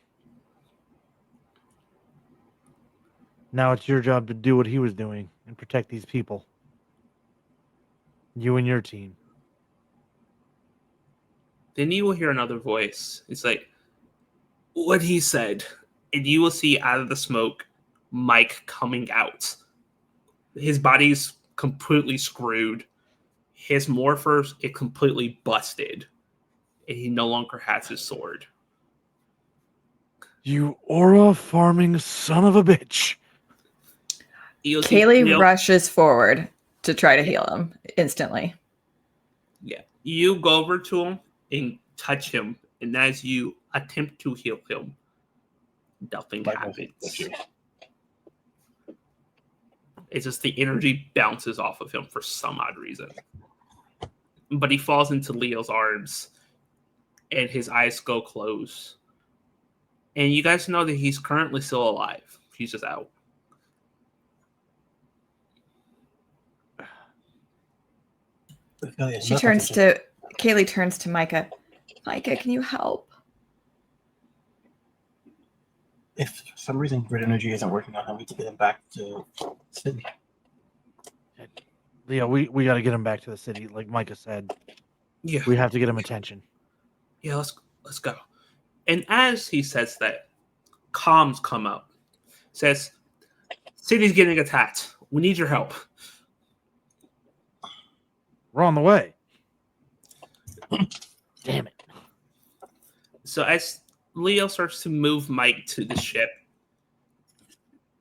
Now it's your job to do what he was doing and protect these people. You and your team. Then you will hear another voice. It's like what he said. And you will see out of the smoke Mike coming out. His body's completely screwed. His morphers is completely busted. And he no longer has his sword. You aura farming son of a bitch. Kaylee rushes forward to try to heal him instantly. Yeah. You go over to him and touch him. And as you attempt to heal him, nothing happens. It's just the energy bounces off of him for some odd reason. But he falls into Leo's arms and his eyes go closed. And you guys know that he's currently still alive. He's just out. Kaylee turns to Micah. Micah, can you help? If for some reason grid energy isn't working on him, we need to get him back to Sydney. Leo, we got to get him back to the city. Like Micah said, Yeah. we have to get him attention. Yeah, let's go. And as he says that, comms come up. Says, city's getting attacked. We need your help. We're on the way. Damn it. So as Leo starts to move Mike to the ship,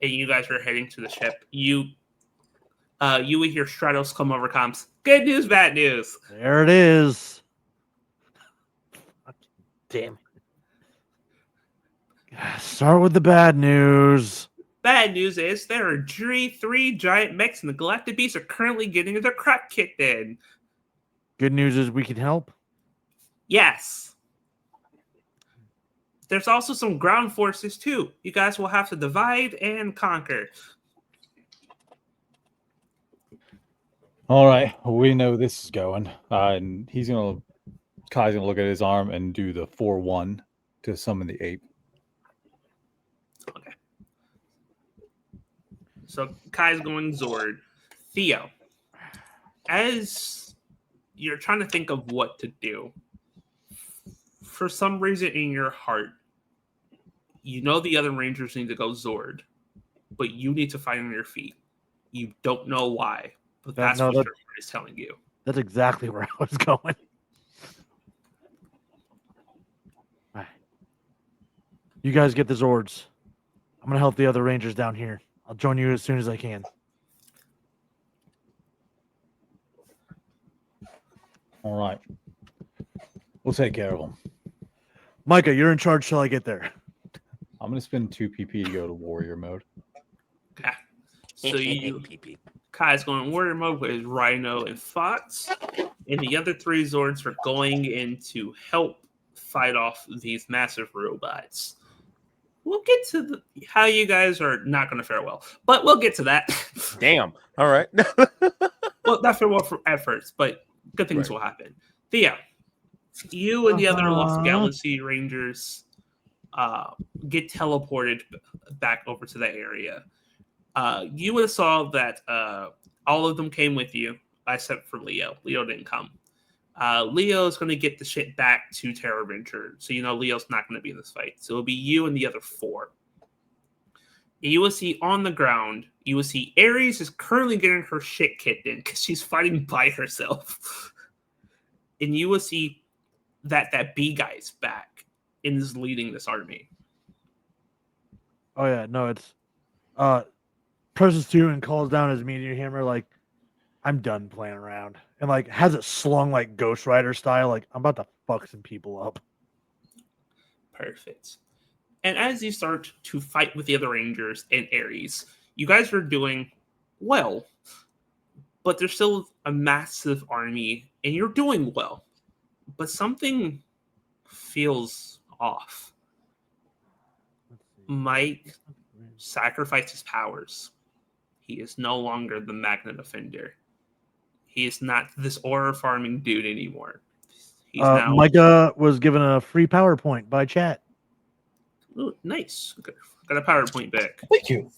and you guys are heading to the ship, you would hear Stratos come over comms. Good news, bad news. There it is. Damn it. Start with the bad news. Bad news is there are three giant mechs, and the Galactic Beasts are currently getting their crap kicked in. Good news is we can help. Yes. There's also some ground forces too. You guys will have to divide and conquer. All right, we know this is going. And Kai's gonna look at his arm and do the 4-1 to summon the ape. Okay. So Kai's going Zord. Theo, as you're trying to think of what to do, for some reason in your heart, you know the other Rangers need to go Zord, but you need to fight on your feet. You don't know why, but that's what your heart is telling you. That's exactly where I was going. All right. You guys get the Zords. I'm going to help the other Rangers down here. I'll join you as soon as I can. All right. We'll take care of them. Micah, you're in charge till I get there. I'm going to spend 2 PP to go to warrior mode. Okay. So Kai's going warrior mode with his Rhino and Fox, and the other 3 Zords are going in to help fight off these massive robots. We'll get to how you guys are not going to fare well, but we'll get to that. Damn. All right. Well, not fare well at first, but good things will happen. Theo, you and the other Lost Galaxy Rangers get teleported back over to that area. You would have saw that all of them came with you, except for Leo. Leo didn't come. Leo is going to get the shit back to Terra Venture, so you know Leo's not going to be in this fight. So it'll be you and the other 4. And you will see on the ground, you will see Ares is currently getting her shit kicked in because she's fighting by herself. And you will see that B guy's back and is leading this army. Oh, yeah. No, it's presses 2 and calls down his meteor hammer like, I'm done playing around. And like has it slung like Ghost Rider style, like I'm about to fuck some people up. Perfect. And as you start to fight with the other Rangers and Ares, you guys are doing well. But there's still a massive army, and you're doing well. But something feels off. Mike sacrificed his powers. He is no longer the Magnet Offender. He is not this aura farming dude anymore. He's now Micah was given a free PowerPoint by chat. Ooh, nice. Got a PowerPoint back. Thank you.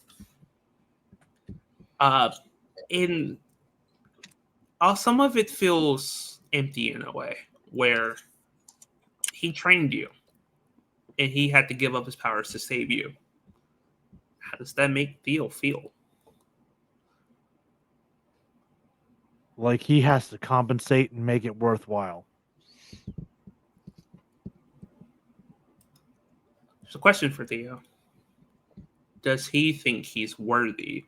Some of it feels empty in a way, where he trained you, and he had to give up his powers to save you. How does that make Theo feel? Like he has to compensate and make it worthwhile. There's a question for Theo. Does he think he's worthy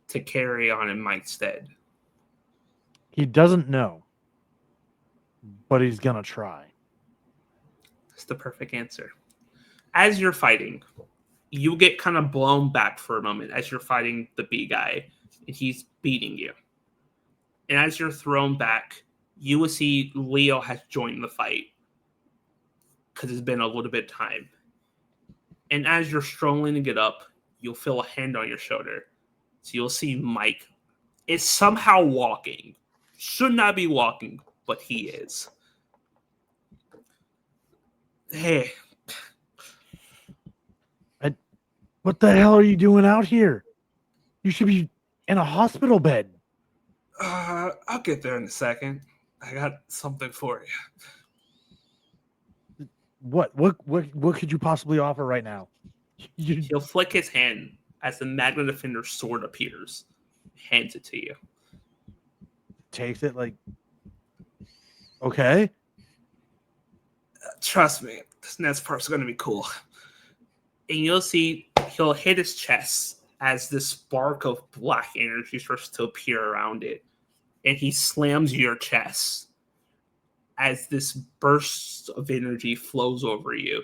to carry on in Mike's stead? He doesn't know, but he's gonna try. That's the perfect answer. As you're fighting, you get kind of blown back for a moment as you're fighting the B guy, and he's beating you. And as you're thrown back, you will see Leo has joined the fight because it's been a little bit of time. And as you're struggling to get up, you'll feel a hand on your shoulder. So you'll see Mike is somehow walking. Should not be walking, but he is. Hey. What the hell are you doing out here? You should be in a hospital bed. I'll get there in a second. I got something for you. What could you possibly offer right now? You He'll flick his hand as the Magna Defender's sword appears, hands it to you. takes it like, okay. Trust me, this next part's going to be cool. And you'll see he'll hit his chest as this spark of black energy starts to appear around it. And he slams your chest as this burst of energy flows over you.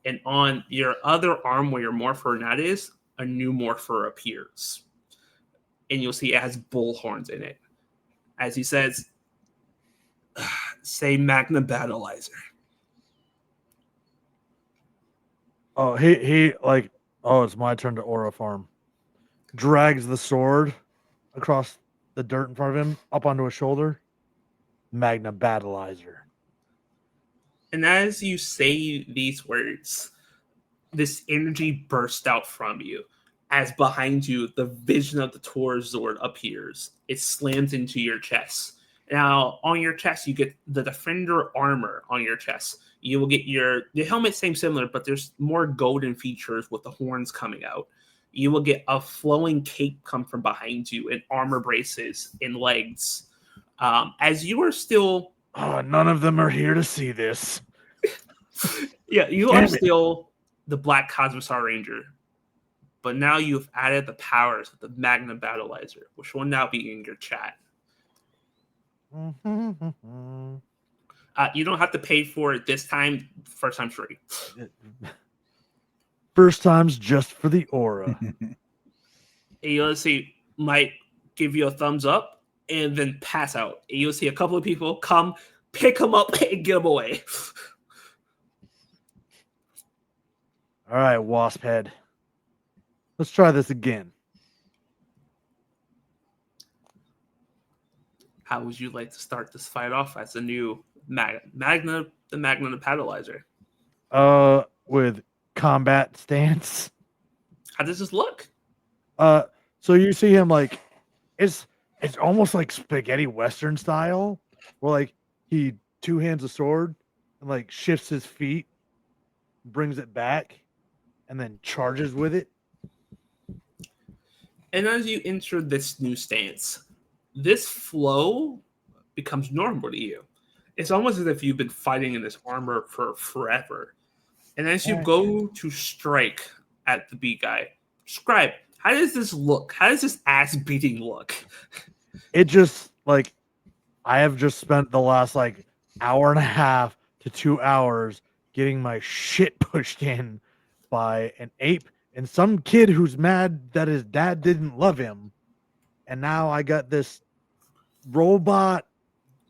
And on your other arm where your morpher nut is, a new morpher appears. And you'll see it has bull horns in it. As he says, say Magna Battleizer. Oh, he like, oh, it's my turn to aura farm. Drags the sword across the dirt in front of him, up onto his shoulder. Magna Battleizer. And as you say these words, this energy bursts out from you. As behind you, the vision of the Tor Zord appears. It slams into your chest. Now, on your chest, you get the Defender armor on your chest. You will get the helmet, same similar, but there's more golden features with the horns coming out. You will get a flowing cape come from behind you and armor braces and legs. As you are still... Oh, none of them are here to see this. Yeah, you Damn are it. still the Black Cosmosar Ranger. But now you've added the powers of the Magna Battleizer, which will now be in your chat. You don't have to pay for it this time. First time free. First time's just for the aura. And you'll see might give you a thumbs up and then pass out. And you'll see a couple of people come, pick him up, and get him away. All right, wasp head. Let's try this again. How would you like to start this fight off as a new Magna Battleizer? With combat stance. How does this look? So you see him like, it's almost like spaghetti western style, where like he two hands a sword and like shifts his feet, brings it back, and then charges with it. And as you enter this new stance, this flow becomes normal to you. It's almost as if you've been fighting in this armor for forever. And as you go to strike at the beat guy, describe, how does this look? How does this ass beating look? It just like, I have just spent the last like hour and a half to 2 hours getting my shit pushed in by an ape and some kid who's mad that his dad didn't love him. And now I got this robot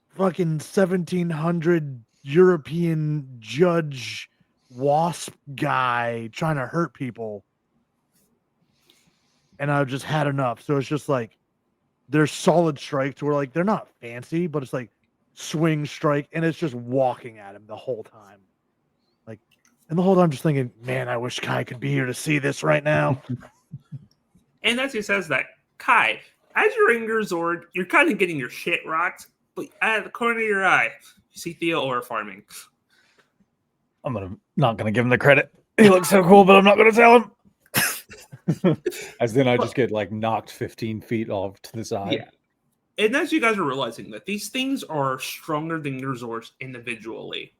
fucking 1700 European judge wasp guy trying to hurt people. And I've just had enough. So it's just like, there's solid strikes where like they're not fancy, but it's like swing strike, and it's just walking at him the whole time. Like, and the whole time I'm just thinking, man, I wish Kai could be here to see this right now. And as he says that, Kai, as you're in your Zord, you're kind of getting your shit rocked, but out of the corner of your eye, you see Theo aura farming. I'm not gonna give him the credit. He looks so cool, but I'm not gonna tell him. As then I just get like knocked 15 feet off to the side. Yeah. And as you guys are realizing that these things are stronger than your Zords individually.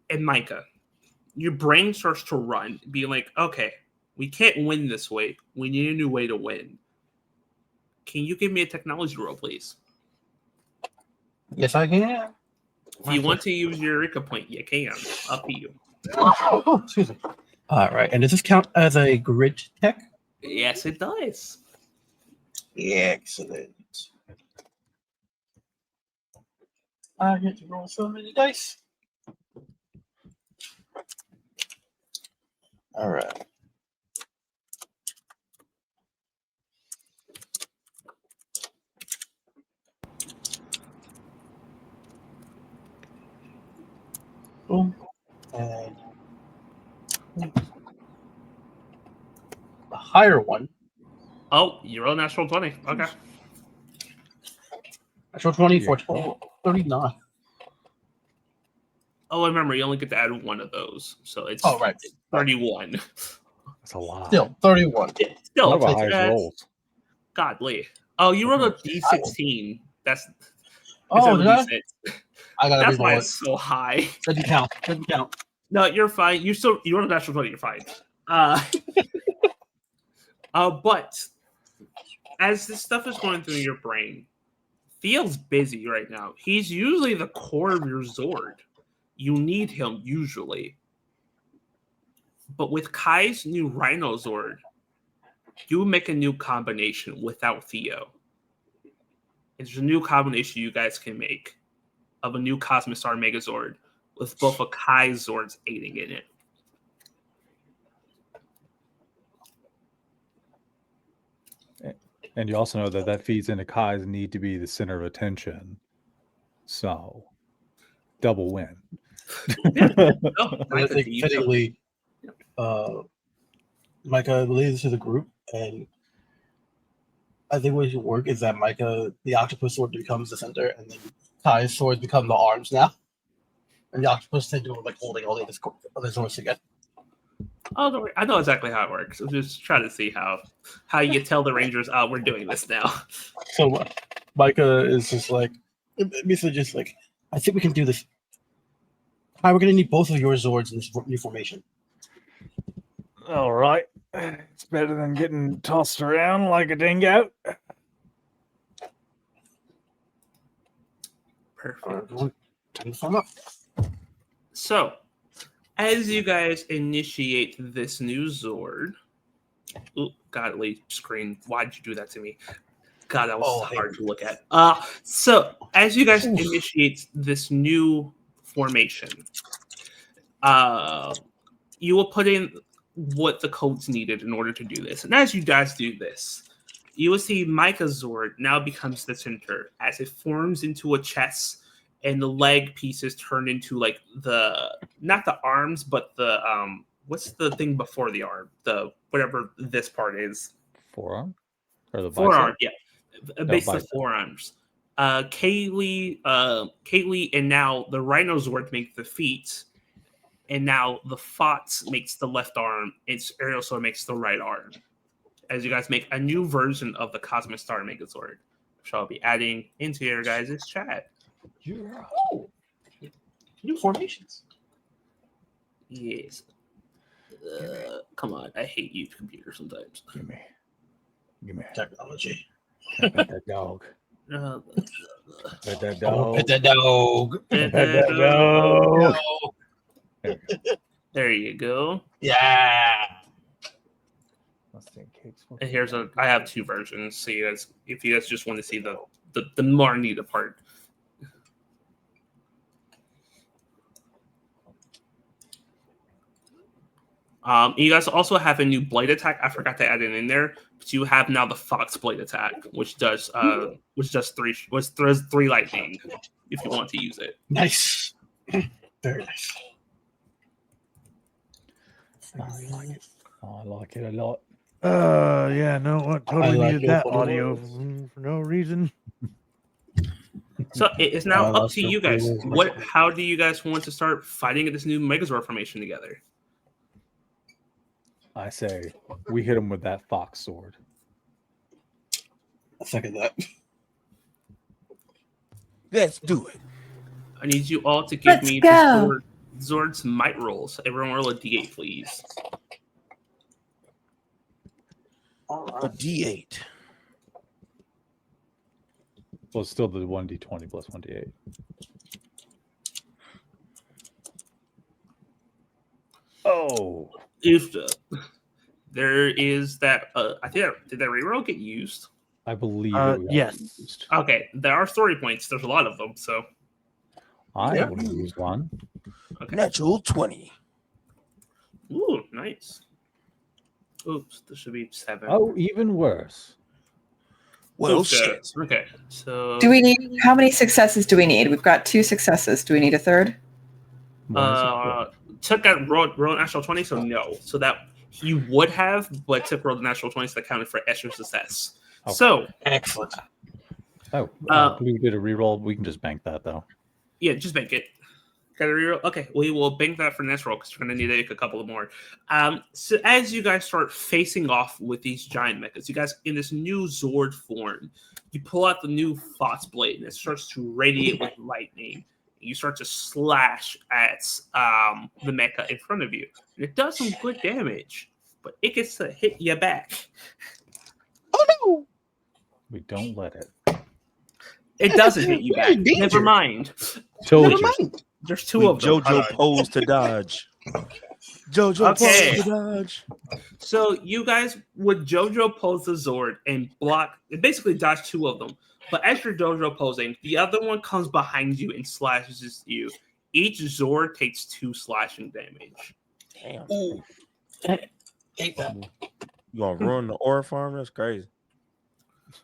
And Micah, your brain starts to run, being like, okay, we can't win this way. We need a new way to win. Can you give me a technology roll, please? Yes, I can. If you want to use your Eureka point, you can. Up to you. Oh, excuse me. All right, and does this count as a grid tech? Yes, it does. Excellent. I get to roll so many dice. All right. Boom. And a higher one. Oh, you roll natural 20. Okay. Natural 20 for 39. Oh, remember, you only get to add one of those, so it's Oh, right. 31. That's a lot. Still 31. Still, One of our take highest that's rolls. godly. Oh, you rolled a I- D16. That's Oh, instead of did a I? D6. I gotta That's why reroll it. it's so high. Doesn't count. Doesn't count. No, you're fine. You rolled a natural 20. You're fine. But as this stuff is going through your brain, Theo's busy right now. He's usually the core of your Zord. You need him usually. But with Kai's new Rhino Zord, you make a new combination without Theo. It's a new combination you guys can make of a new Cosmic Star Megazord with both of Kai's Zords aiding in it. And you also know that feeds into Kai's need to be the center of attention. So, double win. Oh, And I Micah, think do you tell- fittingly, Micah leads to the group, and I think what should work is that Micah, the octopus sword, becomes the center, and then Kai's swords become the arms now, and the octopus tend to like holding all the other swords together. Oh, don't worry. I know exactly how it works. I'm just trying to see how you tell the Rangers, "Oh, we're doing this now." So Micah is just like, basically just like, I think we can do this. Hi, we're gonna need both of your Zords in this new formation. All right. It's better than getting tossed around like a dingo. Perfect. Everyone, time to form up. So, as you guys initiate this new Zord, oh, godly screen, why'd you do that to me? God, that was hard to look at. So, as you guys initiate this new formation, you will put in what the codes needed in order to do this. And as you guys do this, you will see Micah's Zord now becomes the center as it forms into a chest, and the leg pieces turn into like not the arms, but the what's the thing before the arm? The whatever this part is. Forearm? Or the Forearm, bicep? yeah. Basically bicep. forearms. Kaylee, and now the Rhino Zord make the feet, and now the Fox makes the left arm, and Aerial Sword makes the right arm. As you guys make a new version of the Cosmic Star Megazord, which I'll be adding into your guys' chat. Yeah. New formations. Yes. Come on, I hate you, computer, sometimes. Give me. Technology. Pet that dog. Pet that dog. Pet that dog. Pet that dog. There you go. Yeah. And I have two versions, so you guys, if you guys just want to see the more needed part. You guys also have a new blade attack. I forgot to add it in there, but you have now the Fox blade attack, which does three lightning if you want to use it. Nice. Very nice. I like it a lot. Yeah, no, what totally like needed your that funny audio words. for no reason. So it is now I up like to your you guys. funny words. How do you guys want to start fighting this new Megazord formation together? I say we hit him with that fox sword. I second that. Let's do it. I need you all to give Let's me go. the Zord's might rolls. Everyone roll a d8, please. A D8. Well, it's still the 1d20 plus 1d8. Oh, If there is that, I think did that reroll get used? I believe it got Yes. used. Okay, there are story points. There's a lot of them, so I Yeah. would have used one. okay. Natural 20. Ooh, nice. Oops, this should be 7. Oh, even worse. Well, Oops, shit. Okay, so Do we need how many successes do we need? We've got 2 successes. Do we need a third? One is a took that roll natural 20, so no. So that he would have, but took roll the natural 20, so that counted for extra success. Okay. So Excellent. Oh, Blue did a reroll. We can just bank that though. yeah, just make it. Gotta reroll. Okay, we will bank that for next roll because we're gonna need to make a couple more. So as you guys start facing off with these giant mechas, you guys in this new Zord form, you pull out the new Fox blade and it starts to radiate with lightning. You start to slash at the mecha in front of you, and it does some good damage, but it gets to hit you back. Oh no! We don't let it. It doesn't hit you We're back. in danger. Never mind. Told Never you. mind. There's two We of them. JoJo pose to dodge. JoJo Okay. pose to dodge. So you guys would JoJo pose the Zord and block, basically dodge two of them. But as you're JoJo posing, the other one comes behind you and slashes you. Each Zord takes 2 slashing damage. Damn. Ooh. Hate that. You gonna ruin the aura farm? That's crazy.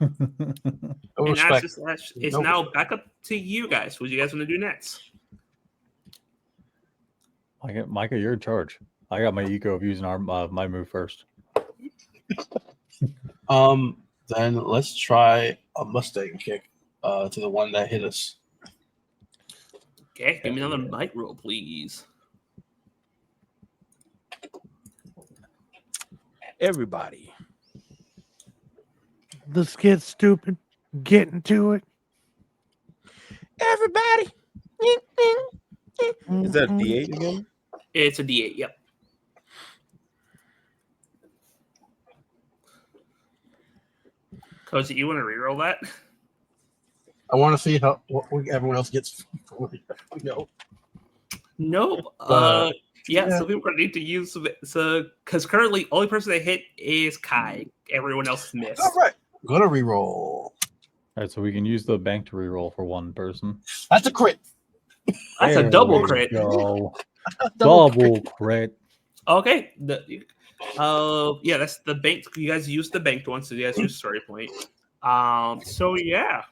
No And as respect. the slash, it's No now respect. back up to you guys. What do you guys want to do next? Micah, you're in charge. I got my eco of using my move first. Then let's try a Mustang kick to the one that hit us. Okay, give me another might roll, please. Everybody. Let's get stupid. Getting to it. Everybody. Is that Mhm. D8 again? It's a D8, yep. Cozy, you want to reroll that? I want to see what everyone else gets. No. Nope. Yeah. So people need to use because currently only person they hit is Kai. Everyone else missed. All right. Gonna reroll. All right, so we can use the bank to reroll for one person. That's a crit. That's a There double we crit. go. Double Double crit. Okay. Yeah, that's the bank. You guys used the banked one, so you guys use story point. So yeah,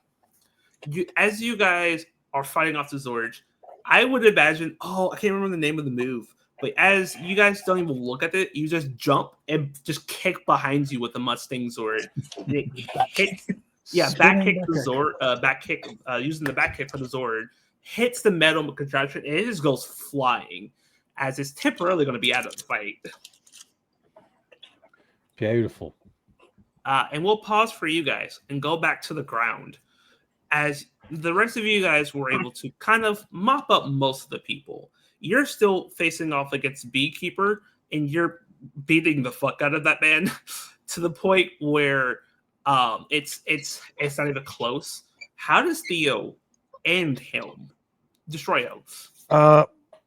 as you guys are fighting off the Zorge, I would imagine. Oh, I can't remember the name of the move, but as you guys don't even look at it, you just jump and just kick behind you with the Mustang Zord. It hits. Yeah, back kick the Zord. Back kick using the back kick for the Zord hits the metal contraption and it just goes flying, as it's temporarily going to be out of the fight. Beautiful. And we'll pause for you guys and go back to the ground. As the rest of you guys were able to kind of mop up most of the people, you're still facing off against Beekeeper, and you're beating the fuck out of that man to the point where it's not even close. How does Theo end him? Destroy him.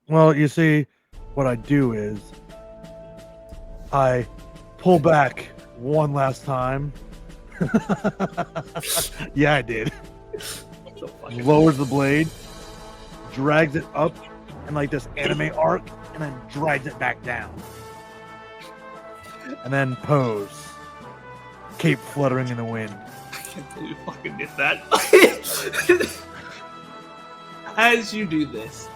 Well, you see, what I do is I pull back one last time. Yeah, I did. So fucking Lowers the blade, drags it up in like this anime arc, and then drags it back down. And then pose. Cape fluttering in the wind. I can't believe you fucking did that. As you do this,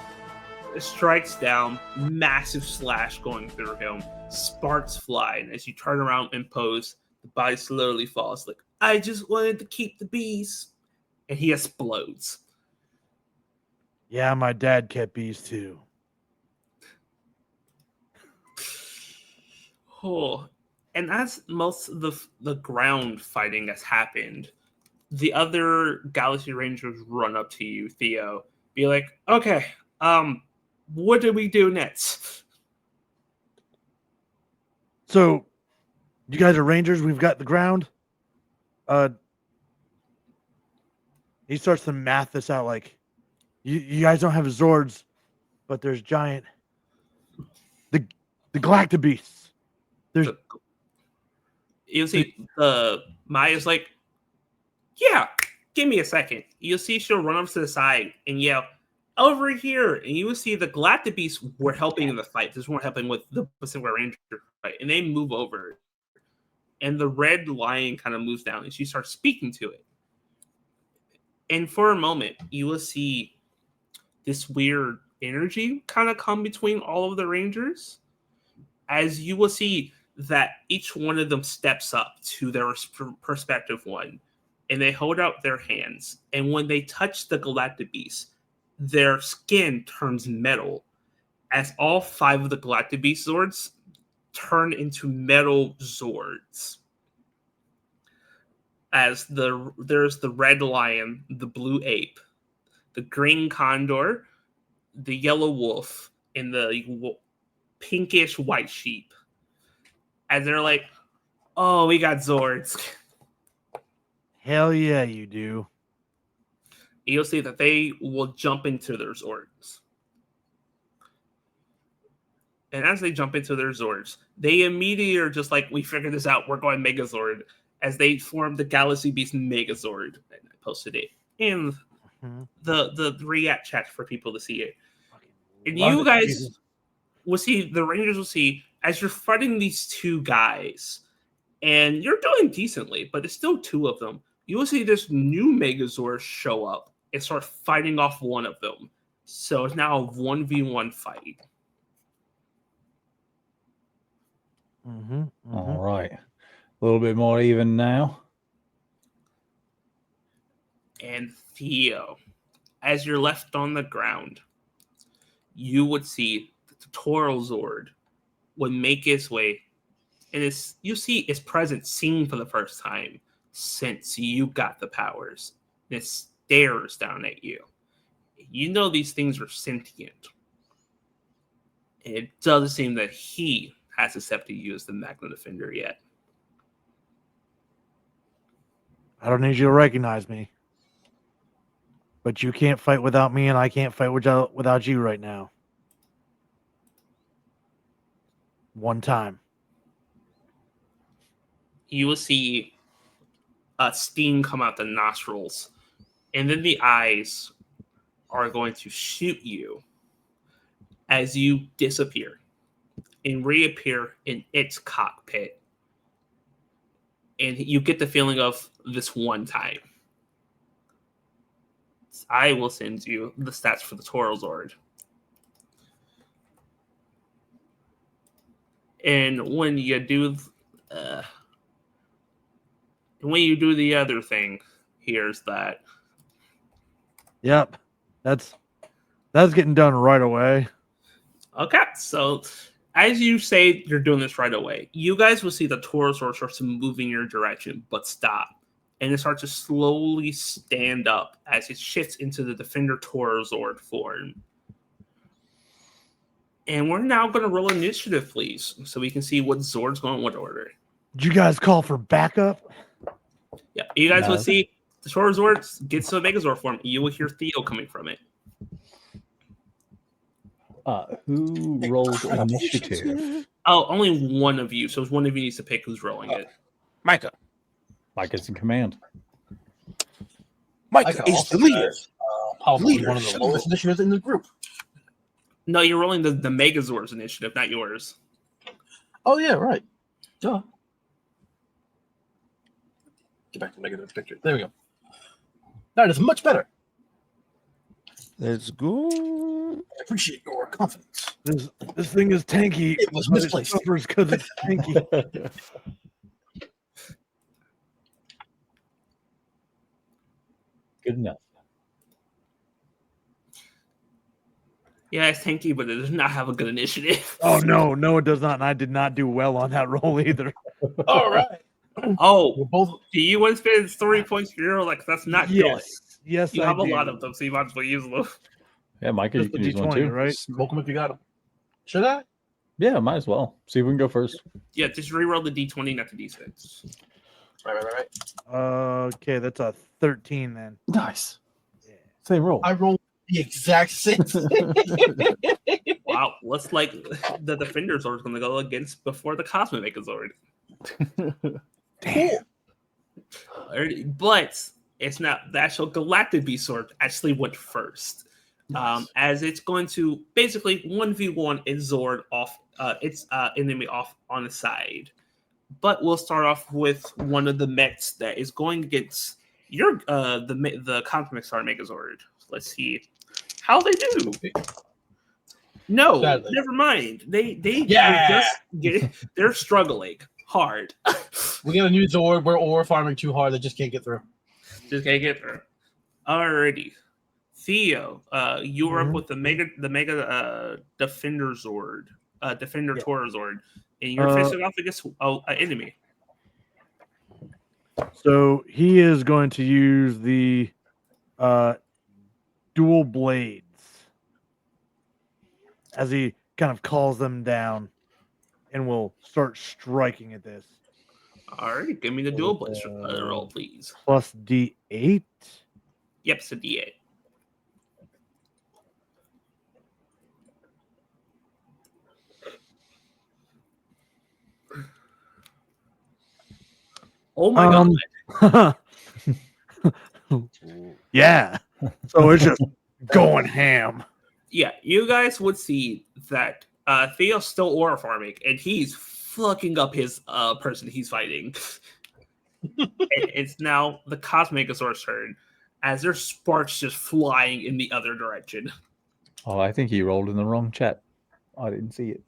it strikes down, massive slash going through him, sparks fly, and as you turn around and pose, the body slowly falls. Like, I just wanted to keep the bees. And he explodes. Yeah, my dad kept bees too. Oh, and as most of the ground fighting has happened, the other Galaxy Rangers run up to you, Theo, be like, okay, what do we do next? So, you guys are rangers. We've got the ground. He starts to math this out. Like, you guys don't have Zords, but there's giant. The Galactabeasts. There's You'll see Maya's like, yeah, give me a second. You'll see she'll run up to the side and yell, over here. And you will see the Galactabeasts were helping in the fight. This weren't helping with the Pacific Ranger fight. And they move over. And the red lion kind of moves down and she starts speaking to it. And for a moment, you will see this weird energy kind of come between all of the Rangers. As you will see that each one of them steps up to their perspective one. And they hold out their hands. And when they touch the Galactabeast, their skin turns metal as all 5 of the Galactic Beast Zords turn into metal Zords. As there's the red lion, the blue ape, the green condor, the yellow wolf, and the pinkish white sheep. As they're like, oh, we got Zords. Hell yeah, you do. You'll see that they will jump into their Zords. And as they jump into their Zords, they immediately are just like, we figured this out, we're going Megazord. As they form the Galaxy Beast Megazord. And I posted it in the React chat for people to see it. And you guys will see, the Rangers will see, as you're fighting these 2 guys, and you're doing decently, but it's still 2 of them, you will see this new Megazord show up and start fighting off one of them. So it's now a 1v1 fight. All right. A little bit more even now. And Theo, as you're left on the ground, you would see that the Toro Zord would make its way, and you see its presence seen for the first time since you got the powers. And it stares down at you. You know these things are sentient. And it doesn't seem that he has accepted you as the Magna Defender yet. I don't need you to recognize me. But you can't fight without me, and I can't fight without you right now. One time. You will see steam come out the nostrils, and then the eyes are going to shoot you as you disappear and reappear in its cockpit. And you get the feeling of this one time. I will send you the stats for the Toro Zord. And when you do the other thing, here's that. Yep. That's getting done right away. Okay, so as you say you're doing this right away, you guys will see the Toro Zord starts to move in your direction, but stop. And it starts to slowly stand up as it shifts into the Defender Toro Zord form. And we're now going to roll initiative, please, so we can see what Zord's going in what order. Did you guys call for backup? Yeah, you guys will see the Toro Zord gets to a Megazord form. You will hear Theo coming from it. Who rolled initiative? Oh, only one of you. So one of you needs to pick who's rolling it. Micah. Micah's in command. Micah is the leader. Probably one of the lowest initiatives in the group. No, you're rolling the Megazords initiative, not yours. Oh yeah, right. Duh. Get back to Megador's picture. There we go. That is much better. Let's go. I appreciate your confidence. This thing is tanky. It was but it misplaced. suffers because it's tanky. Good enough. Yeah, it's tanky, but it does not have a good initiative. Oh no, it does not. And I did not do well on that roll either. All right. Oh, We're both. do you want to spend 3 points for your like that's not good. Yes, You I have a do. lot of them, so you might as well use them. Yeah, Micah, you Just the can use one D20, too. right? Smoke them if you got them. Should I? Yeah, might as well. See if we can go first. Yeah, just reroll the D20, not the D6. Right. Okay, that's a 13 then. Nice. Same roll. I rolled the exact same thing. Wow, looks like the Defender Zord is going to go against before the Cosmic Megazord. Damn. But it's not the actual Galactic Beast Sword actually went first. Nice. As it's going to basically 1v1 its Zord off its enemy off on the side. But we'll start off with one of the mechs that is going against your the Cosmic Star Megazord. Let's see how they do. No, Sadly. never mind. They Yeah. they're struggling hard. We got a new Zord. We're farming too hard. They just can't get through. Just can't get through. Alrighty. Theo, you were up Mhm. with the mega defender Zord, defender Yeah. Toro Zord, and you're facing off against an enemy. So he is going to use the dual blades as he kind of calls them down and will start striking at this. All right, give me the dual blades roll, please. Plus D8. Yep, it's a D8. Oh my god! Yeah. So it's just going ham. Yeah, you guys would see that Theo's still aura farming, and he's fucking up his person he's fighting. It's now the Cosmogasaur's turn, as there's sparks just flying in the other direction. Oh, I think he rolled in the wrong chat. I didn't see it.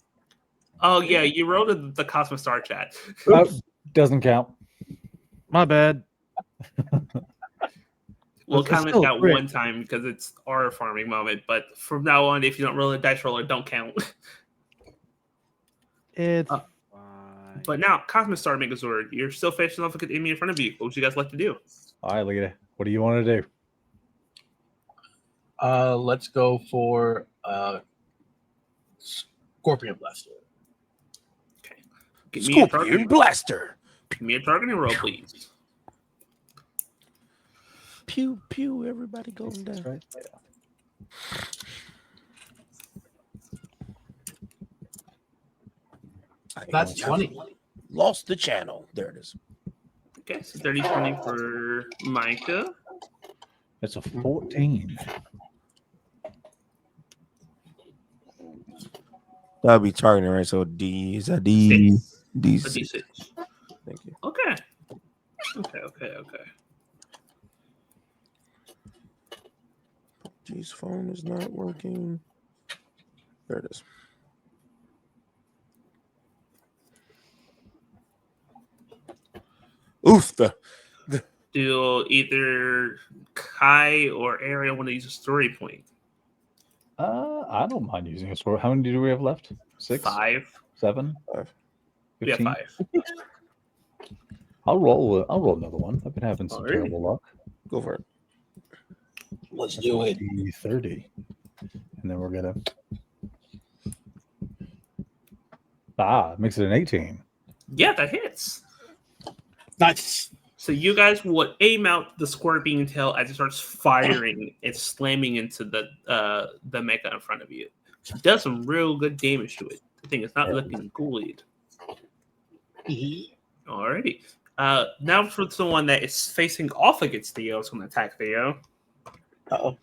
Oh yeah, you wrote in the Cosmostar chat. Oh, doesn't count. My bad. We'll It's count it still that great. one time because it's our farming moment. But from now on, if you don't roll a dice roller, don't count. It's Uh, fine. But now, Cosmostar Megazord, you're still facing off with an enemy in front of you. What would you guys like to do? All right, Lita. What do you want to do? Let's go for Scorpion Blaster. Okay. Give me a Scorpion targeting, Blaster. give me a targeting roll, please. Pew pew. Everybody going down. Right. That's 20. Lost the channel. There it is. Okay, so 30-20 for Micah. It's a 14. That'll be targeting, right? So D is that D? D. A D6. Thank you. Okay. Okay. G's phone is not working. There it is. Oof. Do either Kai or Ariel want to use a story point? I don't mind using a sword. How many do we have left? 6? 5. 7? Five. Yeah, 15? 5. I'll roll another one. I've been having some Alrighty. terrible luck. Go for it. Let's do it. 30. And then we're gonna makes it an 18. Yeah, that hits. Nice. So you guys would aim out the scorpion tail as it starts firing and slamming into the mecha in front of you. It does some real good damage to it. The thing is not looking good. Alrighty. Now for someone that is facing off against Theo, it's going to attack Theo. Uh-oh.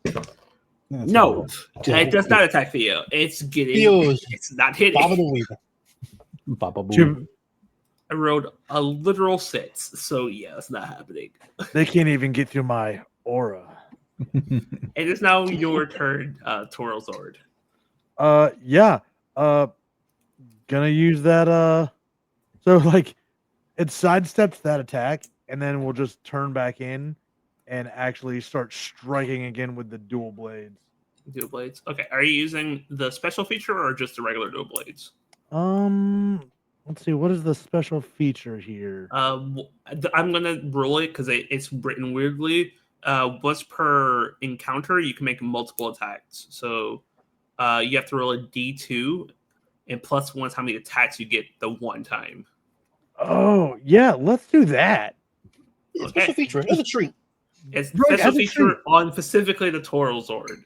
No, it does not attack Theo. It's getting. Theo's It's not hitting. Baba the Weaver. Baba Boo. Jim, I rolled a literal 6, so yeah, it's not happening. they can't even get through my aura. It is now your turn, Toro Zord. Yeah. Gonna use that. So like, it sidesteps that attack, and then we'll just turn back in and actually start striking again with the dual blades. Dual blades. Okay, are you using the special feature or just the regular dual blades? Let's see. What is the special feature here? I'm gonna roll it because it's written weirdly. Once per encounter, you can make multiple attacks. So you have to roll a D2, and plus one how many attacks you get the one time. Oh yeah, let's do that. Yeah, special feature. It's a treat. It's Right, special as a feature treat. on specifically the Toro Zord.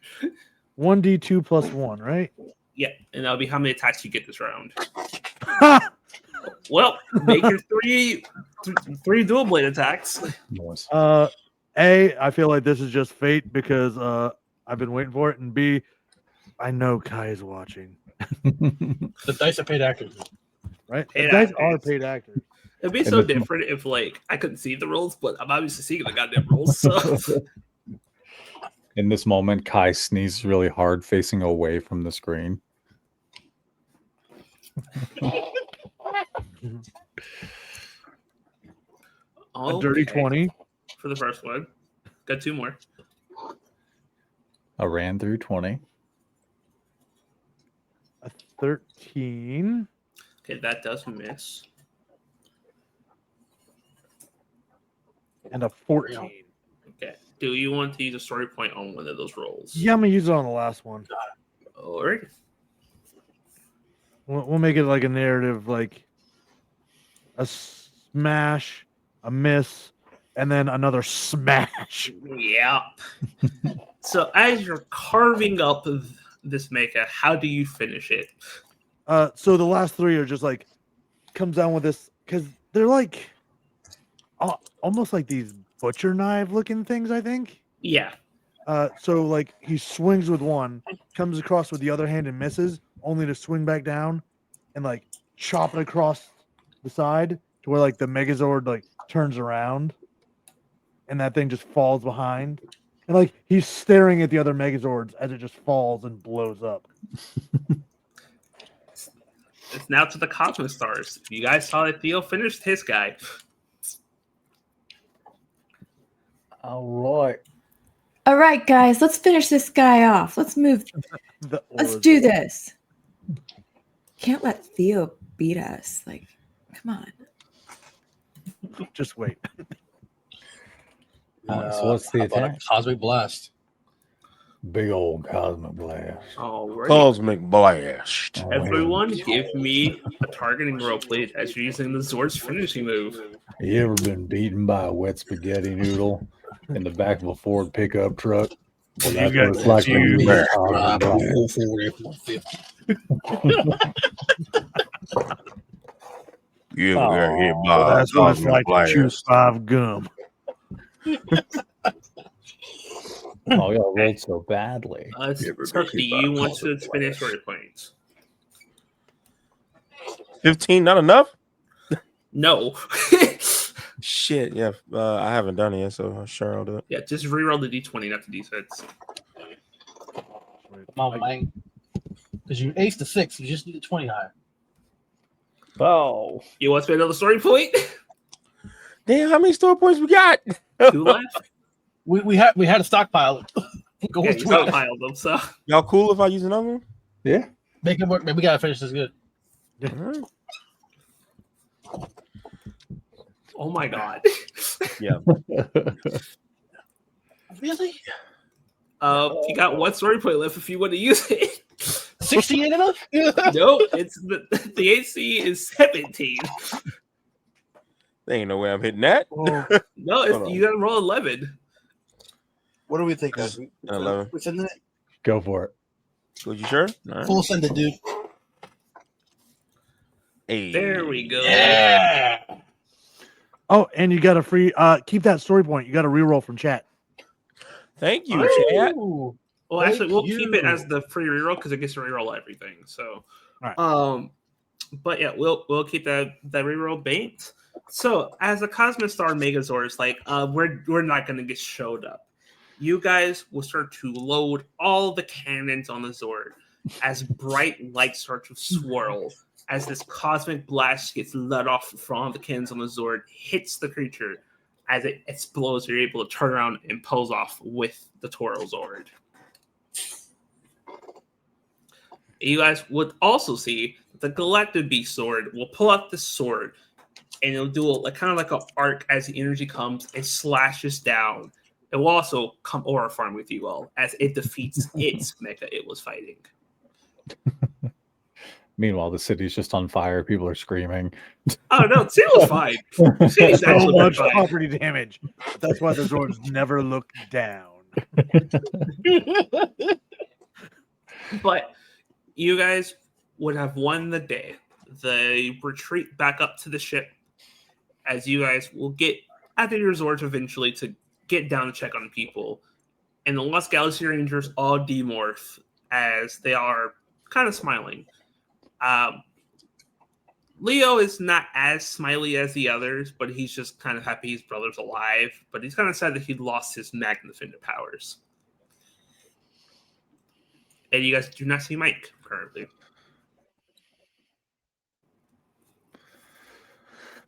1d2 plus 1, right? Yeah, and that'll be how many attacks you get this round. Well, make your three dual blade attacks. Nice. I feel like this is just fate because I've been waiting for it, and B, I know Kai is watching. The dice are paid actors. Right? Paid The dice actors. are paid actors. It'd be And so the- different if like I couldn't see the rolls, but I'm obviously seeing the goddamn rolls. So In this moment, Kai sneezes really hard, facing away from the screen. A dirty Okay, 20. for the first one. Got 2 more. I ran through 20. A 13. Okay, that does miss. And a 14. Okay. Do you want to use a story point on one of those rolls? Yeah, I'm gonna use it on the last one. Alright. We'll make it like a narrative, like a smash, a miss, and then another smash. Yeah. So as you're carving up this mecha, how do you finish it? So the last three are just like comes down with this because they're like almost like these butcher knife looking things, I think. Yeah. So like he swings with one, comes across with the other hand and misses, only to swing back down and like chop it across the side to where like the Megazord like turns around and that thing just falls behind. And like he's staring at the other Megazords as it just falls and blows up. It's now to the Cosmos Stars. You guys saw that Theo finished his guy. All right. All right, guys, let's finish this guy off. Let's move. Let's do this. Can't let Theo beat us. Like, come on. Just wait. So what's the how about a attack? Cosmic Blast. Big old cosmic blast. Alright. Cosmic Blast. Oh, Everyone, give me a targeting roll, please, as you're using the Zord's finishing move. You ever been beaten by a wet spaghetti noodle in the back of a Ford pickup truck? Well, You that's got what it's like when you you use cosmic blast. 150. You Oh, got hit by Well, a that's what it's cosmic like to choose blast. 5 gum. Oh, y'all rolled so badly. Turkey, you want to finish story points? 15, not enough? No. Shit, yeah. I haven't done it yet, so sure I'll do it. Yeah, just reroll the d20, not the d6. Come on, man. Because you aced the 6, you just need a 20 higher. Oh. You want to spend another story point? Damn, how many store points we got? 2 left? We had a stockpile. Go Yeah, with you 12. stockpiled them, so. Y'all cool if I use another one? Yeah. Make it work, man. We gotta finish this good. All right. Oh my god. Yeah. Really? You got one story point left if you want to use it. 60 ain't enough? No, it's the AC is 17. There ain't no way I'm hitting that. Well, No, you gotta roll 11. What do we think, guys? 11. We sending it? Go for it. Was you sure? All right. Full send it, dude. Hey. There we go. Yeah. oh, and you got a free keep that story point. You got a reroll from chat. Thank you, Oh. chat. Ooh. Well, actually, we'll Thank keep it you. as the free reroll because it gets to reroll everything. So, Right. But yeah, we'll keep that reroll banked. So, as a Cosmic Star Megazord, like we're not gonna get showed up. You guys will start to load all the cannons on the Zord as bright lights start to swirl as this cosmic blast gets let off from the cannons on the Zord, hits the creature. As it explodes, you're able to turn around and pose off with the Toro Zord. You guys would also see the Galactic Beast Sword will pull out the sword and it'll do kind of like an arc as the energy comes and slashes down. It will also come aura farm with you all as it defeats its mecha it was fighting. Meanwhile, the city's just on fire. People are screaming. Oh no, City's fine. City's So actually much fine. property damage. That's why the Zords never look down. But you guys would have won the day. The retreat back up to the ship as you guys will get after your resorts eventually to get down to check on people. And the Lost Galaxy Rangers all demorph as they are kind of smiling. Leo is not as smiley as the others, but he's just kind of happy his brother's alive. But he's kind of sad that he lost his Magnificent powers. And you guys do not see Mike currently.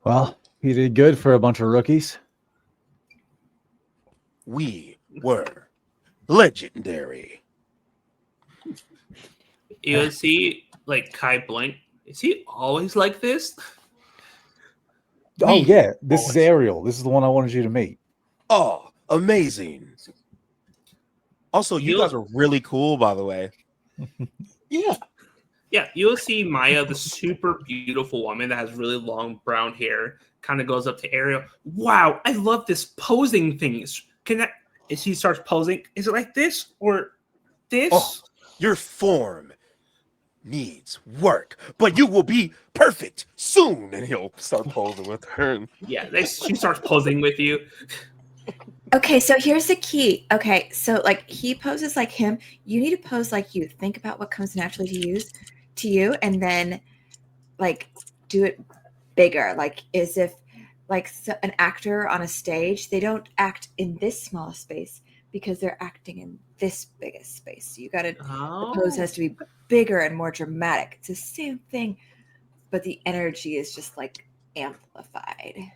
Well, he did good for a bunch of rookies. We were legendary. You see, like Kai blink. Is he always like this? Oh, Me, yeah. This is always. Ariel. This is the one I wanted you to meet. Oh, amazing. Also, you guys are really cool, by the way. Yeah. Yeah, you'll see Maya, the super beautiful woman that has really long brown hair, kind of goes up to Ariel. Wow, I love this posing thing. Can that? As she starts posing, is it like this or this? Oh, your form needs work, but you will be perfect soon. And he'll start posing with her. Yeah, she starts posing with you. Okay, so here's the key. Okay, so like he poses like him. You need to pose like you. Think about what comes naturally to you, and then like do it bigger. Like as if like an actor on a stage, they don't act in this small space because they're acting in this biggest space. So you got to the pose has to be bigger and more dramatic. It's the same thing, but the energy is just like amplified.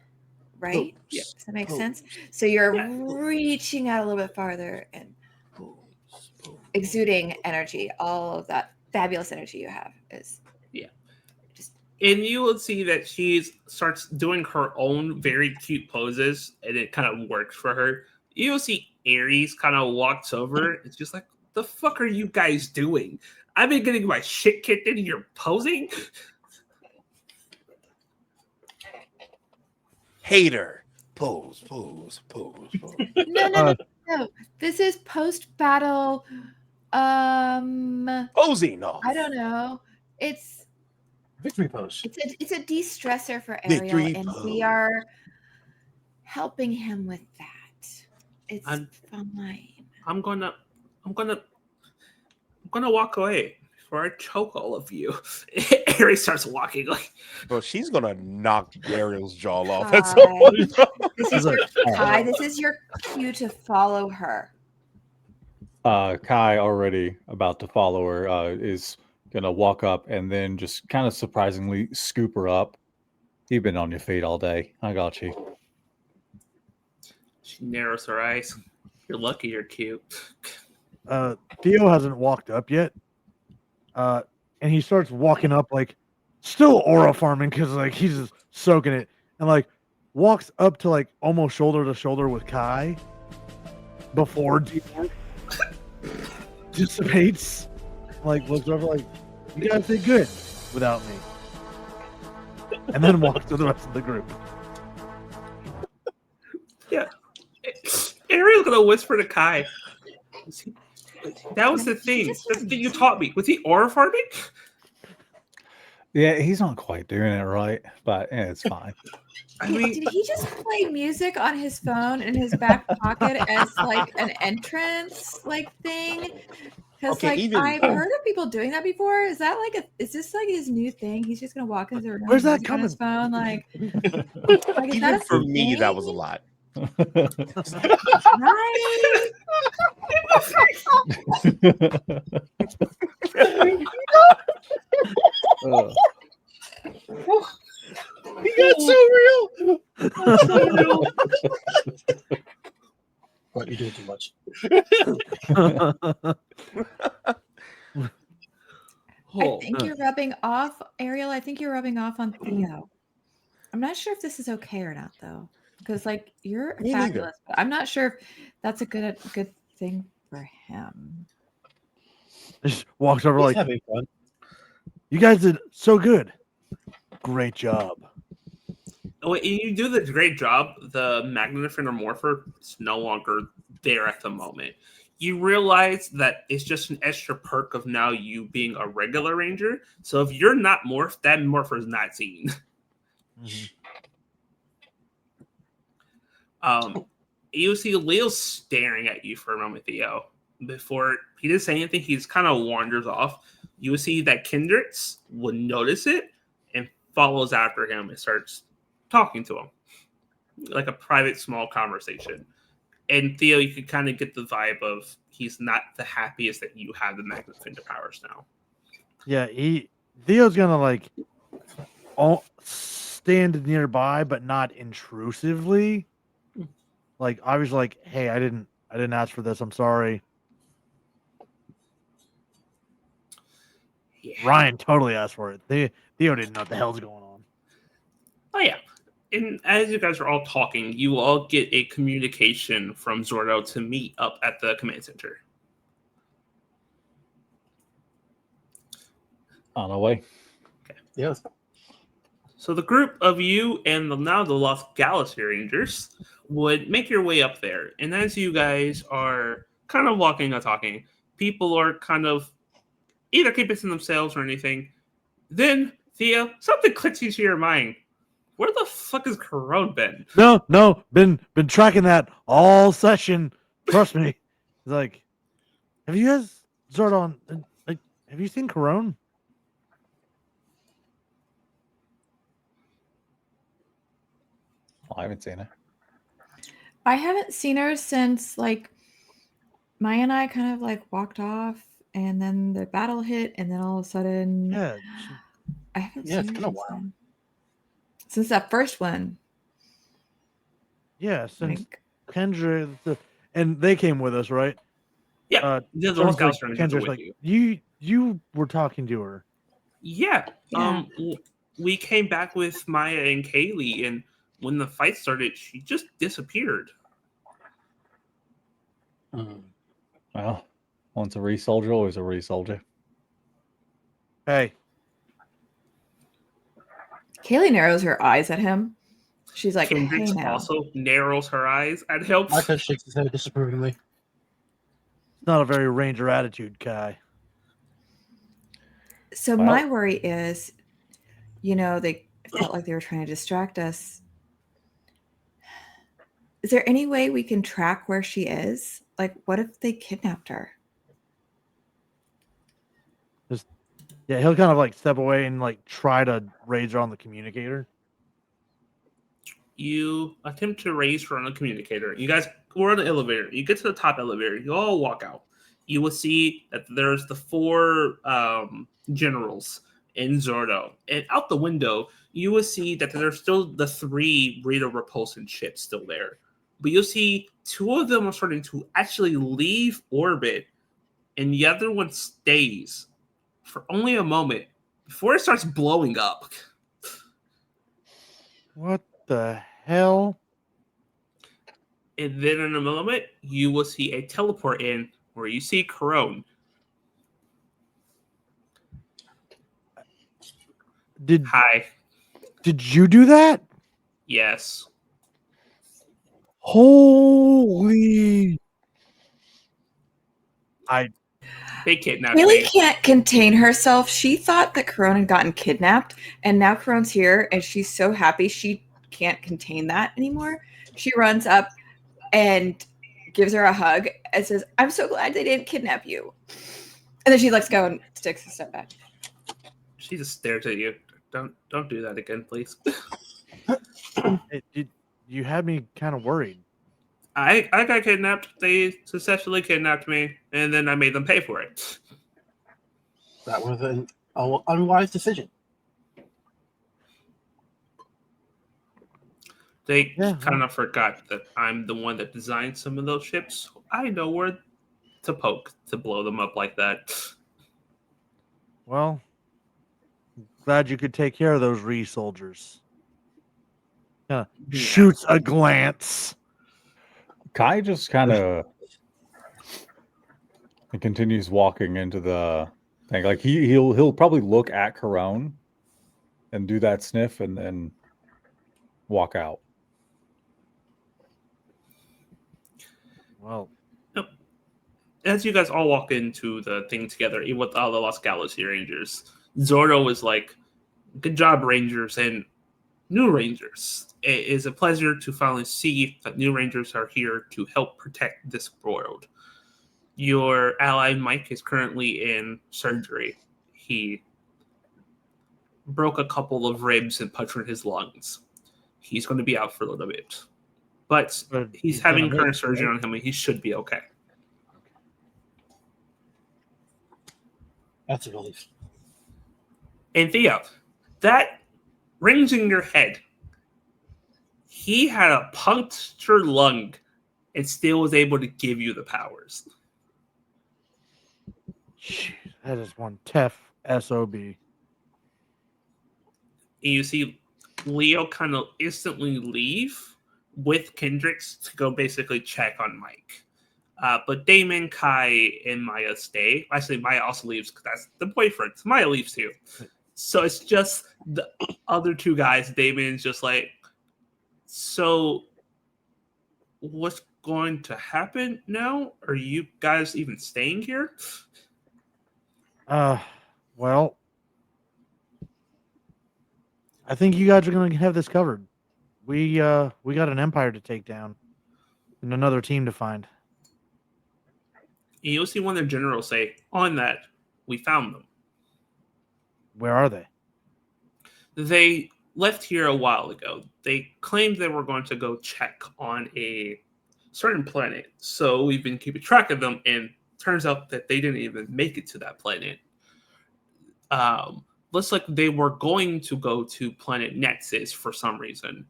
Right? Yeah. Does that make sense? So you're reaching out a little bit farther and exuding energy. All of that fabulous energy you have is just. And you will see that she starts doing her own very cute poses, and it kind of works for her. You'll see Aries kind of walks over. It's just like, the fuck are you guys doing? I've been getting my shit kicked in. You're posing. Hater. Pose, pose, pose, pose. No. This is post battle. Posing. No. I don't know. It's Victory pose. it's a de-stressor for Ariel, Victory and pose. we are helping him with that. It's I'm- fine. I'm gonna walk away before I choke all of you. Aries starts walking like, Bro, she's gonna knock Ariel's jaw off Hi. at some point. This is your Kai. This is your cue to follow her. Kai, already about to follow her, is gonna walk up and then just kind of surprisingly scoop her up. You've been on your feet all day. I got you. she narrows her eyes. You're lucky you're cute. Theo hasn't walked up yet. And he starts walking up like still aura farming because like he's just soaking it and like walks up to like almost shoulder to shoulder with Kai before Theo dissipates. Like looks over like, you guys did good without me. And then walks to the rest of the group. Yeah. Ariel's gonna whisper to Kai. That was the thing. That's the thing you taught me. Was he aura farming? Yeah, he's not quite doing it right, but yeah, it's fine. I mean, Did he just play music on his phone in his back pocket as like an entrance like thing? Because Okay, like even- I've heard of people doing that before. Is that like is this like his new thing? He's just gonna walk into the room. Where's that music on his phone? Like is Even that a for me, that thing? was a lot. Right? He got so real. But you're doing too much. I think you're rubbing off, Ariel. I think you're rubbing off on Theo. I'm not sure if this is okay or not, though, because like you're Me neither. fabulous. But I'm not sure if that's a good thing for him. Just walks over He's like, having fun. you guys did so good. Great job. when you do the great job, the Magnifier Morpher is no longer there at the moment. You realize that it's just an extra perk of now you being a regular ranger. So if you're not morphed, that morpher is not seen. You see Leo staring at you for a moment, Theo. Before he didn't say anything, he just kind of wanders off. You will see that Kindreds will notice it and follows after him and starts talking to him. Like a private, small conversation. And Theo, you can kind of get the vibe of he's not the happiest that you have the Magnifier powers now. Yeah, Theo's gonna like stand nearby, but not intrusively. Like obviously, like, hey, I didn't ask for this. I'm sorry. Ryan totally asked for it. Theo didn't know what the hell's going on. Oh yeah. And as you guys are all talking, you all get a communication from Zordo to meet up at the command center. On our way. Yes. So the group of you and now the Lost Galaxy Rangers would make your way up there. And as you guys are kind of walking and talking, people are kind of either keeping to themselves or anything. Then, Theo, something clicks into your mind. Where the fuck has Corone been? No, been tracking that all session. Trust me. It's like, have you guys Zordon? Like, have you seen Corone? I haven't seen it. I haven't seen her since like Maya and I kind of like walked off, and then the battle hit, and then all of a sudden, Yeah, I haven't Yeah, seen it's her been a since while. then. Since that first one. since Like, Kendra, and they came with us, right? Yeah, the Sounds Lost Galaxy like Rangers are Kendra's with like, you. you were talking to her. Yeah. Yeah. We came back with Maya and Kaylee, and when the fight started, she just disappeared. Mm. Well, once a re-soldier, always a re-soldier. Hey, Kaylee narrows her eyes at him. She's like, Kendricks hey now. also narrows her eyes at him. Micah shakes his head disapprovingly. it's not a very Ranger attitude, Kai. So Well- my worry is, they felt like they were trying to distract us. Is there any way we can track where she is? Like, what if they kidnapped her? Yeah, he'll kind of like step away and like try to raise her on the communicator. You attempt to raise her on the communicator. You guys were on the elevator. You get to the top elevator. You all walk out. You will see that there's the four generals in Zordo. And out the window, you will see that there's still the three radar repulsion ships still there. But you'll see two of them are starting to actually leave orbit, and the other one stays for only a moment before it starts blowing up. What the hell? And then in a moment, you will see a teleport in where you see Corone. Did Hi. you do that? Yes. Holy! They kidnapped Kaylee me. can't contain herself. She thought that Corone had gotten kidnapped, and now Corone's here, and she's so happy she can't contain that anymore. She runs up and gives her a hug and says, I'm so glad they didn't kidnap you. And then she lets go and takes a step back. She just stares at you. Don't do that again, please. You had me kind of worried. I got kidnapped. They successfully kidnapped me, and then I made them pay for it. That was an unwise decision. They Yeah, kind of forgot that I'm the one that designed some of those ships. I know where to poke to blow them up like that. Well, glad you could take care of those soldiers. Yeah. Shoots a glance. Kai just kind of continues walking into the thing. Like he'll probably look at Corone and do that sniff and then walk out. Well, As you guys all walk into the thing together, even with all the Lost Galaxy Rangers, Zordo is like, good job, Rangers, and new Rangers. It is a pleasure to finally see that new Rangers are here to help protect this world. Your ally, Mike, is currently in surgery. He broke a couple of ribs and punctured his lungs. He's going to be out for a little bit. But he's having gonna current make it, surgery right? on him, and he should be okay. That's a relief. And Theo, that rings in your head. He had a punctured lung and still was able to give you the powers. Jeez, that is one tough SOB. And you see Leo kind of instantly leave with Kendricks to go basically check on Mike. But Damon, Kai, and Maya stay. Actually, Maya also leaves because that's the boyfriend. So Maya leaves too. So it's just the other two guys. Damon's just like, so what's going to happen now? Are you guys even staying here? Well, I think you guys are going to have this covered. We got an empire to take down and another team to find. And you'll see one of their generals say, on that, we found them. Where are they? They left here a while ago. They claimed they were going to go check on a certain planet. So we've been keeping track of them, and turns out that they didn't even make it to that planet. Looks like they were going to go to planet Nexus for some reason.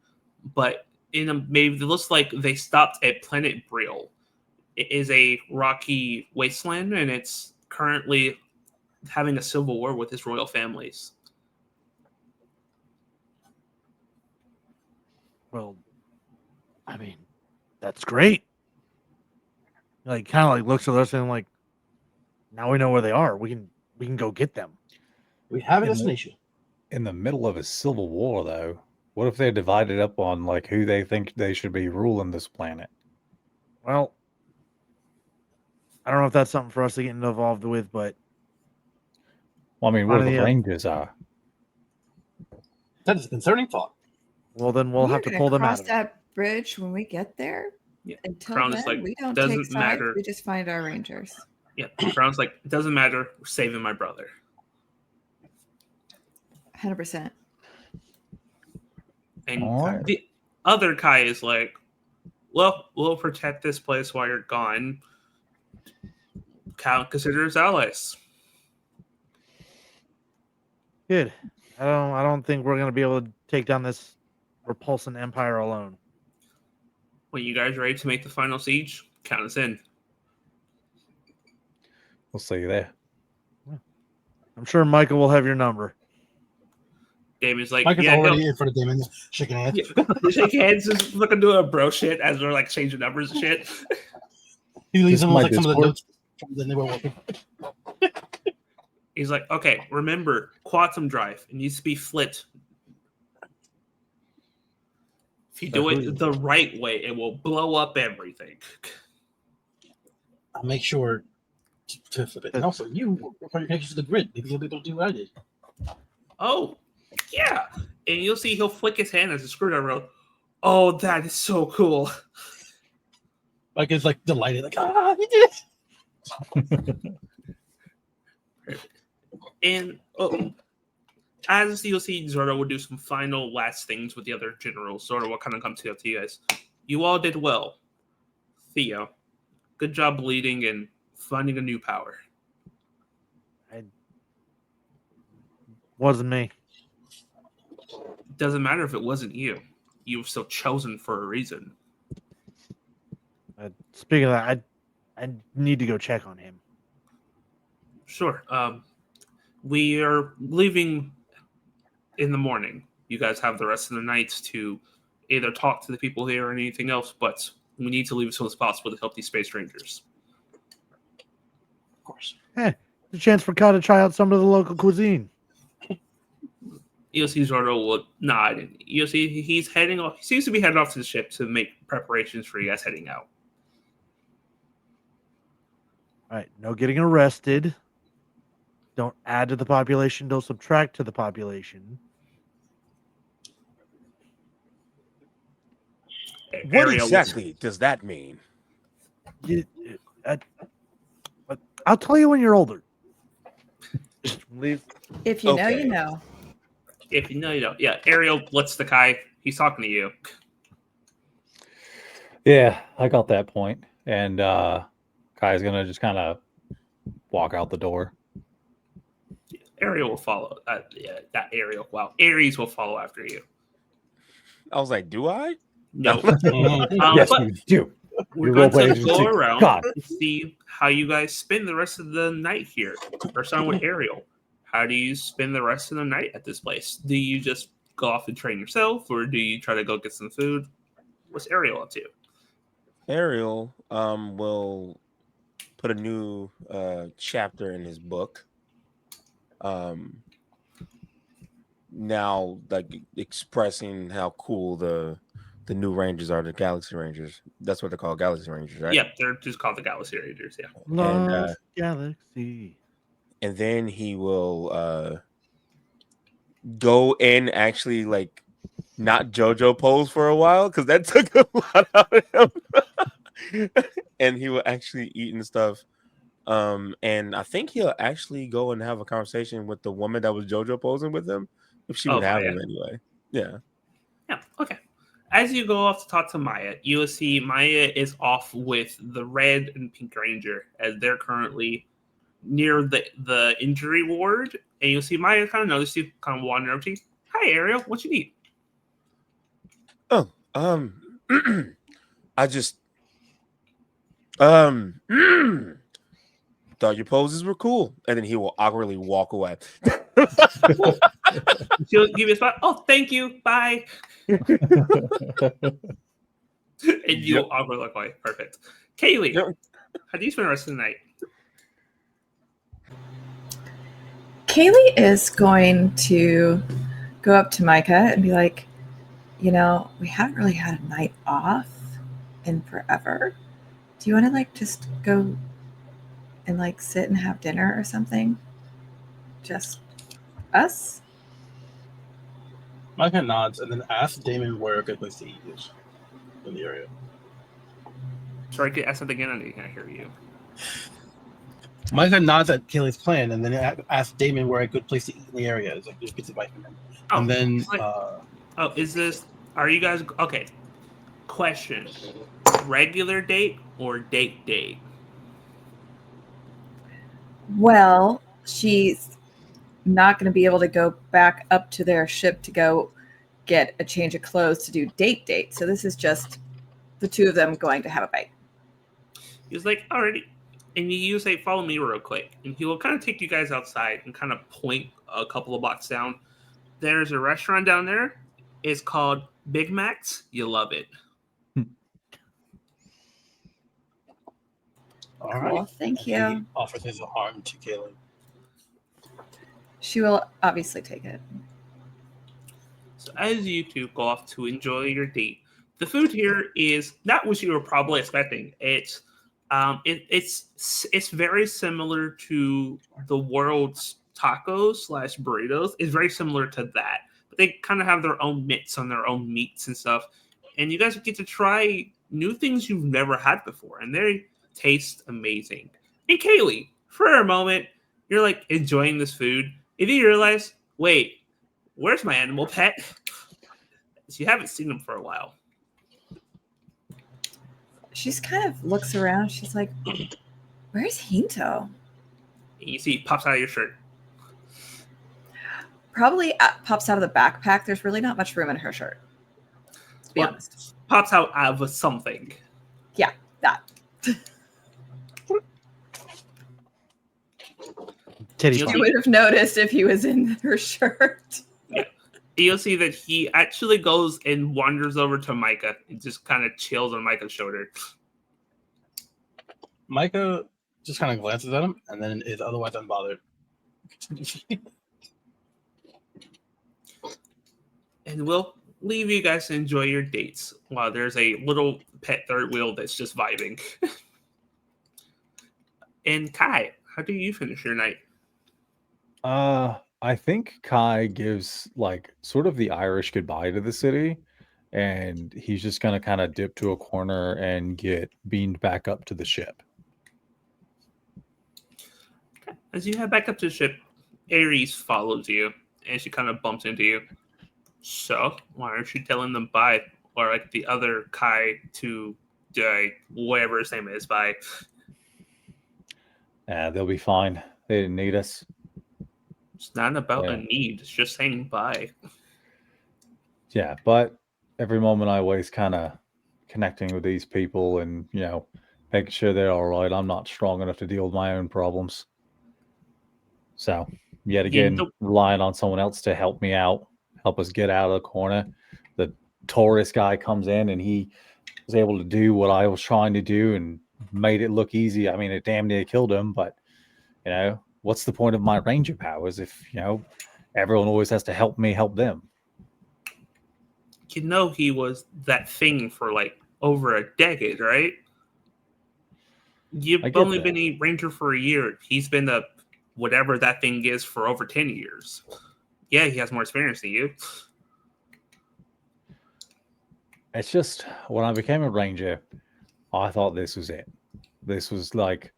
But maybe it looks like they stopped at planet Brill. It is a rocky wasteland, and it's currently having a civil war with its royal families. Well, I mean, that's great. Like, kind of like looks at us and like, now we know where they are. We can go get them. We have a In the- destination. In the middle of a civil war, though, what if they're divided up on like who they think they should be ruling this planet? Well, I don't know if that's something for us to get involved with, but Well, I mean, what if Fine, the yeah. Rangers are? That is a concerning thought. well, then we'll We're have to gonna pull them out cross of it. that bridge when we get there. Yeah. Until Crown then, is like, we don't doesn't take sides. matter. We just find our rangers. Yeah, Crown's like, it doesn't matter. We're saving my brother. 100%. And All right. the other Kai is like, well, we'll protect this place while you're gone. Consider us allies. Good. I don't think we're gonna be able to take down this repulsing empire alone. When you guys are ready to make the final siege, count us in. We'll see you there. I'm sure Michael will have your number. Damon's like, Mike is yeah, already in front of Damon, shaking hands. Yeah. They shake hands, just looking to a bro shit as they're like changing numbers and shit. He leaves This him is with my like some of the Discord. notes from when they were working. He's like, okay, remember, quantum drive. It needs to be flit. If you do it the right way, it will blow up everything. I'll make sure to flip it. And also, you are connected to the grid. Maybe you'll be able to do what I did. Oh, yeah. And you'll see he'll flick his hand as a screwdriver. Oh, that is so cool. Like it's like delighted, like he did it. And as you'll see, Zordo will do some final last things with the other generals. Zordo will kind of come to you guys. You all did well. Theo, good job leading and finding a new power. Wasn't me. It doesn't matter if it wasn't you. You were still chosen for a reason. Speaking of that, I need to go check on him. Sure. We are leaving in the morning. You guys have the rest of the night to either talk to the people here or anything else, but we need to leave as soon as possible to help these space rangers. Of course. It's a chance for Kai to try out some of the local cuisine. You'll see Zordo will nod, and you'll see he's heading off. He seems to be heading off to the ship to make preparations for you guys heading out. All right, no getting arrested. Don't add to the population. Don't subtract to the population. What Ariel- exactly does that mean? I'll tell you when you're older. Leave. If you know, Okay. you know. If you know, you know. Yeah, Ariel lets the Kai. He's talking to you. Yeah, I got that point. And Kai's gonna just kind of walk out the door. Ariel will follow. Not Ariel. Wow, Ares will follow after you. I was like, do I? No. Yes, But you do. we're You going roleplay to agency. go around God. and see how you guys spend the rest of the night here. We're starting with Ariel. how do you spend the rest of the night at this place? Do you just go off and train yourself, or do you try to go get some food? What's Ariel up to? Ariel will put a new chapter in his book. Now, like expressing how cool the new Rangers are, the Galaxy Rangers. That's what they're called, Galaxy Rangers, right? Yep, they're just called the Galaxy Rangers. Yeah. Lost Galaxy. And then he will go and actually like not JoJo pose for a while because that took a lot out of him. And he will actually eat and stuff. And I think he'll actually go and have a conversation with the woman that was JoJo posing with him, if she would have him anyway. Yeah. Yeah. Okay. As you go off to talk to Maya, you will see Maya is off with the Red and Pink Ranger as they're currently near the injury ward, and you'll see Maya kind of notice you, kind of wander up to you. Hi, Ariel. What you need? Oh, I just thought your poses were cool, and then he will awkwardly walk away. She'll give you a spot. Oh, thank you. Bye. And you'll awkwardly walk away. Perfect. Kaylee, how do you spend the rest of the night? Kaylee is going to go up to Micah and be like, you know, we haven't really had a night off in forever. Do you want to like just go and like sit and have dinner or something? Just us? Micah nods and then asks Damon where a good place to eat is in the area. Sorry, ask that again. I didn't hear you. Micah nods at Kaylee's plan and then asks Damon where a good place to eat in the area is. Like, there's pizza bite from him. And then... is this... Are you guys... Okay. Question. Regular date or date? Well, she's not going to be able to go back up to their ship to go get a change of clothes to do date. So this is just the two of them going to have a bite. He's like, alrighty. And you say, follow me real quick. And he will kind of take you guys outside and kind of point a couple of blocks down. There's a restaurant down there. It's called Big Mac's. You love it. All right. Cool, thank you. He offers his arm to Kaylee. She will obviously take it. So as you two go off to enjoy your date, the food here is not what you were probably expecting. It's very similar to the world's tacos / burritos. It's very similar to that, but they kind of have their own mitts on their own meats and stuff. And you guys get to try new things you've never had before, and they taste amazing. And Kaylee, for a moment, you're like enjoying this food, and then you realize, wait, where's my animal pet? So you haven't seen him for a while. She's kind of looks around. She's like, where's Hinto? And you see he pops out of your shirt. Probably pops out of the backpack. There's really not much room in her shirt, to be honest. Pops out of something. Yeah, that. Titty You would have noticed if he was in her shirt. Yeah. You'll see that he actually goes and wanders over to Micah and just kind of chills on Micah's shoulder. Micah just kind of glances at him and then is otherwise unbothered. And we'll leave you guys to enjoy your dates while there's a little pet third wheel that's just vibing. And Kai, how do you finish your night? I think Kai gives like sort of the Irish goodbye to the city, and he's just gonna kind of dip to a corner and get beamed back up to the ship. As you head back up to the ship, Ares follows you, and she kind of bumps into you. So, why aren't you telling them bye? Or like the other Kai to whatever his name is, bye. They'll be fine. They didn't need us. It's not about a need. It's just saying bye. Yeah, but every moment I waste kind of connecting with these people and, you know, making sure they're all right. I'm not strong enough to deal with my own problems. So yet again, relying on someone else to help me out, help us get out of the corner. The Taurus guy comes in and he was able to do what I was trying to do and made it look easy. I mean, it damn near killed him, but what's the point of my ranger powers if, everyone always has to help me help them? He was that thing for like over a decade, right? You've only been a ranger for a year. He's been the whatever that thing is for over 10 years. Yeah, he has more experience than you. It's just, when I became a ranger, I thought this was it. This was like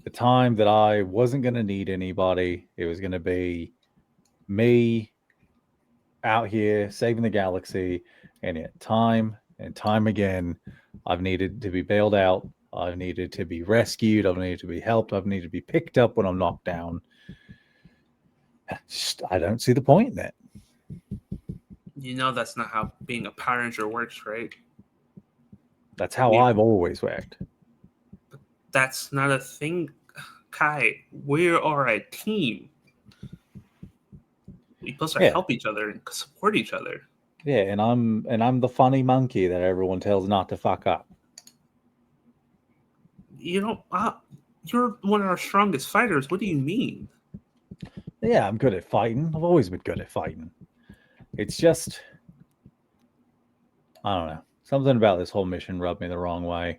the time that I wasn't going to need anybody. It was going to be me out here saving the galaxy, and yet time and time again, I've needed to be bailed out. I've needed to be rescued. I've needed to be helped. I've needed to be picked up when I'm knocked down. I don't see the point in it. That's not how being a Power Ranger works, right? That's how I've always worked. That's not a thing, Kai. We are a team. We're supposed to help each other and support each other. Yeah, and I'm the funny monkey that everyone tells not to fuck up. You're one of our strongest fighters. What do you mean? Yeah, I'm good at fighting. I've always been good at fighting. It's just, I don't know. Something about this whole mission rubbed me the wrong way.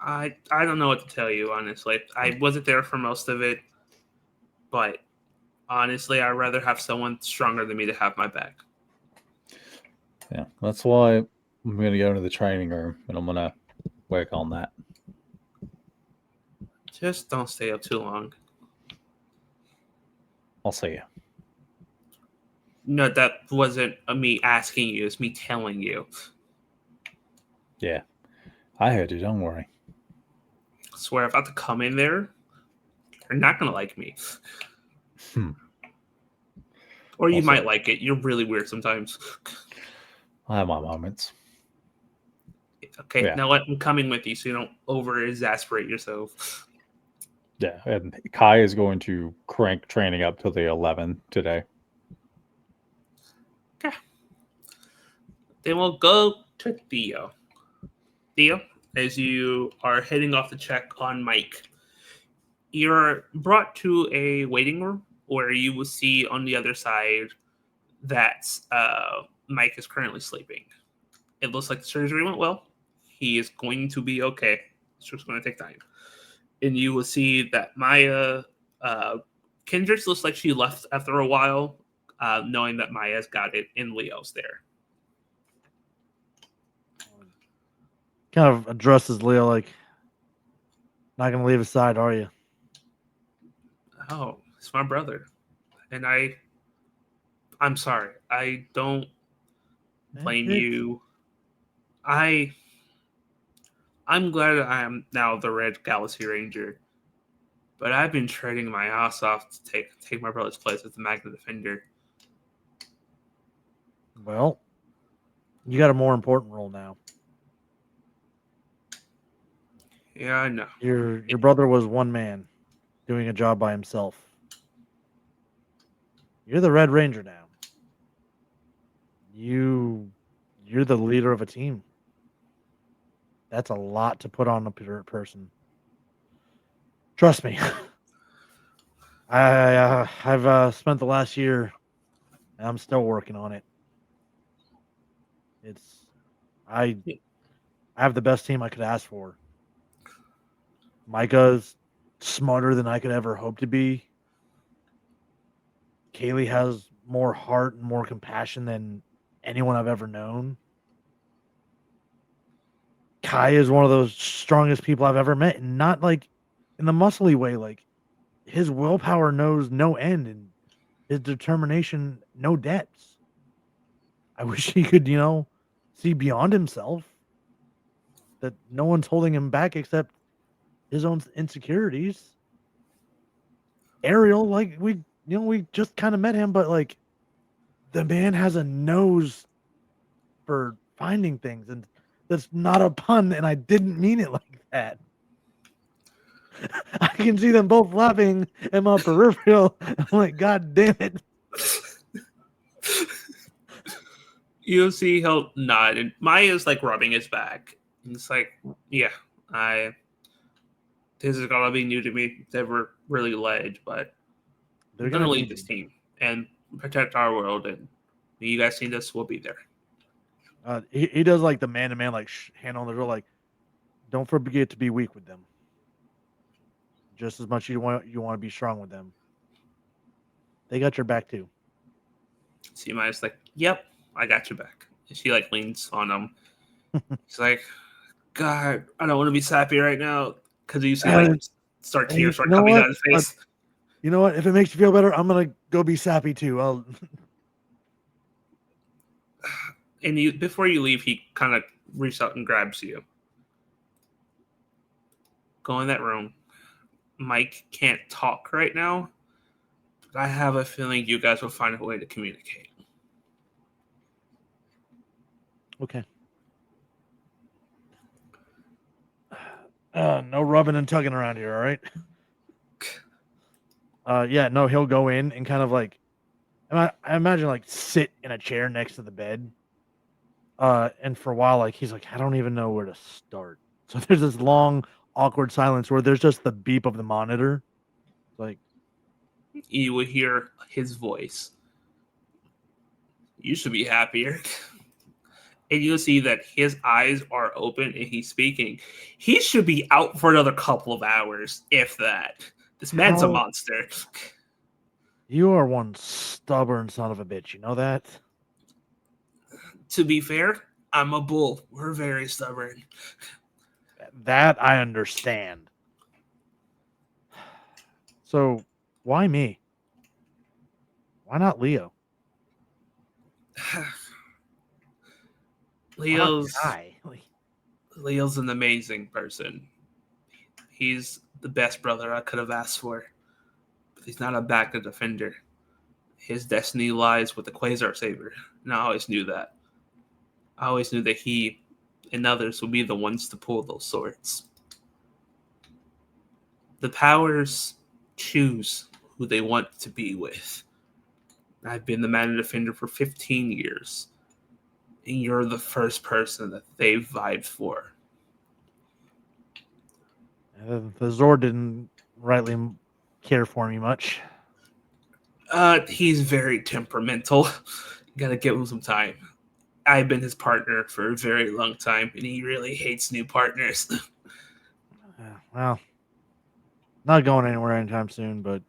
I don't know what to tell you, honestly. I wasn't there for most of it, but honestly, I'd rather have someone stronger than me to have my back. Yeah, that's why I'm going to go into the training room and I'm going to work on that. Just don't stay up too long. I'll see you. No, that wasn't me asking you. It's me telling you. Yeah, I heard you. Don't worry. I swear, if I have to come in there, you're not going to like me. Or you might like it. You're really weird sometimes. I have my moments. Okay, Now I'm coming with you so you don't over-exasperate yourself. Yeah, and Kai is going to crank training up to the 11 today. Okay. Then we'll go to Theo. Theo, as you are heading off to check on Mike, you're brought to a waiting room where you will see on the other side that Mike is currently sleeping. It looks like the surgery went well. He is going to be okay. It's just going to take time. And you will see that Maya, Kendrick looks like she left after a while, knowing that Maya's got it and Leo's there. Kind of addresses Leo like, not going to leave his side, are you? Oh, it's my brother. And I'm sorry. I don't blame you. I'm glad I am now the Red Galaxy Ranger, but I've been trading my ass off to take my brother's place as the Magna Defender. Well, you got a more important role now. Yeah, I know. Your brother was one man doing a job by himself. You're the Red Ranger now. You're the leader of a team. That's a lot to put on a person. Trust me. I've spent the last year, and I'm still working on it. I have the best team I could ask for. Micah's smarter than I could ever hope to be. Kaylee has more heart and more compassion than anyone I've ever known. Kai is one of those strongest people I've ever met, and not like in the muscly way. Like, his willpower knows no end, and his determination no depths. I wish he could, see beyond himself. That no one's holding him back except his own insecurities. Ariel, like we just kind of met him, but like the man has a nose for finding things, and that's not a pun, and I didn't mean it like that. I can see them both laughing in my peripheral. I'm like, God damn it. You see he'll nod, and Maya's like rubbing his back. And it's like, yeah, this is gonna be new to me. Never really led, but They're I'm gonna gonna lead need this you. team and protect our world. And when you guys need us, we'll be there. He does like the man to man, like hand on the door, like, don't forget to be weak with them. Just as much you want to be strong with them. They got your back too. See, Maya's like, yep, I got your back. And she like leans on him. He's like, God, I don't want to be sappy right now, because you see like Hey, tears you start know coming what? down his face. You know what? If it makes you feel better, I'm gonna go be sappy too. And you, before you leave, he kind of reaches out and grabs you. Go in that room. Mike can't talk right now, but I have a feeling you guys will find a way to communicate. Okay. No rubbing and tugging around here, all right? Yeah, no, he'll go in and kind of like, I imagine like sit in a chair next to the bed. And for a while, like he's like, I don't even know where to start. So there's this long, awkward silence where there's just the beep of the monitor. Like, You will hear his voice. You should be happier. And you'll see that his eyes are open and he's speaking. He should be out for another couple of hours, if that. This man's a How- monster. you are one stubborn son of a bitch. You know that? To be fair, I'm a bull. We're very stubborn. That I understand. So, why me? Why not Leo? Why not Leo's Kai? Like, Leo's an amazing person. He's the best brother I could have asked for. But he's not a backup defender. His destiny lies with the Quasar Saber. And I always knew that. I always knew that he and others would be the ones to pull those swords. The powers choose who they want to be with. I've been the man defender for 15 years. And you're the first person that they've vibed for. the Zord didn't rightly care for me much. He's very temperamental. You gotta give him some time. I've been his partner for a very long time, and he really hates new partners. Well, not going anywhere anytime soon, but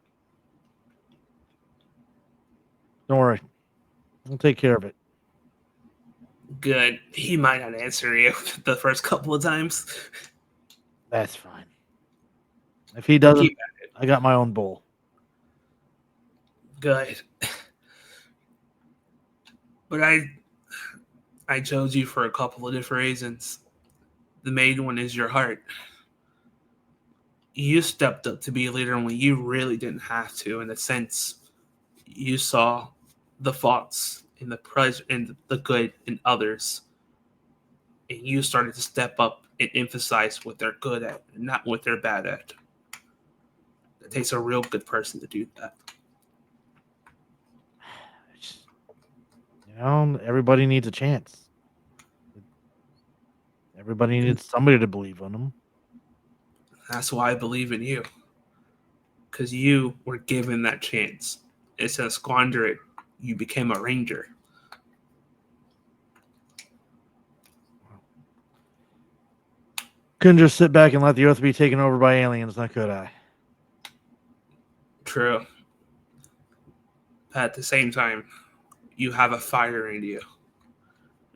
don't worry. We'll take care of it. Good. He might not answer you the first couple of times. That's fine. If he doesn't, Keep I got my own bowl. good. But I chose you for a couple of different reasons. The main one is your heart. You stepped up to be a leader when you really didn't have to. In a sense, you saw the faults in the good in others, and you started to step up and emphasize what they're good at, and not what they're bad at. It takes a real good person to do that. You know, everybody needs a chance. Everybody needs somebody to believe in them. That's why I believe in you, because you were given that chance. Instead of squander it, you became a ranger. Couldn't just sit back and let the Earth be taken over by aliens, now could I? True. But at the same time, you have a fire in you.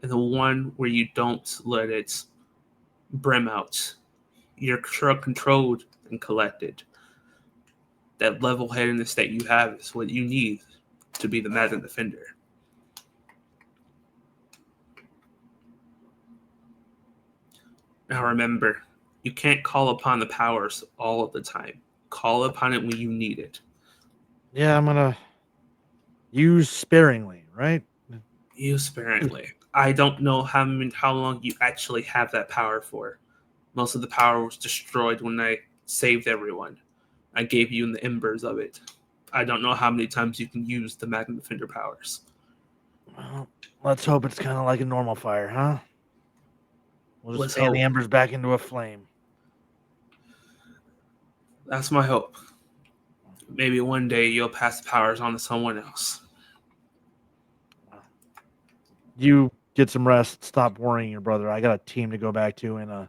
And the one where you don't let it brim out. You're controlled and collected. That level headedness that you have is what you need to be the Madden Defender. Now remember, you can't call upon the powers all of the time. Call upon it when you need it. Yeah, I'm gonna use sparingly, right? Use sparingly. I don't know how long you actually have that power for. Most of the power was destroyed when I saved everyone. I gave you the embers of it. I don't know how many times you can use the Magna Defender powers. Well, let's hope it's kind of like a normal fire, huh? We'll just Let's fan the hope. embers back into a flame. That's my hope. Maybe one day you'll pass the powers on to someone else. You get some rest. Stop worrying your brother. I got a team to go back to and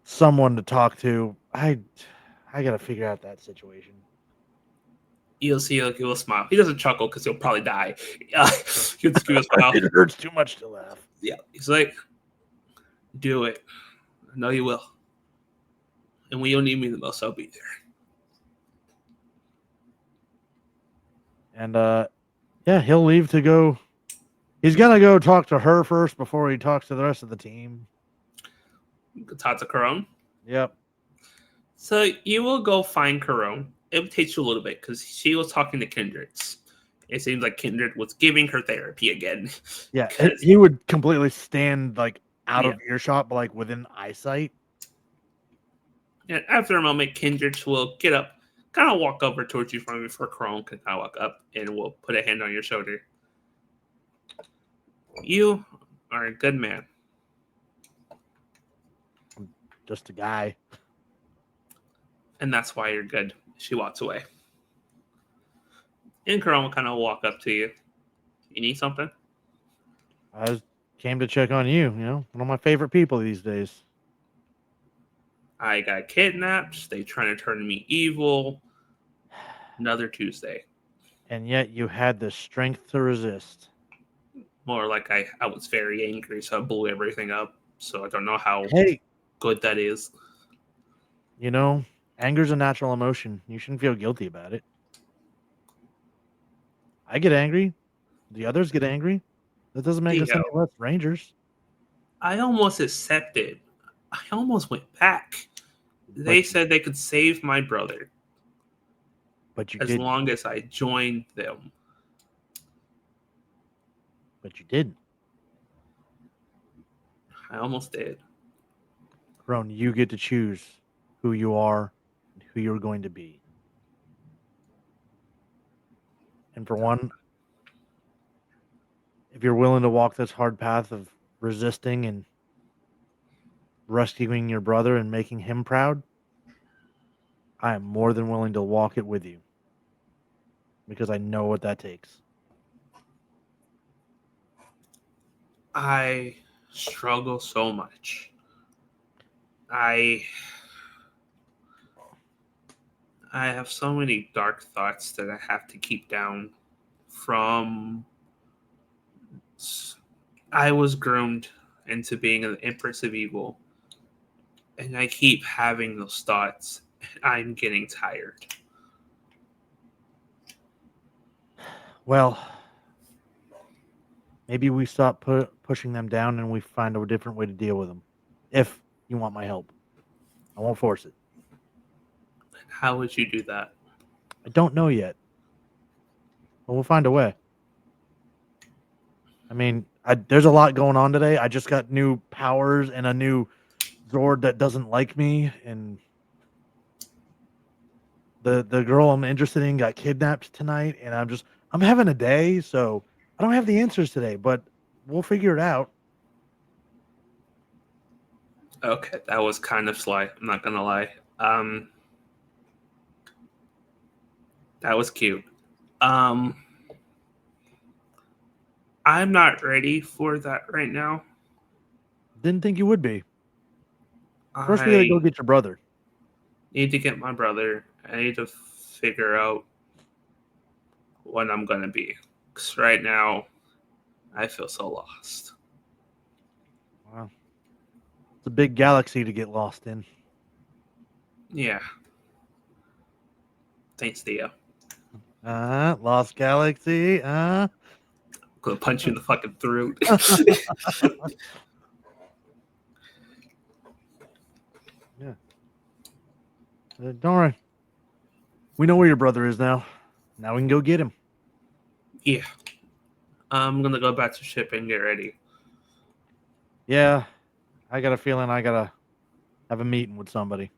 someone to talk to. I gotta figure out that situation. You'll see, like, he'll smile. He doesn't chuckle because he'll probably die. He'll just give a smile. It hurts too much to laugh. Yeah, he's like, do it. I know you will. And when you'll need me the most, I'll be there. And yeah, he'll leave to go. He's gonna go talk to her first before he talks to the rest of the team. Talk to Corone. Yep. So you will go find Corone. It would take you a little bit because she was talking to Kindred's. It seems like Kindred was giving her therapy again. Yeah, he would completely stand like out Yeah. of earshot, but like within eyesight. And after a moment, Kindred will get up, kind of walk over towards you from before Corone can kind of walk up and will put a hand on your shoulder. You are a good man. I'm just a guy. And that's why you're good. She walks away. And Corone will kind of walk up to you. You need something? I just came to check on you. You know, one of my favorite people these days. I got kidnapped. They trying to turn me evil. Another Tuesday. And yet you had the strength to resist. More like I was very angry, so I blew everything up. So I don't know how Hey, good that is. you know, anger's a natural emotion. You shouldn't feel guilty about it. I get angry. The others get angry. That doesn't make us any Theo. less rangers. I almost accepted. I almost went back. They But- said they could save my brother But you as didn't. long as I joined them. But you didn't. I almost did. Crone, you get to choose who you are and who you're going to be. And for one, if you're willing to walk this hard path of resisting and rescuing your brother and making him proud, I am more than willing to walk it with you. Because I know what that takes. I struggle so much. I have so many dark thoughts that I have to keep down from. I was groomed into being an empress of evil, and I keep having those thoughts. I'm getting tired. Well, maybe we stop pushing them down and we find a different way to deal with them. If you want my help, I won't force it. How would you do that? I don't know yet, but we'll find a way. I mean, there's a lot going on today. I just got new powers and a new Zord that doesn't like me, and the girl I'm interested in got kidnapped tonight, and I'm having a day, so I don't have the answers today, but we'll figure it out. Okay, that was kind of sly. I'm not gonna lie. That was cute. I'm not ready for that right now. Didn't think you would be. First, we gotta go get your brother. Need to get my brother. I need to figure out what I'm gonna be. Because right now, I feel so lost. Wow. It's a big galaxy to get lost in. Yeah. Thanks, Theo. Lost Galaxy. I'm gonna punch you in the fucking throat. Yeah. Don't worry. We know where your brother is now. Now we can go get him. Yeah. I'm gonna go back to ship and get ready. Yeah. I got a feeling I gotta have a meeting with somebody.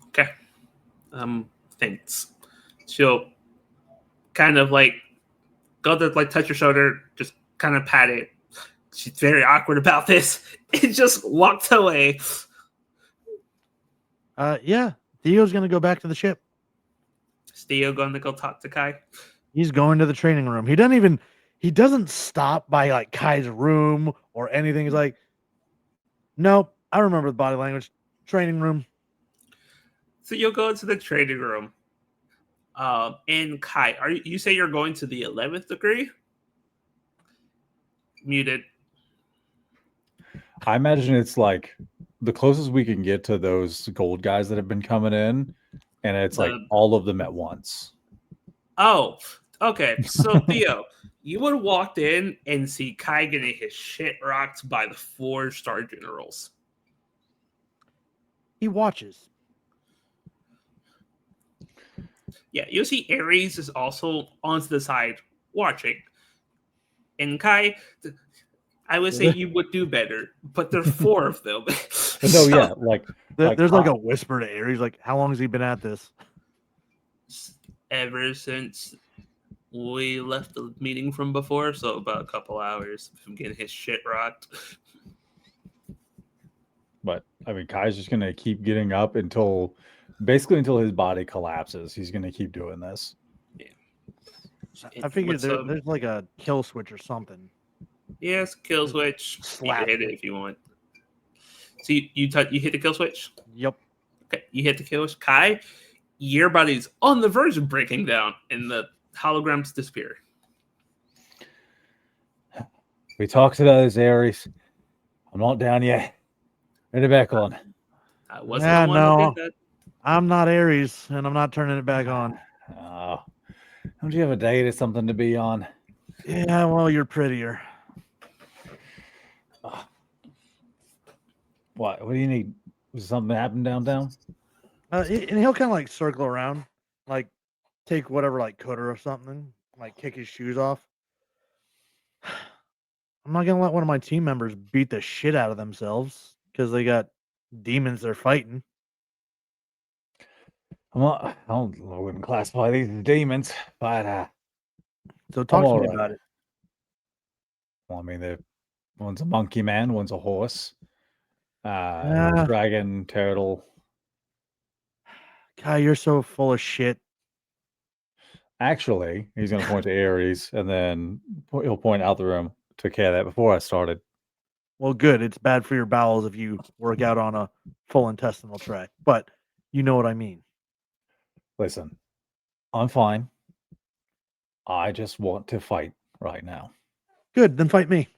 Okay. Thanks. She'll kind of like go to like touch your shoulder, just kind of pat it. She's very awkward about this. It just walked away. Yeah, Theo's gonna go back to the ship. Is Theo going to go talk to Kai? He's going to the training room. He doesn't stop by like Kai's room or anything. He's like, nope, I remember the body language. Training room. So you'll go into the training room. And Kai, you say you're going to the 11th degree? Muted. I imagine it's like the closest we can get to those gold guys that have been coming in, and it's like all of them at once. Oh, okay. So Theo, you would have walked in and see Kai getting his shit rocked by the 4-star generals. He watches. Yeah, you'll see Ares is also onto the side watching. And Kai, I would say you would do better, but there are 4 of them. No, yeah, there's like a whisper to Ares, like, how long has he been at this? Ever since we left the meeting from before, so about a couple hours from getting his shit rocked. But I mean, Kai's just gonna keep getting up until his body collapses. He's gonna keep doing this. Yeah. I figured there's like a kill switch or something. Yes, kill switch. Slap. You can hit it if you want. So you hit the kill switch? Yep. Okay, you hit the kill switch. Kai, your body's on the verge of breaking down, and the holograms disappear. We talked to those Ares. I'm not down yet. Turn it back on. I wasn't the one who did that. I'm not Ares, and I'm not turning it back on. Oh, don't you have a date or something to be on? Yeah, well, you're prettier. What do you need? Was something happen downtown? And he'll kind of like circle around, like take whatever like cutter or something, like kick his shoes off. I'm not gonna let one of my team members beat the shit out of themselves because they got demons they're fighting. I wouldn't classify these as demons, but so talk to me about it. Well, I mean, one's a monkey man, one's a horse, dragon, turtle. Kai, you're so full of shit. Actually, he's going to point to Ares, and then he'll point out the room. Took care of that before I started. Well, good. It's bad for your bowels if you work out on a full intestinal tract, but you know what I mean. Listen, I'm fine. I just want to fight right now. Good, then fight me.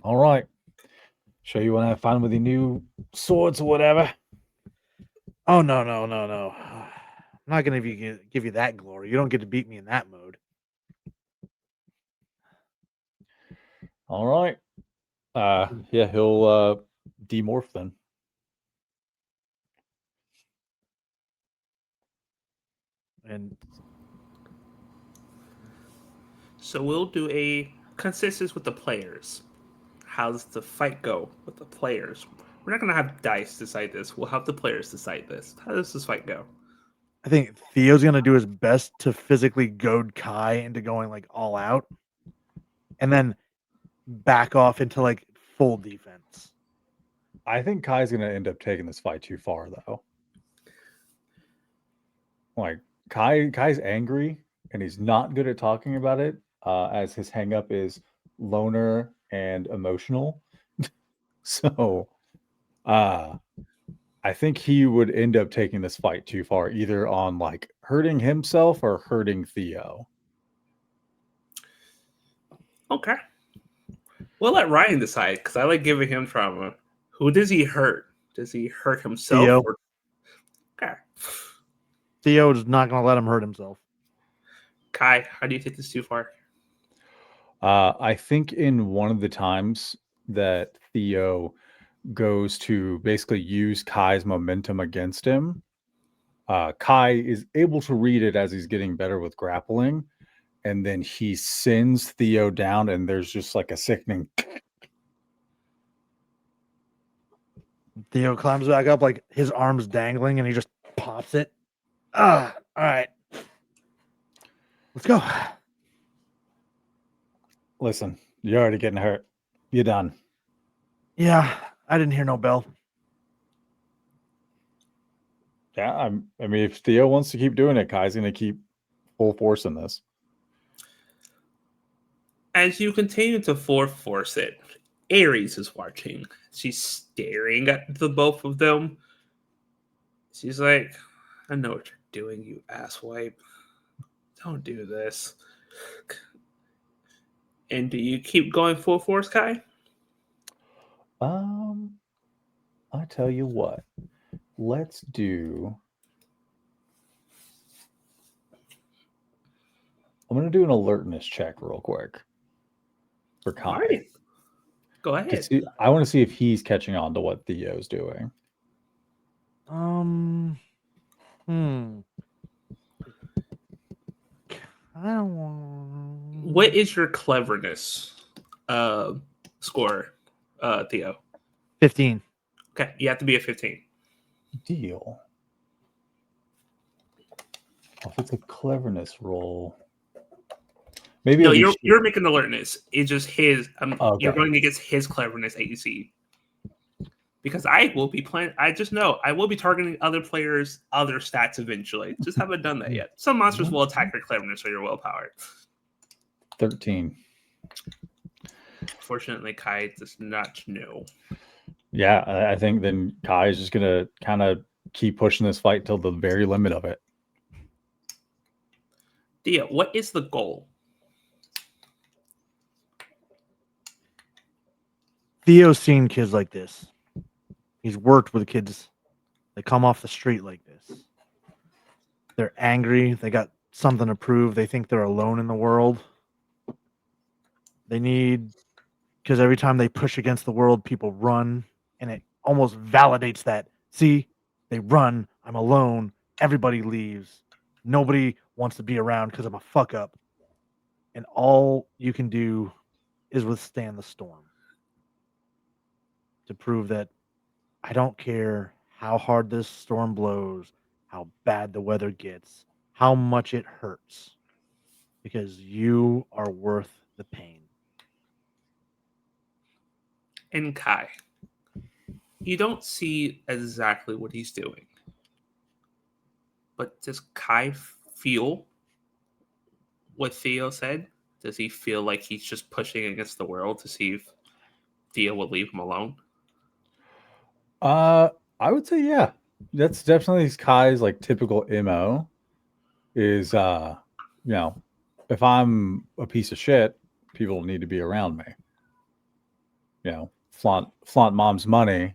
All right. Sure you want to have fun with your new swords or whatever? Oh, no. I'm not going to give you that glory. You don't get to beat me in that mode. All right. Yeah, he'll demorph then. And so we'll do a consensus with the players. How does the fight go with the players? We're not going to have dice decide this. We'll have the players decide this. How does this fight go? I think Theo's going to do his best to physically goad Kai into going like all out and then back off into like full defense. I think Kai's going to end up taking this fight too far though. Like Kai's angry and he's not good at talking about it, as his hang up is loner and emotional. So I think he would end up taking this fight too far, either on like hurting himself or hurting Theo. Okay. We'll let Ryan decide because I like giving him trauma. Who does he hurt? Does he hurt himself? Theo. Okay. Theo's not going to let him hurt himself. Kai, how do you take this too far? I think in one of the times that Theo goes to basically use Kai's momentum against him, Kai is able to read it as he's getting better with grappling, and then he sends Theo down, and there's just like a sickening Theo climbs back up, like his arms dangling, and he just pops it. All right. Let's go. Listen, you're already getting hurt. You're done. Yeah, I didn't hear no bell. Yeah, I mean, if Theo wants to keep doing it, Kai's going to keep full force in this. As you continue to force it, Ares is watching. She's staring at the both of them. She's like, I know what you're doing, you asswipe. Don't do this. And do you keep going full force, Kai? I tell you what. Let's do. I'm going to do an alertness check real quick for Kai. All right. Go To ahead. see, I want to see if he's catching on to what Theo's doing. I don't want. What is your cleverness score, Theo? 15. Okay, you have to be a 15. Deal. If it's a cleverness roll, maybe No, it'll be you're making alertness. It's just his. Okay. You're going against his cleverness AC. Because I will be playing. I just know I will be targeting other players' other stats eventually. Just haven't done that yet. Some monsters will attack your cleverness or your willpower. 13. Fortunately, Kai does not know. Yeah, I think then Kai is just gonna kind of keep pushing this fight till the very limit of it. Dia, what is the goal? Theo's seen kids like this. He's worked with kids that come off the street like this. They're angry. They got something to prove. They think they're alone in the world. They need, because every time they push against the world, people run, and it almost validates that. See, they run. I'm alone. Everybody leaves. Nobody wants to be around because I'm a fuck up. And all you can do is withstand the storm to prove that I don't care how hard this storm blows, how bad the weather gets, how much it hurts, because you are worth the pain. And Kai, you don't see exactly what he's doing. But does Kai feel what Theo said? Does he feel like he's just pushing against the world to see if Theo will leave him alone? I would say yeah. That's definitely Kai's like typical MO is if I'm a piece of shit, people need to be around me. Flaunt mom's money.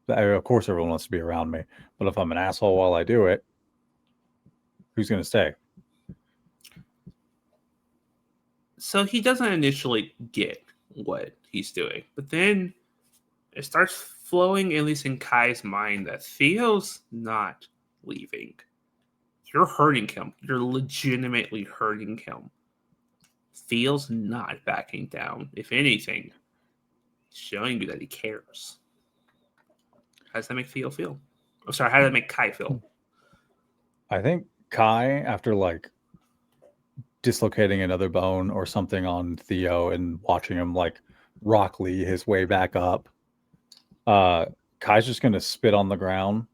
Of course everyone wants to be around me. But if I'm an asshole while I do it, who's gonna stay? So he doesn't initially get what he's doing, but then it starts flowing, at least in Kai's mind, that Theo's not leaving. You're hurting him. You're legitimately hurting him. Theo's not backing down. If anything, showing you that he cares. How does that make Theo feel? Oh, sorry, how does that make Kai feel? I think Kai, after like dislocating another bone or something on Theo and watching him like Rock Lee his way back up, Kai's just gonna spit on the ground.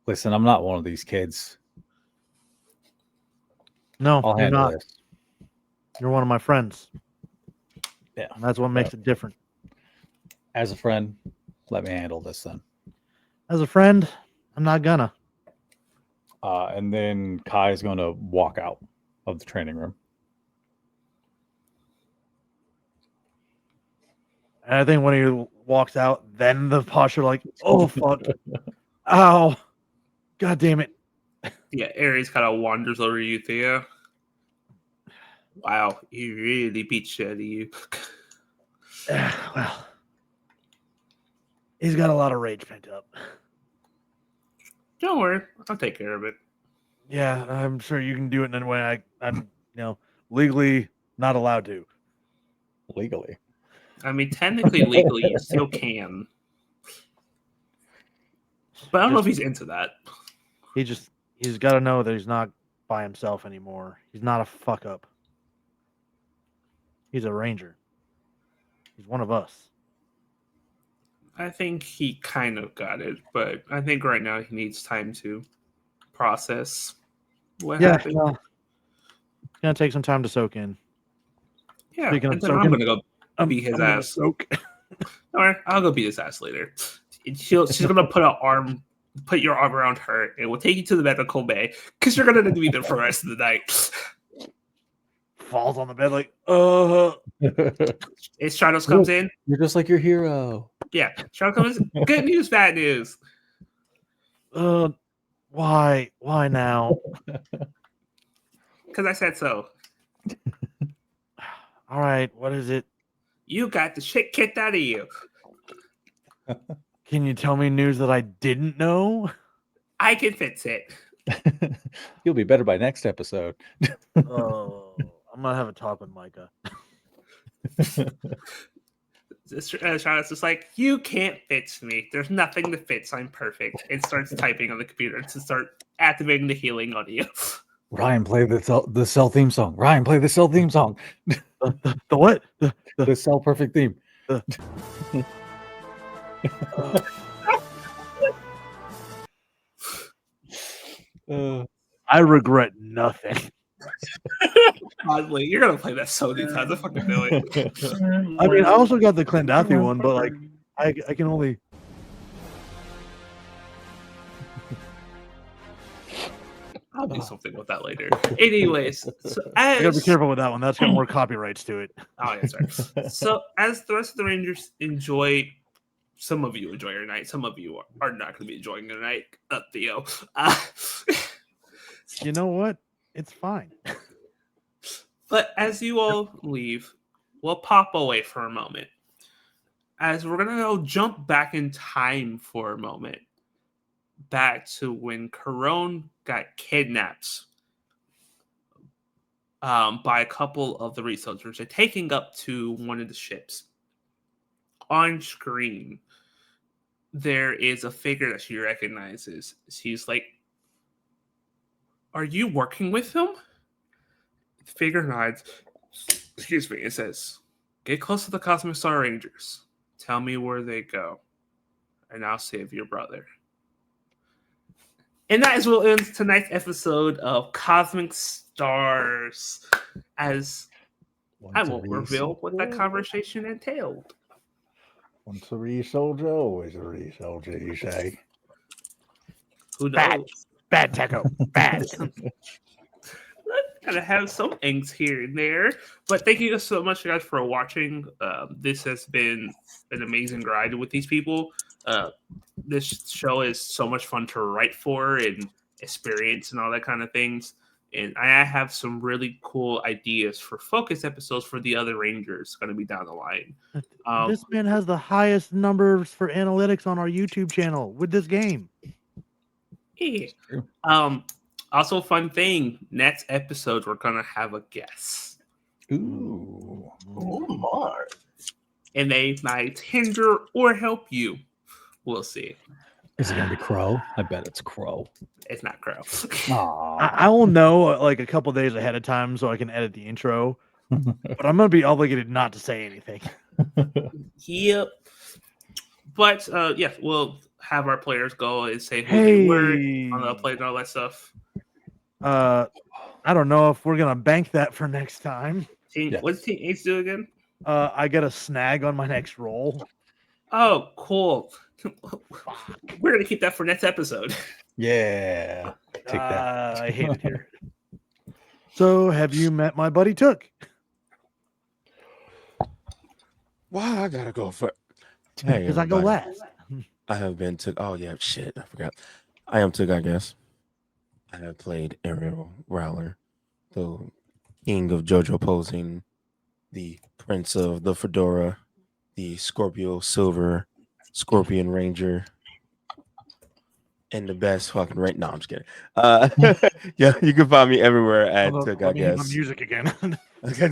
Listen, I'm not one of these kids. No, I'll you're handle not. this. You're one of my friends. Yeah. And that's what makes it different. As a friend, let me handle this then. As a friend, I'm not gonna. And then Kai is going to walk out of the training room. And I think when he walks out, then the posture like, oh fuck. Ow. God damn it. Yeah, Ares kind of wanders over you, Theo. Wow, he really beat shit out of you. Well, he's got a lot of rage pent up. Don't worry, I'll take care of it. Yeah, I'm sure you can do it in any way I'm legally not allowed to. Legally. I mean, technically, legally, you still can. But I don't know if he's into that. He's got to know that he's not by himself anymore. He's not a fuck up. He's a ranger. He's one of us. I think he kind of got it, but I think right now he needs time to process what happened. Well, it's gonna take some time to soak in. Yeah, Speaking of and then I'm soaking, gonna go beat his gonna ass. soak. All right, I'll go beat his ass later. She's gonna put your arm around her, and we'll take you to the medical bay because you're gonna need to be there for the rest of the night. Falls on the bed like, It's Stratos comes in. You're just like your hero. Yeah, Stratos comes in. Good news, bad news. Why now? Because I said so. All right, what is it? You got the shit kicked out of you. Can you tell me news that I didn't know? I can fix it. You'll be better by next episode. Oh, I'm gonna have a talk with Micah. Stratos is like, you can't fix me. There's nothing to fix. I'm perfect. And starts typing on the computer to start activating the healing on you. Ryan, play the Cell theme song. Ryan, play the Cell theme song. The what? The Cell perfect theme. I regret nothing. Oddly, you're gonna play that so many times. I fucking know it. I mean, I also got the Clint Daffy one, but like, I can only. I'll do something with that later. Anyways, so I gotta be careful with that one. That's got more copyrights to it. Oh, yeah, sorry. So, as the rest of the Rangers enjoy, some of you enjoy your night, some of you are not going to be enjoying your night. Theo. You know what? It's fine. But as you all leave, we'll pop away for a moment. As we're going to go jump back in time for a moment. Back to when Corone got kidnapped by a couple of the researchers. They're taking up to one of the ships. On screen, there is a figure that she recognizes. She's like, "Are you working with him?" The figure nods. Excuse me. It says, "Get close to the Cosmic Star Rangers. Tell me where they go, and I'll save your brother." And that is what ends tonight's episode of Cosmic Stars. As I won't reveal what that conversation entailed. Once a re-soldier, always a re-soldier, you say. Who knows? Bad Techo. Bad. Gotta have some angst here and there. But thank you guys so much, guys, for watching. This has been an amazing ride with these people. This show is so much fun to write for and experience and all that kind of things. And I have some really cool ideas for focus episodes for the other Rangers going to be down the line. This man has the highest numbers for analytics on our YouTube channel with this game. Yeah. Also, fun thing, next episode, we're going to have a guest. Ooh. Oh my. And they might hinder or help you. We'll see. Is it going to be Crow? I bet it's Crow. It's not Crow. I will know like a couple days ahead of time so I can edit the intro, but I'm gonna be obligated not to say anything. Yep. But yeah, we'll have our players go and say who they were on the play and all that stuff. I don't know if we're gonna bank that for next time. What does Team Ace do again? I get a snag on my next roll. Oh, cool. We're gonna keep that for next episode. Yeah. Take that. I hate it here. So, have you met my buddy Took? Why I gotta go for? Because I go last. I have been Took. Oh yeah, shit, I forgot. I am Took, I guess. I have played Ariel Rowler, the king of JoJo posing, the prince of the fedora, the Scorpio Silver, Scorpion Ranger, and the best fucking No, I'm just kidding. Yeah, you can find me everywhere at Took, I guess. Music again. Okay.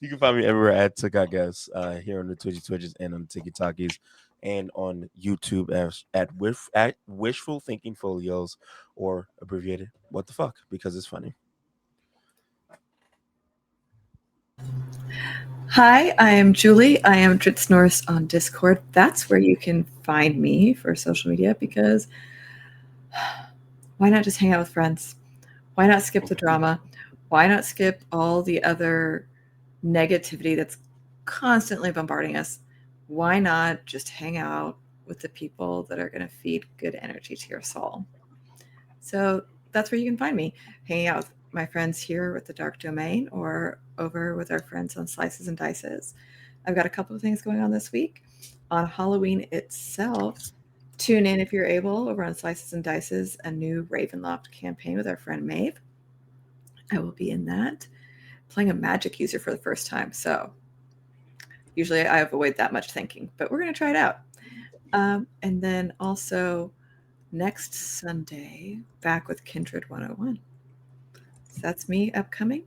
You can find me everywhere at Took, I guess. Here on the Twitches and on the TikTokies. and on YouTube at Wishful Thinking Folios, or abbreviated What the Fuck, because it's funny. Hi, I am Julie. I am Dritz Norris on Discord. That's where you can find me for social media, because why not just hang out with friends? Why not skip the drama? Why not skip all the other negativity that's constantly bombarding us? Why not just hang out with the people that are going to feed good energy to your soul? So that's where you can find me, hanging out with my friends here with the Dark Domain, or over with our friends on Slices and Dices. I've got a couple of things going on this week. On Halloween itself, tune in if you're able over on Slices and Dices, a new Ravenloft campaign with our friend Maeve. I will be in that, playing a magic user for the first time. So usually I avoid that much thinking, but we're going to try it out. And then also next Sunday, back with Kindred 101. So that's me upcoming.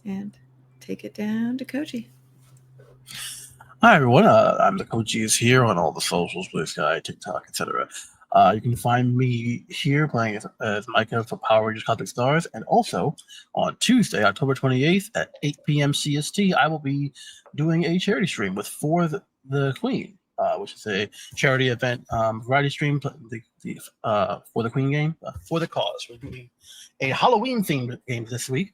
And take it down to Koji. Hi everyone, I'm the Coach is here on all the socials, Blue Sky, TikTok, etc. You can find me here playing as Micah for Power Rangers Cosmic Stars, and also on Tuesday, October 28th at 8 p.m. CST, I will be doing a charity stream with For the Queen, which is a charity event variety stream for the Queen game, for the cause. We're doing a Halloween themed game this week.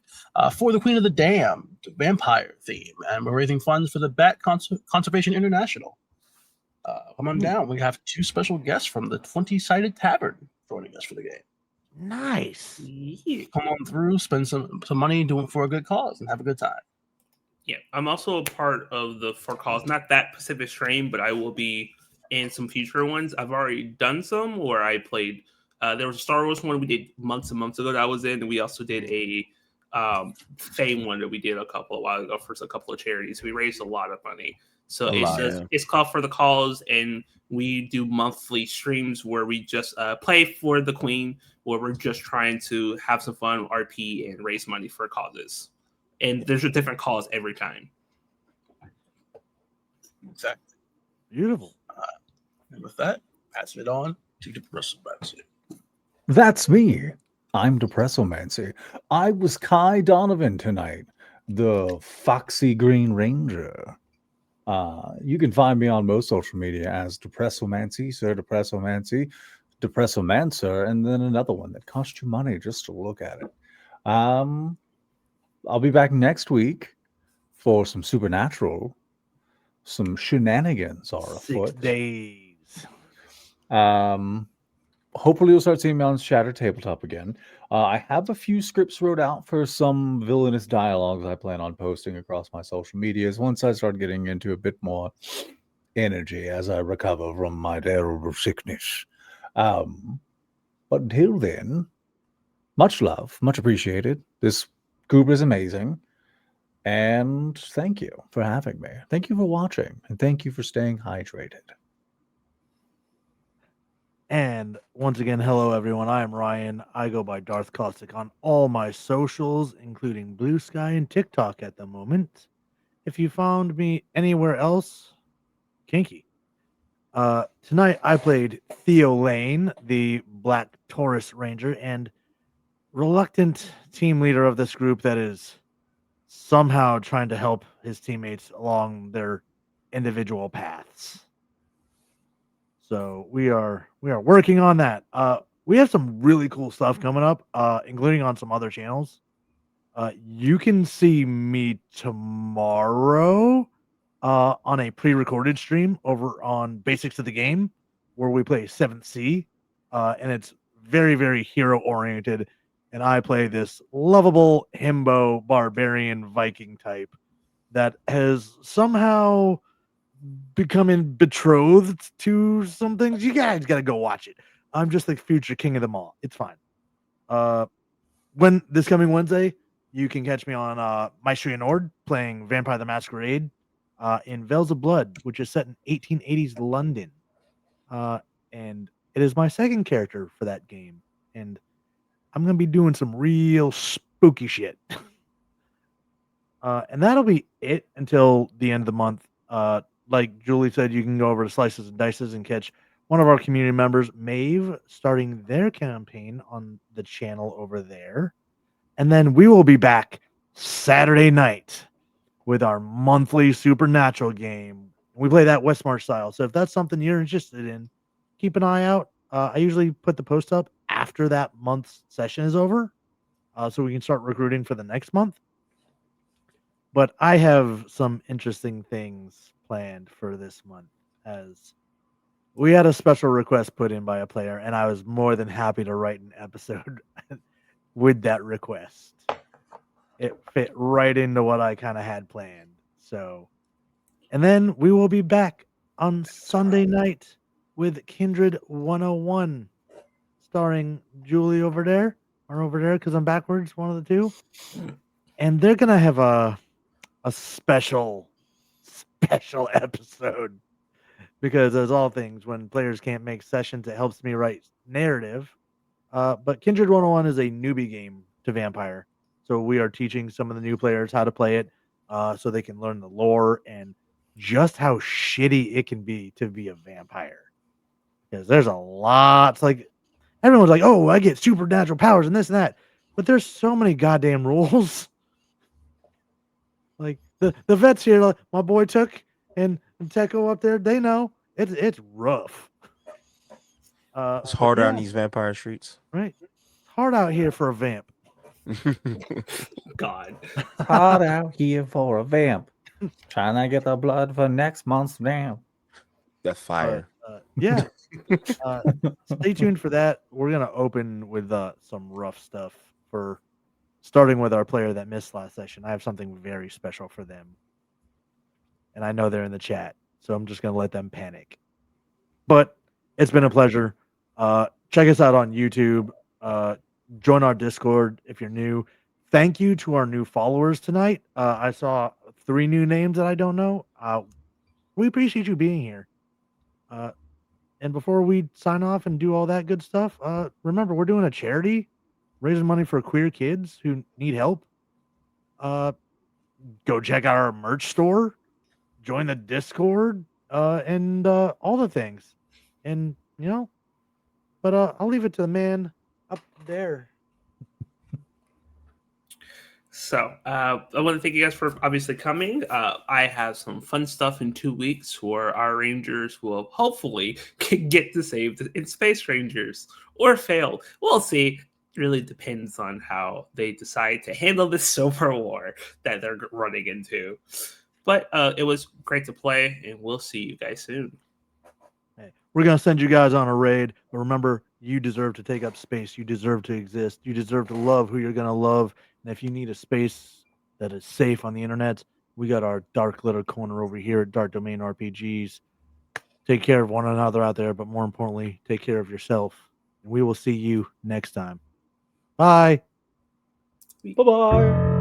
For the Queen of the Damned, vampire theme, and we're raising funds for the Bat Conservation International. Come on down. We have 2 special guests from the 20-Sided Tavern joining us for the game. Nice. Yeah. Come on through, spend some money doing for a good cause, and have a good time. Yeah, I'm also a part of the For Cause, not that specific stream, but I will be in some future ones. I've already done some where I played. There was a Star Wars one we did months and months ago that I was in, and we also did a Fame one that we did a couple of while ago for a couple of charities. We raised a lot of money. So it's called For the Cause, and we do monthly streams where we just play for the Queen, where we're just trying to have some fun, RP, and raise money for causes. And there's a different cause every time. Exactly. Beautiful. And with that, passing it on to the rest of the That's me. I'm Depressomancy. I was Kai Donovan tonight, the Foxy Green Ranger. You can find me on most social media as Depressomancy, Sir Depressomancy, Depressomancer, and then another one that costs you money just to look at it. I'll be back next week for some Supernatural. Some shenanigans are 6 afoot. days. Hopefully you'll start seeing me on Shattered Tabletop again. I have a few scripts wrote out for some villainous dialogues I plan on posting across my social medias once I start getting into a bit more energy as I recover from my terrible sickness. But until then, much love, much appreciated. This group is amazing. And thank you for having me. Thank you for watching. And thank you for staying hydrated. And once again, hello everyone. I am Ryan. I go by Darth Caustic on all my socials, including Blue Sky and TikTok at the moment. If you found me anywhere else, kinky. Tonight I played Theo Lane, the Black Taurus Ranger, and reluctant team leader of this group that is somehow trying to help his teammates along their individual paths. So we are working on that. We have some really cool stuff coming up, including on some other channels. You can see me tomorrow on a pre-recorded stream over on Basics of the Game, where we play 7th Sea, and it's very, very hero-oriented. And I play this lovable himbo barbarian Viking type that has somehow becoming betrothed to some things. You guys got to go watch it. I'm just the future king of them all. It's fine. When this coming Wednesday, you can catch me on Maestria Nord playing Vampire the Masquerade in Veils of Blood, which is set in 1880s London. And it is my second character for that game. And I'm going to be doing some real spooky shit. And that'll be it until the end of the month. like Julie said, you can go over to Slices and Dices and catch one of our community members, Maeve, starting their campaign on the channel over there. And then we will be back Saturday night with our monthly Supernatural game. We play that Westmarch style. So if that's something you're interested in, keep an eye out. I usually put the post up after that month's session is over, so we can start recruiting for the next month. But I have some interesting things planned for this month, as we had a special request put in by a player, and I was more than happy to write an episode with that request. It fit right into what I kind of had planned. So, and then we will be back on Sunday night with Kindred 101, starring Julie over there, or over there because I'm backwards, one of the two. And they're gonna have a special episode, because as all things, when players can't make sessions, it helps me write narrative. But Kindred 101 is a newbie game to Vampire. So we are teaching some of the new players how to play it, so they can learn the lore and just how shitty it can be to be a vampire. Because there's a lot. It's like everyone's like, "Oh, I get supernatural powers and this and that," but there's so many goddamn rules. Like the vets here, like my boy Took and Techo up there, they know it's rough. It's harder on yeah, these vampire streets. right? It's hard out here for a vamp. God. Hot out here for a vamp. Trying to get the blood for next month's vamp. That's fire. Yeah. Stay tuned for that. We're gonna open with some rough stuff, for starting with our player that missed last session. I have something very special for them, and I know they're in the chat, so I'm just gonna let them panic. But it's been a pleasure. Check us out on YouTube. Join our Discord if you're new. Thank you to our new followers tonight. I saw 3 new names that I don't know. We appreciate you being here. And before we sign off and do all that good stuff, remember, we're doing a charity, raising money for queer kids who need help. Go check out our merch store, join the Discord, and all the things. And, but I'll leave it to the man up there. So, I want to thank you guys for obviously coming. I have some fun stuff in 2 weeks where our Rangers will hopefully get to save in Space Rangers or fail. We'll see. It really depends on how they decide to handle this Silver War that they're running into. But it was great to play, and we'll see you guys soon. Hey, we're going to send you guys on a raid, but remember, you deserve to take up space. You deserve to exist. You deserve to love who you're going to love. And if you need a space that is safe on the internet, we got our dark glitter corner over here at Dark Domain RPGs. Take care of one another out there, but more importantly, take care of yourself. And we will see you next time. Bye. Bye-bye.